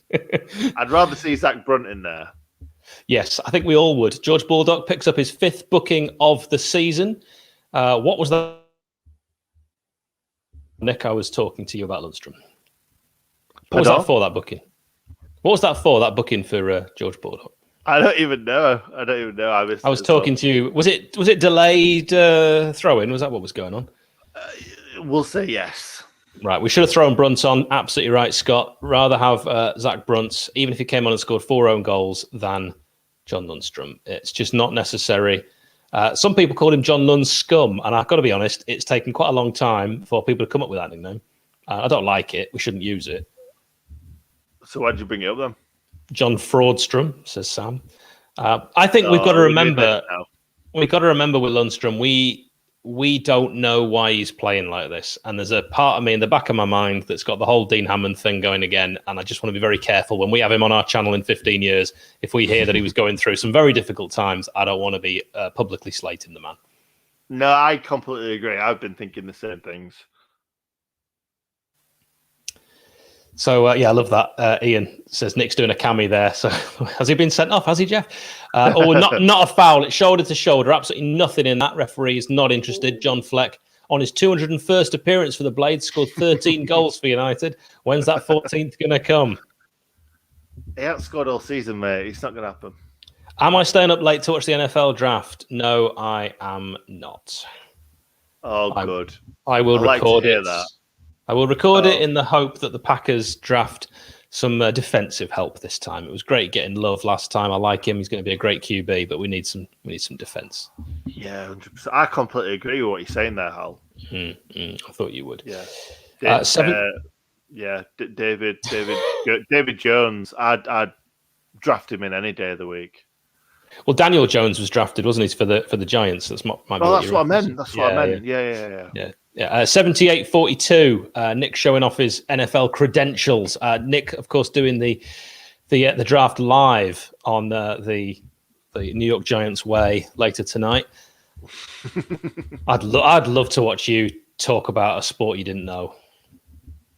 I'd rather see Zach Brunt in there. Yes, I think we all would. George Baldock picks up his 5th booking of the season. What was that? Nick, I was talking to you about Lundstrom. What was that for, that booking? What was that for, that booking for George Baldock? I don't even know. I was talking to you. Was it delayed throw-in? Was that what was going on? We'll say yes. Right, we should have thrown Brunt on. Absolutely right, Scott. Rather have Zach Brunt, even if he came on and scored 4 own goals, than John Lundstrom. It's just not necessary. Some people call him John Lund's scum, and I've got to be honest, it's taken quite a long time for people to come up with that nickname. I don't like it. We shouldn't use it. So why did you bring it up then? John Fraudstrom, says Sam. I think we've got to remember. Now. We've got to remember with Lundstrom, we don't know why he's playing like this. And there's a part of me in the back of my mind that's got the whole Dean Hammond thing going again. And I just want to be very careful when we have him on our channel in 15 years. If we hear that he was going through some very difficult times, I don't want to be publicly slating the man. No, I completely agree. I've been thinking the same things. So, yeah, I love that. Ian says Nick's doing a cami there. So has he been sent off? Has he, Jeff? Not a foul. It's shoulder to shoulder. Absolutely nothing in that. Referee is not interested. John Fleck, on his 201st appearance for the Blades, scored 13 goals for United. When's that 14th going to come? He hasn't scored all season, mate. It's not going to happen. Am I staying up late to watch the NFL draft? No, I am not. Oh, good. I will record it. That. I will record it in the hope that the Packers draft some defensive help this time. It was great getting Love last time. I like him. He's going to be a great QB, but we need some defense. Yeah, 100%. I completely agree with what you're saying there, Hal. I thought you would. Yeah. David Jones. I'd draft him in any day of the week. Well, Daniel Jones was drafted, wasn't he, for the Giants? That's what I meant. That's what I meant. Yeah. 78-42. Nick showing off his NFL credentials. Nick, of course, doing the draft live on the New York Giants way later tonight. I'd love to watch you talk about a sport you didn't know.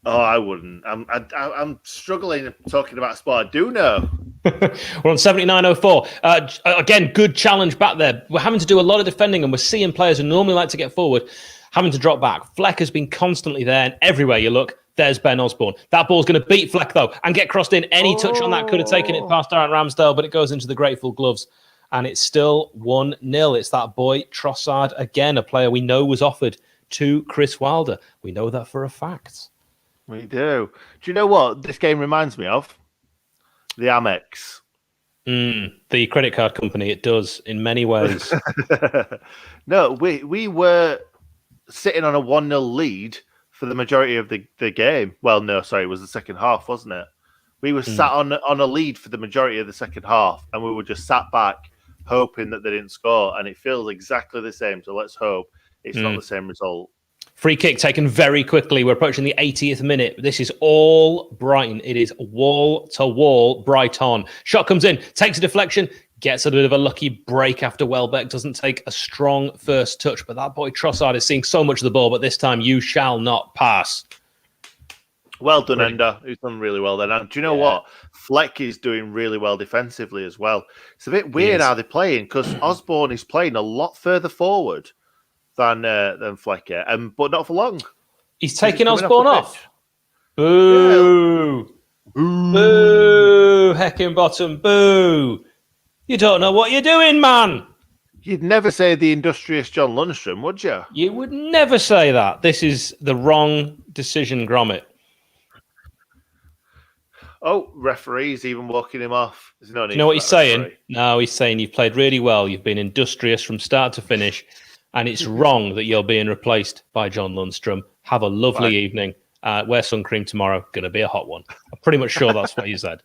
Oh, I wouldn't. I'm struggling talking about a sport I do know. We're on 79.04. Again, good challenge back there. We're having to do a lot of defending, and we're seeing players who normally like to get forward having to drop back. Fleck has been constantly there, and everywhere you look, there's Ben Osborne. That ball's going to beat Fleck, though, and get crossed in. Any touch on that could have taken it past Aaron Ramsdale, but it goes into the grateful gloves, and it's still 1-0. It's that boy, Trossard, again, a player we know was offered to Chris Wilder. We know that for a fact. We do. Do you know what this game reminds me of? The Amex. The credit card company. It does in many ways. No, we were sitting on a 1-0 lead for the majority of the game. Well, no, sorry, it was the second half, wasn't it? We were sat on a lead for the majority of the second half, and we were just sat back hoping that they didn't score, and it feels exactly the same. So let's hope it's not the same result. Free kick taken very quickly. We're approaching the 80th minute. This is all Brighton. It is wall-to-wall Brighton. Shot comes in, takes a deflection, gets a bit of a lucky break after Welbeck. Doesn't take a strong first touch. But that boy Trossard is seeing so much of the ball, but this time you shall not pass. Well done, Ender. Who's done really well then. And do you know what? Fleck is doing really well defensively as well. It's a bit weird how they're playing because Osborne is playing a lot further forward than Fleck, but not for long. He's taking Osborne off. Boo! Yeah. Boo! Heckingbottom, boo! You don't know what you're doing, man! You'd never say the industrious John Lundstrom, would you? You would never say that. This is the wrong decision, Gromit. Oh, referee's even walking him off. There's no need. You know what he's saying? Referee. No, he's saying you've played really well. You've been industrious from start to finish. And it's wrong that you're being replaced by John Lundstrom. Have a lovely evening. Wear sun cream tomorrow. Going to be a hot one. I'm pretty much sure that's what you said.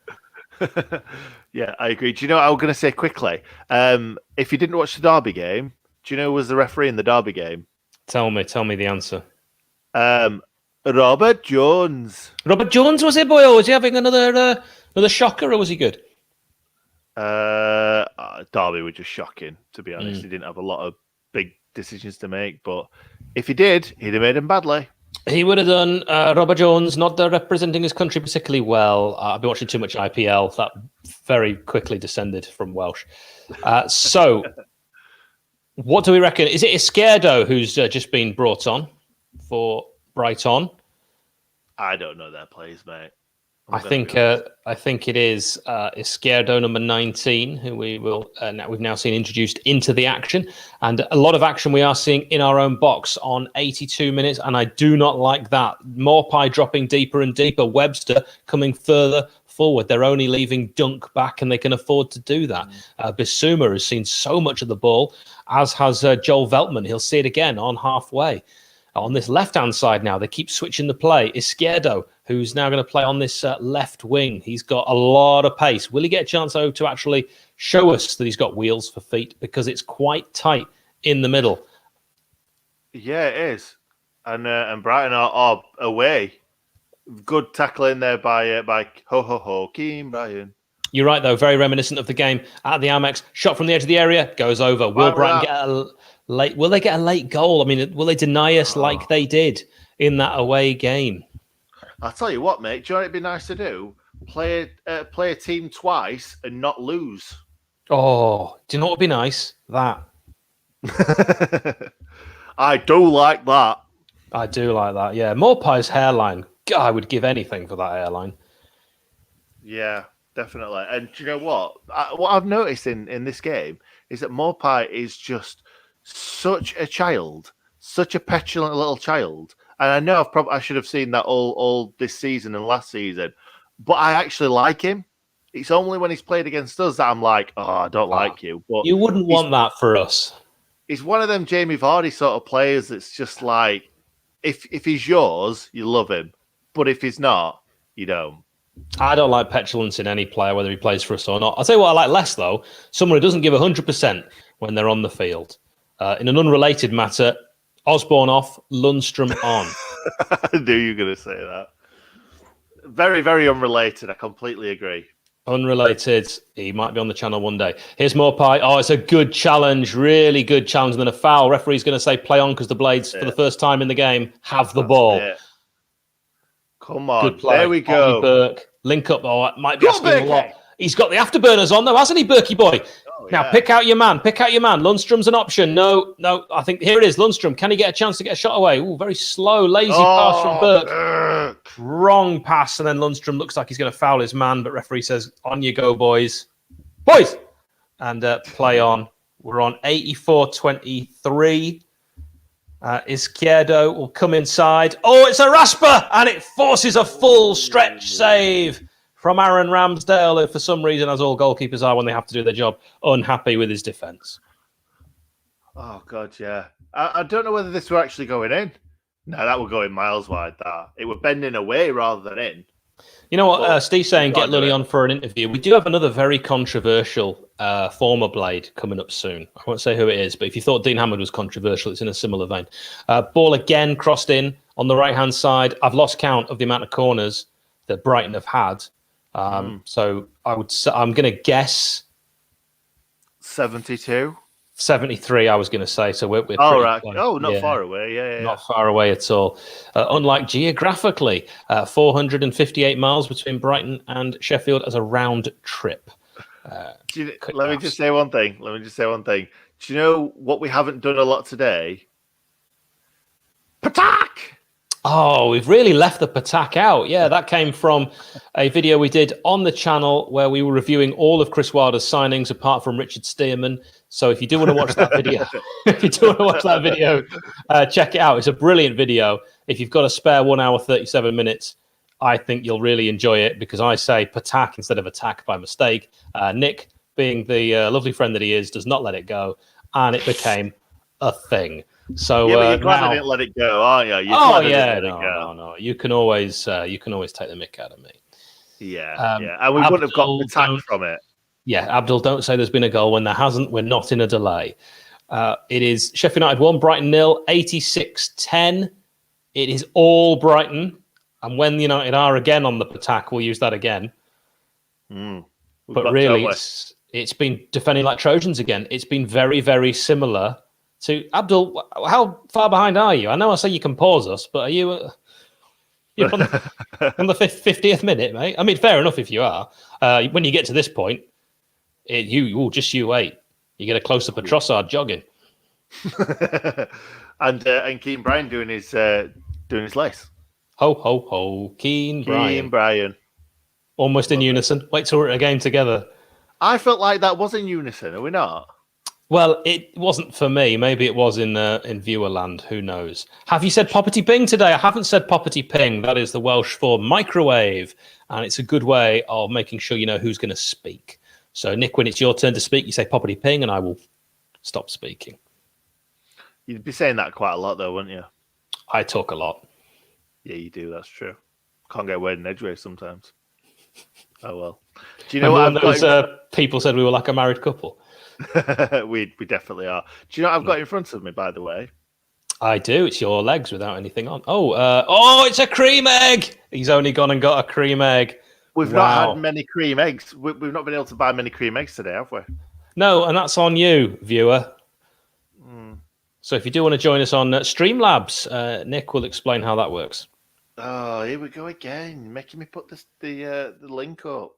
Yeah, I agree. Do you know what I was going to say quickly? If you didn't watch the Derby game, do you know who was the referee in the Derby game? Tell me the answer. Robert Jones. Robert Jones, was it, boy? Or was he having another shocker, or was he good? Derby were just shocking, to be honest. He didn't have a lot of big decisions to make, but if he did, he'd have made them badly. He would have done. Robert Jones not representing his country particularly well. I've been watching too much IPL. That very quickly descended from Welsh. So, what do we reckon? Is it Izquierdo who's just been brought on for Brighton? I don't know their plays, mate. I think it is Izquierdo, number 19, who we've now seen introduced into the action, and a lot of action we are seeing in our own box on 82 minutes, and I do not like that. Morpie dropping deeper and deeper, Webster coming further forward. They're only leaving Dunk back, and they can afford to do that. Bissouma has seen so much of the ball, as has Joel Veltman. He'll see it again on halfway. On this left-hand side now, they keep switching the play. Izquierdo, who's now going to play on this left wing. He's got a lot of pace. Will he get a chance, though, to actually show us that he's got wheels for feet? Because it's quite tight in the middle. Yeah, it is. And Brighton are away. Good tackling there by Keen Brian. You're right, though. Very reminiscent of the game at the Amex. Shot from the edge of the area, goes over. Will Brighton get a late? Will they get a late goal? I mean, will they deny us like they did in that away game? I'll tell you what, mate. Do you know what it'd be nice to do? Play a team twice and not lose. Oh, do you know what would be nice? That. I do like that. I do like that. Yeah, Morpie's hairline. God, I would give anything for that hairline. Yeah, definitely. And do you know what? What I've noticed in this game is that Morpie is just such a child, such a petulant little child. And I know I should have seen that all this season and last season, but I actually like him. It's only when he's played against us that I'm like, oh, I don't like you. But you wouldn't want that for us. He's one of them Jamie Vardy sort of players that's just like, if he's yours, you love him. But if he's not, you don't. I don't like petulance in any player, whether he plays for us or not. I'll tell you what I like less, though. Someone who doesn't give 100% when they're on the field. In an unrelated matter, Osborne off, Lundstrom on. I knew you were going to say that. Very, very unrelated. I completely agree. Unrelated. He might be on the channel one day. Here's Morpie. Oh, it's a good challenge. Really good challenge. And then a foul. Referee's going to say play on because the Blades, for the first time in the game, have the ball. Come on. Good play. There we go. Ollie Burke. Link up. Oh, it might be asking a lot. He's got the afterburners on, though, hasn't he, Berkey boy? Oh, now, pick out your man. Pick out your man. Lundstrom's an option. No. I think here it is. Lundstrom. Can he get a chance to get a shot away? Ooh, very slow, lazy pass from Burke. Wrong pass. And then Lundstrom looks like he's going to foul his man, but referee says, on you go, boys. Boys! And play on. We're on 84-23. Izquierdo will come inside. Oh, it's a rasper! And it forces a full stretch save from Aaron Ramsdale, who for some reason, as all goalkeepers are when they have to do their job, unhappy with his defence. Oh, God, yeah. I don't know whether this were actually going in. No, that would go in miles wide, that. It were bending away rather than in. You know what, Steve's saying, get Lully on for an interview. We do have another very controversial former Blade coming up soon. I won't say who it is, but if you thought Dean Hammond was controversial, it's in a similar vein. Ball again crossed in on the right-hand side. I've lost count of the amount of corners that Brighton have had. So I'm going to guess 72. 73, I was going to say. So we're right. Not far away. Yeah. Not far away at all. Unlike geographically, 458 miles between Brighton and Sheffield as a round trip. Let me just say one thing. Do you know what we haven't done a lot today? Patak! Oh, we've really left the Patak out. Yeah, that came from a video we did on the channel where we were reviewing all of Chris Wilder's signings apart from Richard Stearman. So if you do want to watch that video, check it out. It's a brilliant video. If you've got a spare 1 hour, 37 minutes, I think you'll really enjoy it because I say Patak instead of attack by mistake. Nick, being the lovely friend that he is, does not let it go. And it became a thing. So but you're glad I didn't let it go, aren't you? No. You can always take the mick out of me. Yeah. And we wouldn't have got the attack from it. Yeah, Abdul, don't say there's been a goal when there hasn't. We're not in a delay. It is Sheffield United 1, Brighton 0, 86-10. It is all Brighton. And when United are again on the attack, we'll use that again. But really, it's been defending like Trojans again. It's been very, very similar to Abdul. How far behind are you? I know I say you can pause us, but are you... You're on the 50th minute, mate. I mean, fair enough if you are. When you get to this point, you wait. You get a close-up of Trossard jogging. and Keane Bryan doing his lace. Ho, ho, ho. Keane Bryan. Almost in unison. Wait till we're at a game together. I felt like that was in unison, are we not? Well, it wasn't for me. Maybe it was in viewer land. Who knows? Have you said poppity ping today? I haven't said poppity ping. That is the Welsh for microwave. And it's a good way of making sure you know who's going to speak. So, Nick, when it's your turn to speak, you say poppity ping and I will stop speaking. You'd be saying that quite a lot, though, wouldn't you? I talk a lot. Yeah, you do. That's true. Can't get a word in edgeways sometimes. Oh well. Do you know Remember what when I've got? those people said we were like a married couple? We definitely are. Do you know what I've got in front of me, by the way? I do. It's your legs without anything on. Oh, it's a cream egg. He's only gone and got a cream egg. We've not had many cream eggs. We've not been able to buy many cream eggs today, have we? No, and that's on you, viewer. So if you do want to join us on Streamlabs, Nick will explain how that works. Oh, here we go again, making me put the link up.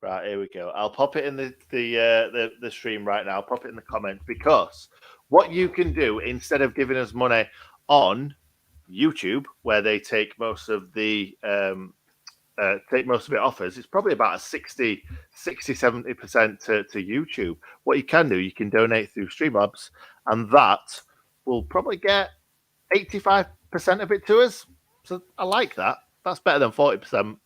Right, here we go. I'll pop it in the stream right now. I'll pop it in the comments, because what you can do instead of giving us money on YouTube, where they take most of it off us, it's probably about a 60, 70% to YouTube. What you can do, you can donate through Streamlabs, and that will probably get 85% of it to us. So I like that. That's better than 40%.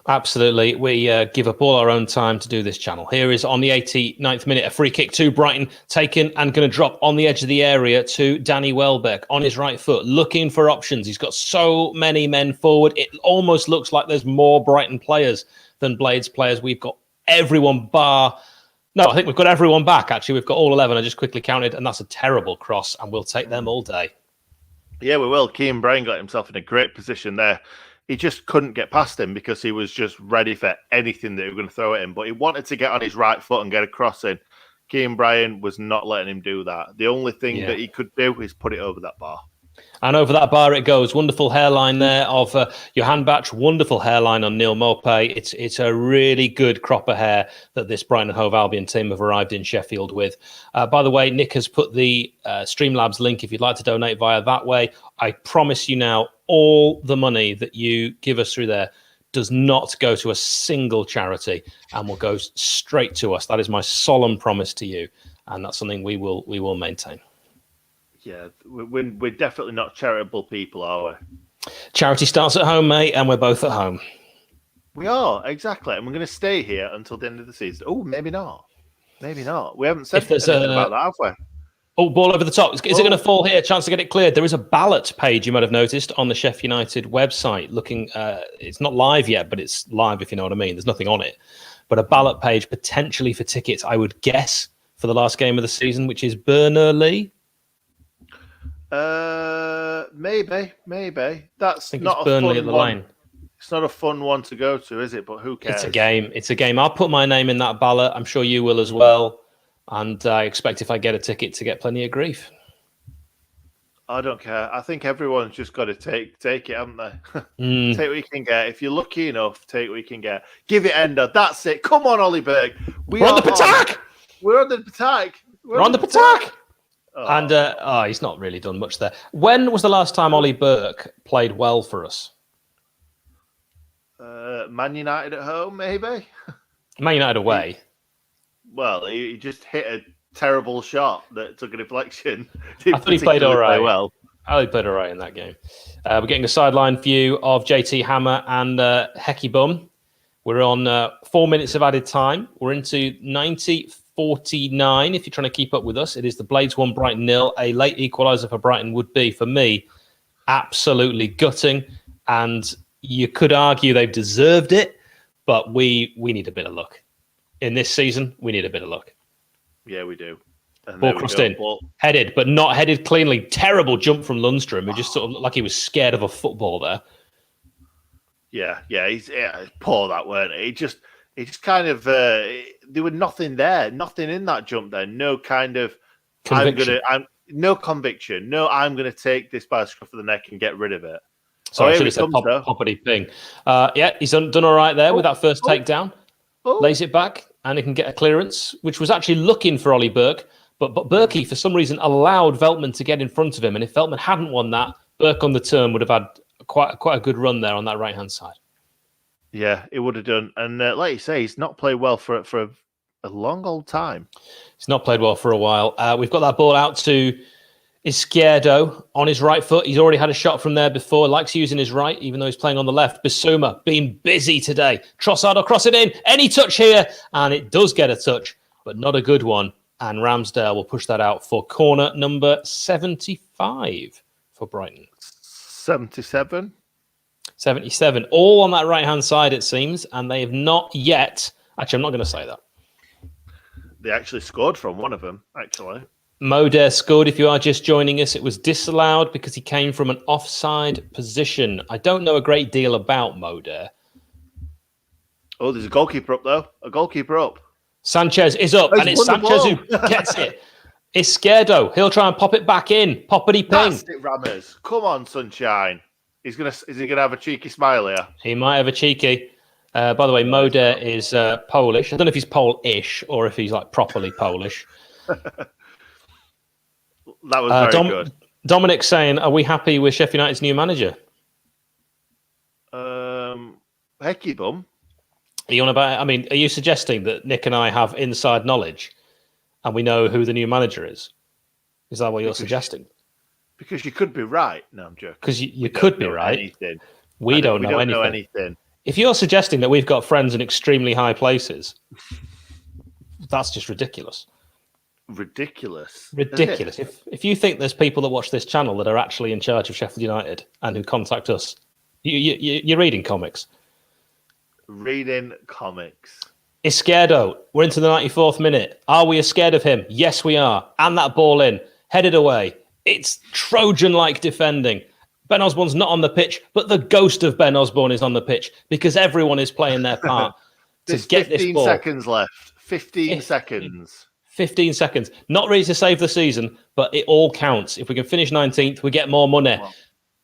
Absolutely. We give up all our own time to do this channel. Here is, on the 89th minute, a free kick to Brighton, taken and going to drop on the edge of the area to Danny Welbeck on his right foot, looking for options. He's got so many men forward. It almost looks like there's more Brighton players than Blades players. We've got everyone bar... No, I think we've got everyone back, actually. We've got all 11. I just quickly counted, and that's a terrible cross, and we'll take them all day. Yeah, we will. Keane Bryan got himself in a great position there. He just couldn't get past him because he was just ready for anything that they were going to throw at him. But he wanted to get on his right foot and get a cross in. Keane Bryan was not letting him do that. The only thing that he could do is put it over that bar. And over that bar it goes. Wonderful hairline there of Johan Batch. Wonderful hairline on Neil Maupay. It's a really good crop of hair that this Brighton and Hove Albion team have arrived in Sheffield with. By the way, Nick has put the Streamlabs link if you'd like to donate via that way. I promise you now, all the money that you give us through there does not go to a single charity and will go straight to us. That is my solemn promise to you, and that's something we will maintain. Yeah, we're definitely not charitable people, are we? Charity starts at home, mate, and we're both at home. We are, exactly. And we're going to stay here until the end of the season. Oh, maybe not. Maybe not. We haven't said anything about that, have we? Oh, ball over the top. Is it going to fall here? Chance to get it cleared. There is a ballot page, you might have noticed, on the Sheffield United website. Looking, it's not live yet, but it's live, if you know what I mean. There's nothing on it. But a ballot page potentially for tickets, I would guess, for the last game of the season, which is Burnley. Maybe. That's not a Burnley fun at the one. line. It's not a fun one to go to, is it? But who cares? It's a game. I'll put my name in that ballot. I'm sure you will as well. And I expect if I get a ticket to get plenty of grief. I don't care. I think everyone's just got to take it, haven't they? Take what you can get. If you're lucky enough, take what you can get. Give it Ender. That's it. Come on, Ollie Berg. We're on the attack. We're on the attack. We're on the attack. Oh. And he's not really done much there. When was the last time Ollie Burke played well for us? Man United at home, maybe? Man United away. He just hit a terrible shot that took a deflection. I thought he played all right. Well, I thought he played all right in that game. We're getting a sideline view of JT Hammer and Hecky Bum. We're on 4 minutes of added time. We're into 90-49. If you're trying to keep up with us, it is the Blades 1, Brighton 0. A late equaliser for Brighton would be, for me, absolutely gutting. And you could argue they've deserved it, but we need a bit of luck. In this season, we need a bit of luck. Yeah, we do. And ball crossed in, headed, but not headed cleanly. Terrible jump from Lundstrom, who just sort of looked like he was scared of a football there. Yeah, he's poor that, weren't he? He just kind of there was nothing there, nothing in that jump there. No kind of conviction. No conviction. No, I'm gonna take this by the scruff of the neck and get rid of it. Sorry, I should have said poppity ping. Yeah, he's done all right there with that first takedown. Lays it back, and he can get a clearance, which was actually looking for Ollie Burke. But Berkey, for some reason, allowed Veltman to get in front of him. And if Veltman hadn't won that, Burke on the turn would have had quite a good run there on that right-hand side. Yeah, it would have done. And like you say, he's not played well for a long old time. He's not played well for a while. We've got that ball out to Izquierdo on his right foot. He's already had a shot from there before. Likes using his right, even though he's playing on the left. Bissouma being busy today. Trossard will cross it in. Any touch here. And it does get a touch, but not a good one. And Ramsdale will push that out for corner number 75 for Brighton. 77. 77. All on that right-hand side, it seems, and they have not yet... Actually, I'm not going to say that. They actually scored from one of them, actually. Moder scored. If you are just joining us, it was disallowed because he came from an offside position. I don't know a great deal about Moder. Oh, there's a goalkeeper up, though. A goalkeeper up. Sanchez is up, and it's Sanchez who gets it. Isquierdo. He'll try and pop it back in. Poppity ping. That's it, Rammers. Come on, sunshine. Is he gonna have a cheeky smile here? He might have a cheeky. By the way, Moder is Polish. I don't know if he's Polish or if he's like properly Polish. That was very good. Dominic saying, "Are we happy with Sheffield United's new manager?" Hecky bum. Are you on about? I mean, are you suggesting that Nick and I have inside knowledge and we know who the new manager is? Is that what you're suggesting? Because you could be right. No, I'm joking. Because you could be right. Anything. We don't know anything. If you're suggesting that we've got friends in extremely high places, that's just ridiculous. Ridiculous. If you think there's people that watch this channel that are actually in charge of Sheffield United and who contact us, you're reading comics. Reading comics. Isquierdo, we're into the 94th minute. Are we scared of him? Yes, we are. And that ball in, headed away. It's Trojan-like defending. Ben Osborne's not on the pitch, but the ghost of Ben Osborne is on the pitch because everyone is playing their part to get this ball. 15 seconds left. 15 seconds. 15 seconds. Not ready to save the season, but it all counts. If we can finish 19th, we get more money. Wow.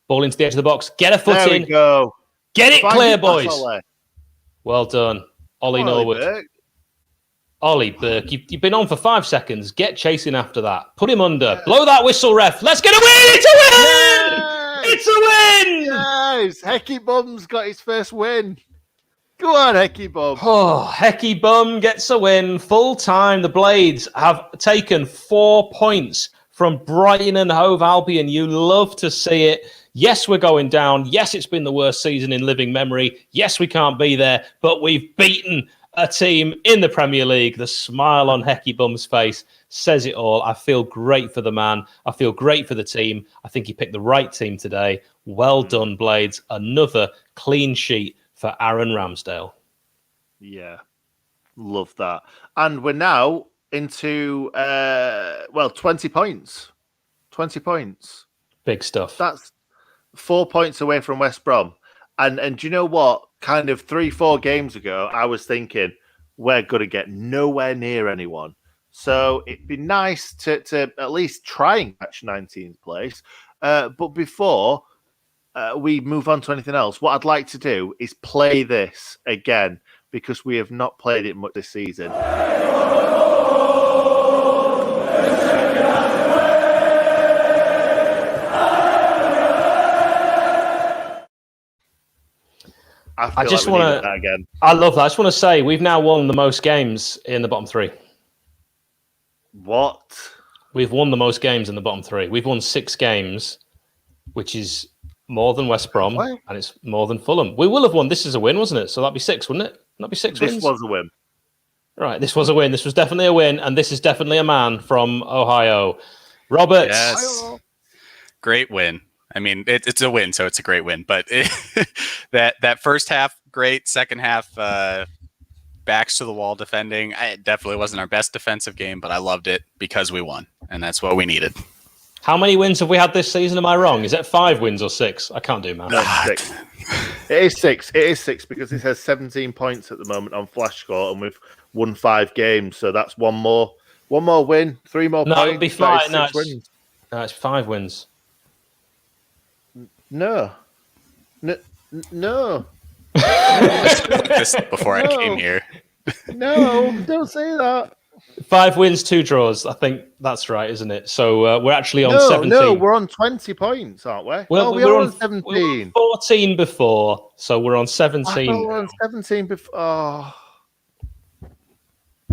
Ball into the edge of the box. Get a foot in. There we go. Get it clear, boys. Ollie. Well done. Ollie Norwood. Burke. Ollie Burke, you've been on for 5 seconds. Get chasing after that. Put him under. Blow that whistle, ref. Let's get a win. It's a win. It's a win. Yes. Hecky Bum's got his first win. Go on, Hecky Bum. Oh, Hecky Bum gets a win. Full time. The Blades have taken 4 points from Brighton and Hove Albion. You love to see it. Yes, we're going down. Yes, it's been the worst season in living memory. Yes, we can't be there, but we've beaten a team in the Premier League. The smile on Hecky Bum's face says it all. I feel great for the man. I feel great for the team. I think he picked the right team today. Well done, Blades. Another clean sheet for Aaron Ramsdale. Yeah, love that. And we're now into, 20 points. 20 points. Big stuff. That's 4 points away from West Brom. And do you know what? Kind of 3-4 games ago, I was thinking, we're going to get nowhere near anyone. So it'd be nice to at least try and catch 19th place. But before we move on to anything else, what I'd like to do is play this again because we have not played it much this season. I just want to again. I love that. I just want to say we've now won the most games in the bottom three. What? We've won the most games in the bottom three. We've won 6 games, which is more than West Brom, and it's more than Fulham. We will have won. This is a win, wasn't it? So that'd be 6, wouldn't it? That'd be 6 wins. This was a win. Right, this was a win. This was definitely a win, and this is definitely a man from Ohio. Roberts. Yes. Great win. I mean, it's a win, so it's a great win. But that first half, great. Second half, backs to the wall defending. It definitely wasn't our best defensive game, but I loved it because we won, and that's what we needed. How many wins have we had this season? Am I wrong? Is it 5 wins or 6? I can't do math. No, 6. It is 6. It is 6 because it has 17 points at the moment on Flash Score, and we've won 5 games. So that's one more win, 3 more points. No, it'd be 5. No, it's 5 wins. No. This before I came here. No, don't say that. 5 wins, 2 draws. I think that's right, isn't it? So we're actually on 17. No, we're on 20 points, aren't we? Well, we were on 17. We were 14 before, so we're on 17. I thought we were on 17 before. Oh.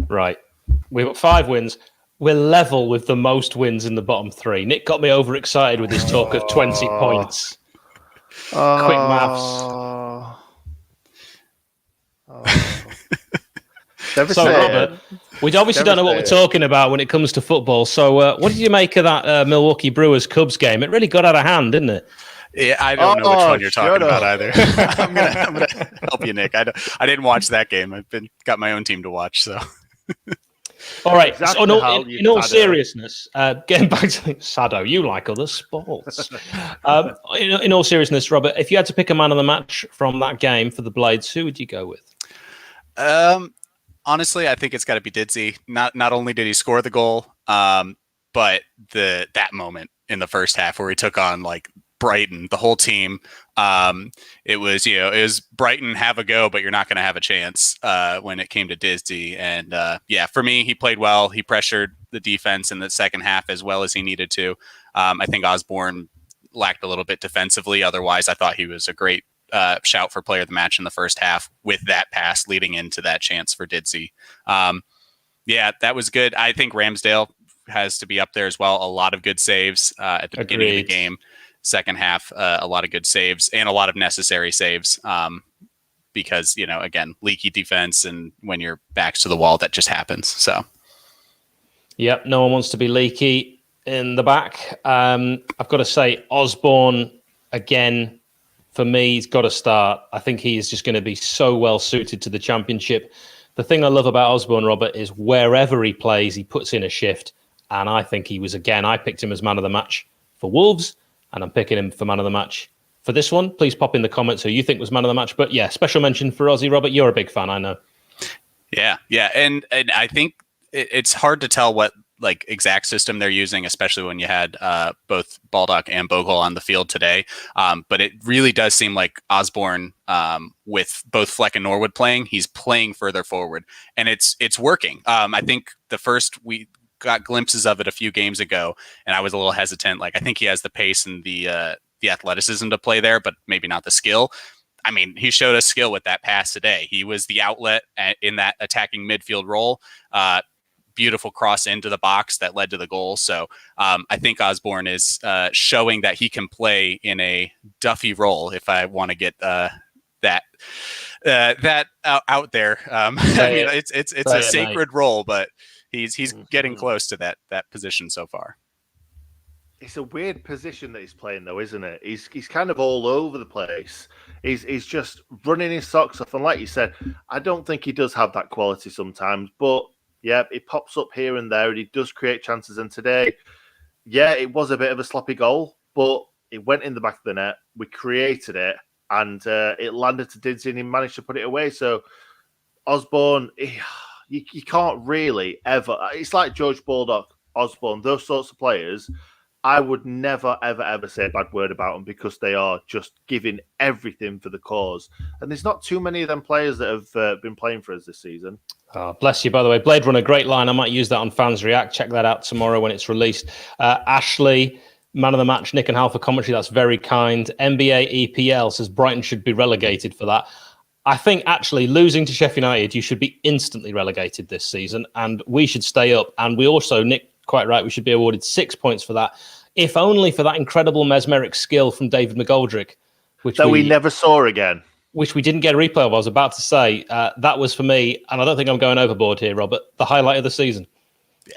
Right. We've got 5 wins. We're level with the most wins in the bottom 3. Nick got me overexcited with his talk of 20 points. Quick maths. So, Robert, we obviously don't know what we're talking about when it comes to football. So, what did you make of that Milwaukee Brewers Cubs game? It really got out of hand, didn't it? Yeah, I don't know which one you're talking shut about up. either. I'm gonna help you, Nick. I didn't watch that game. I've got my own team to watch. So All right. Exactly So how in all Sado. seriousness, getting back to Sado, you like other sports. In all seriousness, Robert, if you had to pick a man of the match from that game for the Blades, who would you go with? honestly, I think it's got to be Didsey. Not only did he score the goal, but that moment in the first half where he took on like Brighton, the whole team. It was Brighton have a go, but you're not going to have a chance when it came to Didsey. And for me, he played well. He pressured the defense in the second half as well as he needed to. I think Osborne lacked a little bit defensively. Otherwise, I thought he was a great shout for player of the match in the first half with that pass leading into that chance for Didsey. That was good. I think Ramsdale has to be up there as well. A lot of good saves at the beginning of the game. Second half, a lot of good saves and a lot of necessary saves because, again, leaky defense, and when your back's to the wall, that just happens. So, yep, no one wants to be leaky in the back. I've got to say, Osborne, again, for me, he's got to start. I think he is just going to be so well suited to the Championship. The thing I love about Osborne, Robert, is wherever he plays, he puts in a shift. And I think he was, again, I picked him as man of the match for Wolves, and I'm picking him for man of the match for this one. Please pop in the comments who you think was man of the match. But yeah, special mention for Ozzy. Robert, you're a big fan, I know. Yeah. And I think it's hard to tell what like exact system they're using, especially when you had both Baldock and Bogle on the field today. But it really does seem like Osborne, with both Fleck and Norwood playing, he's playing further forward, and it's working. I think the first we got glimpses of it a few games ago, and I was a little hesitant. Like, I think he has the pace and the athleticism to play there, but maybe not the skill. I mean, he showed us skill with that pass today. He was the outlet in that attacking midfield role. Beautiful cross into the box that led to the goal. So I think Osborne is showing that he can play in a Duffy role, if I want to get that out there. I mean, it's a sacred role, but he's getting close to that position so far. It's a weird position that he's playing, though, isn't it? He's kind of all over the place. He's just running his socks off, and like you said, I don't think he does have that quality sometimes, but yeah, it pops up here and there, and he does create chances. And today, it was a bit of a sloppy goal, but it went in the back of the net. We created it, and it landed to Didsey, and he managed to put it away. So Osborne, you can't really ever. It's like George Baldock, Osborne, those sorts of players. I would never, ever, ever say a bad word about them because they are just giving everything for the cause. And there's not too many of them players that have been playing for us this season. Oh, bless you, by the way. Blade Runner, great line. I might use that on Fans React. Check that out tomorrow when it's released. Ashley, man of the match, Nick and Hal for commentary. That's very kind. NBA EPL says Brighton should be relegated for that. I think actually losing to Sheffield United, you should be instantly relegated this season, and we should stay up. And we also, Nick, quite right, we should be awarded 6 points for that, if only for that incredible mesmeric skill from David McGoldrick, which we never saw again. Which we didn't get a replay of. I was about to say that was for me, and I don't think I'm going overboard here, Robert, the highlight of the season.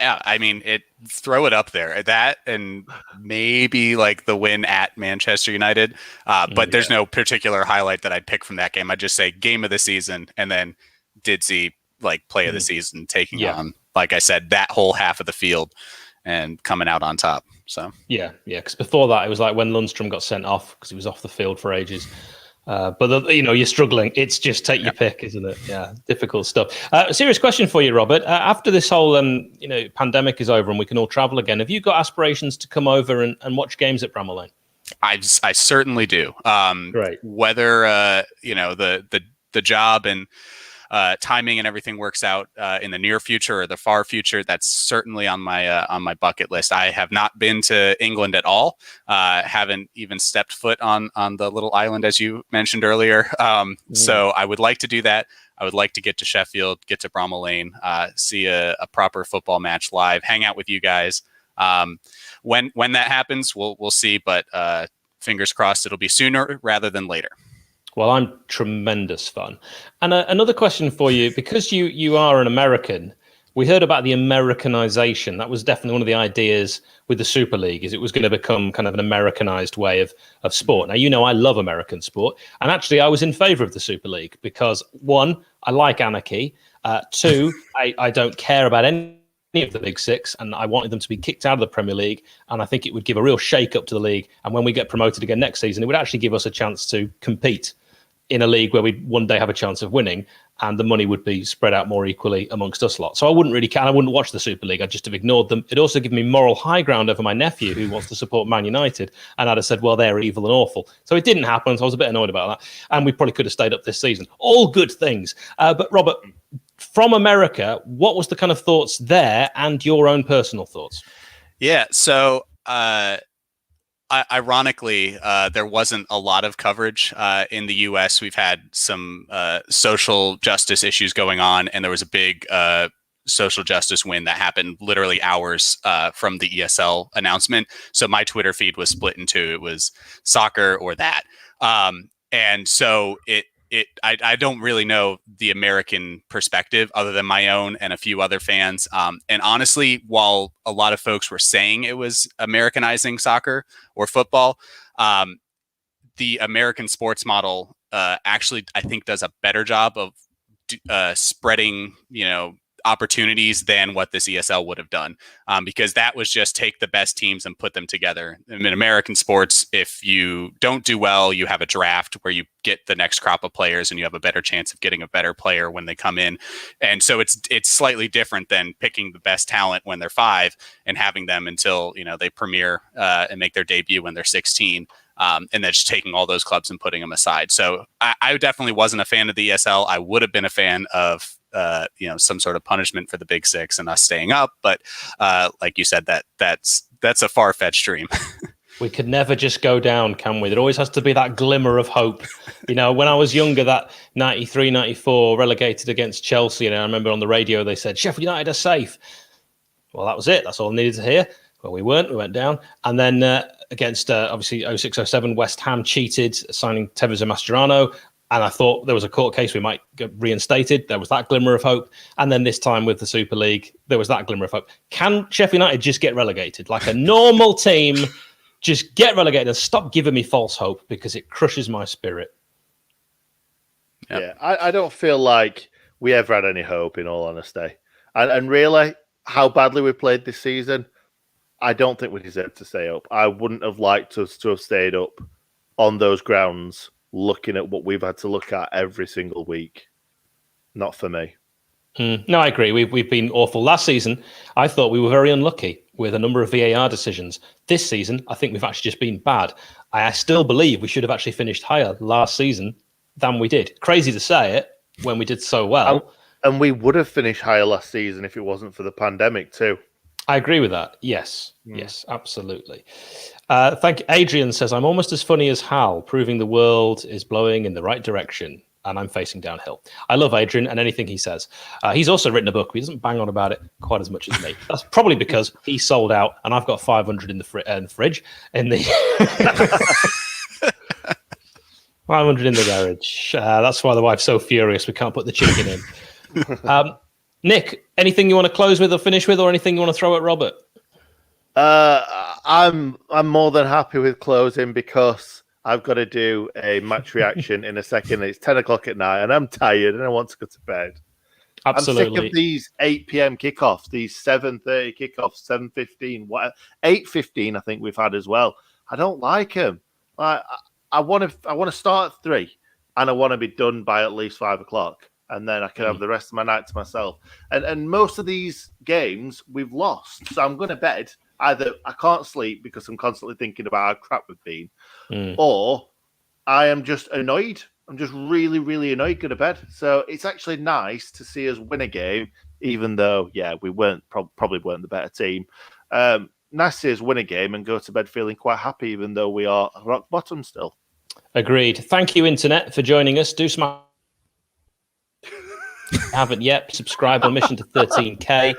Yeah, I mean, throw it up there. That and maybe like the win at Manchester United. But there's no particular highlight that I'd pick from that game. I'd just say game of the season, and then Didsey like play of the season, taking on, like I said, that whole half of the field and coming out on top. So yeah, because before that it was like when Lundstrom got sent off because he was off the field for ages. But you're struggling. It's just take your pick, isn't it? Yeah, difficult stuff. Serious question for you, Robert. After this whole pandemic is over and we can all travel again, have you got aspirations to come over and watch games at Bramall Lane? I certainly do. Great. Whether the job and timing and everything works out in the near future or the far future, that's certainly on my bucket list. I have not been to England at all. Haven't even stepped foot on the little island, as you mentioned earlier. So I would like to do that. I would like to get to Sheffield, get to Bramall Lane, see a proper football match live, hang out with you guys. When that happens, we'll see. But fingers crossed, it'll be sooner rather than later. Well, I'm tremendous fun. And another question for you, because you are an American, we heard about the Americanization. That was definitely one of the ideas with the Super League, is it was going to become kind of an Americanized way of sport. Now, you know, I love American sport. And actually, I was in favor of the Super League because, one, I like anarchy. Two, I don't care about any of the Big Six, and I wanted them to be kicked out of the Premier League. And I think it would give a real shake-up to the league. And when we get promoted again next season, it would actually give us a chance to compete in a league where we'd one day have a chance of winning, and the money would be spread out more equally amongst us lot. So I wouldn't really care. I wouldn't watch the Super League. I'd just have ignored them. It'd also give me moral high ground over my nephew who wants to support Man United. And I'd have said, well, they're evil and awful. So it didn't happen. So I was a bit annoyed about that. And we probably could have stayed up this season. All good things. But Robert, from America, what was the kind of thoughts there and your own personal thoughts? Yeah. So, ironically, there wasn't a lot of coverage in the U.S. We've had some social justice issues going on, and there was a big social justice win that happened literally hours from the ESL announcement. So my Twitter feed was split in two. It was soccer or that. And so I don't really know the American perspective other than my own and a few other fans. And honestly, while a lot of folks were saying it was Americanizing soccer or football, the American sports model actually, I think, does a better job of spreading, opportunities than what this ESL would have done, because that was just take the best teams and put them together. In American sports, if you don't do well, you have a draft where you get the next crop of players and you have a better chance of getting a better player when they come in. And so it's slightly different than picking the best talent when they're 5 and having them until, they premiere and make their debut when they're 16. And then just taking all those clubs and putting them aside. So I definitely wasn't a fan of the ESL. I would have been a fan of some sort of punishment for the Big Six and us staying up. But like you said, that's a far-fetched dream. We could never just go down, can we? There always has to be that glimmer of hope. When I was younger, that 93, 94 relegated against Chelsea, and I remember on the radio they said, Sheffield United are safe. Well, that was it. That's all I needed to hear. Well, we weren't. We went down. And then against, obviously, 06-07, West Ham cheated, signing Tevez and Mascherano. And I thought there was a court case we might get reinstated. There was that glimmer of hope. And then this time with the Super League, there was that glimmer of hope. Can Sheffield United just get relegated? Like a normal team, just get relegated and stop giving me false hope, because it crushes my spirit. Yep. Yeah, I don't feel like we ever had any hope, in all honesty. And really, how badly we played this season, I don't think we deserve to stay up. I wouldn't have liked us to have stayed up on those grounds, looking at what we've had to look at every single week. Not for me. No, I agree. We've been awful. Last season, I thought we were very unlucky with a number of VAR decisions. This season, I think we've actually just been bad. I still believe we should have actually finished higher last season than we did. Crazy to say it when we did so well. And we would have finished higher last season if it wasn't for the pandemic too. I agree with that. Yes. Yes, absolutely. Thank you. Adrian says, I'm almost as funny as Hal, proving the world is blowing in the right direction, and I'm facing downhill. I love Adrian and anything he says. He's also written a book. He doesn't bang on about it quite as much as me. That's probably because he sold out, and I've got 500 in the fridge. In the 500 in the garage. That's why the wife's so furious we can't put the chicken in. Nick, anything you want to close with or finish with, or anything you want to throw at Robert? I'm more than happy with closing, because I've got to do a match reaction in a second. It's 10 o'clock at night and I'm tired and I want to go to bed. Absolutely. I'm sick of these 8 p.m. kickoffs, these 7:30 kickoffs, 7:15, 8:15 I think we've had as well. I don't like them. I want to start at 3 and I want to be done by at least 5 o'clock. And then I can have the rest of my night to myself. And most of these games we've lost. So I'm going to bed. Either I can't sleep because I'm constantly thinking about how crap we've been, or I am just annoyed. I'm just really, really annoyed, go to bed. So it's actually nice to see us win a game, even though, we weren't probably weren't the better team. Nice to see us win a game and go to bed feeling quite happy, even though we are rock bottom still. Agreed. Thank you, Internet, for joining us. Do smash. Haven't yet. Subscribe on mission to 13K.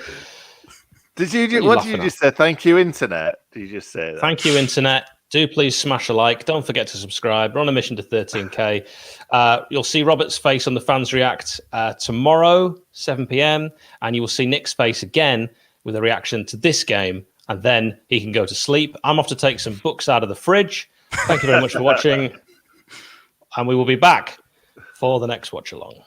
What did you just say? Thank you, Internet. Did you just say that? Thank you, Internet. Do please smash a like. Don't forget to subscribe. We're on a mission to 13k. You'll see Robert's face on the Fans React tomorrow, 7 p.m. And you will see Nick's face again with a reaction to this game. And then he can go to sleep. I'm off to take some books out of the fridge. Thank you very much for watching. And we will be back for the next watch along.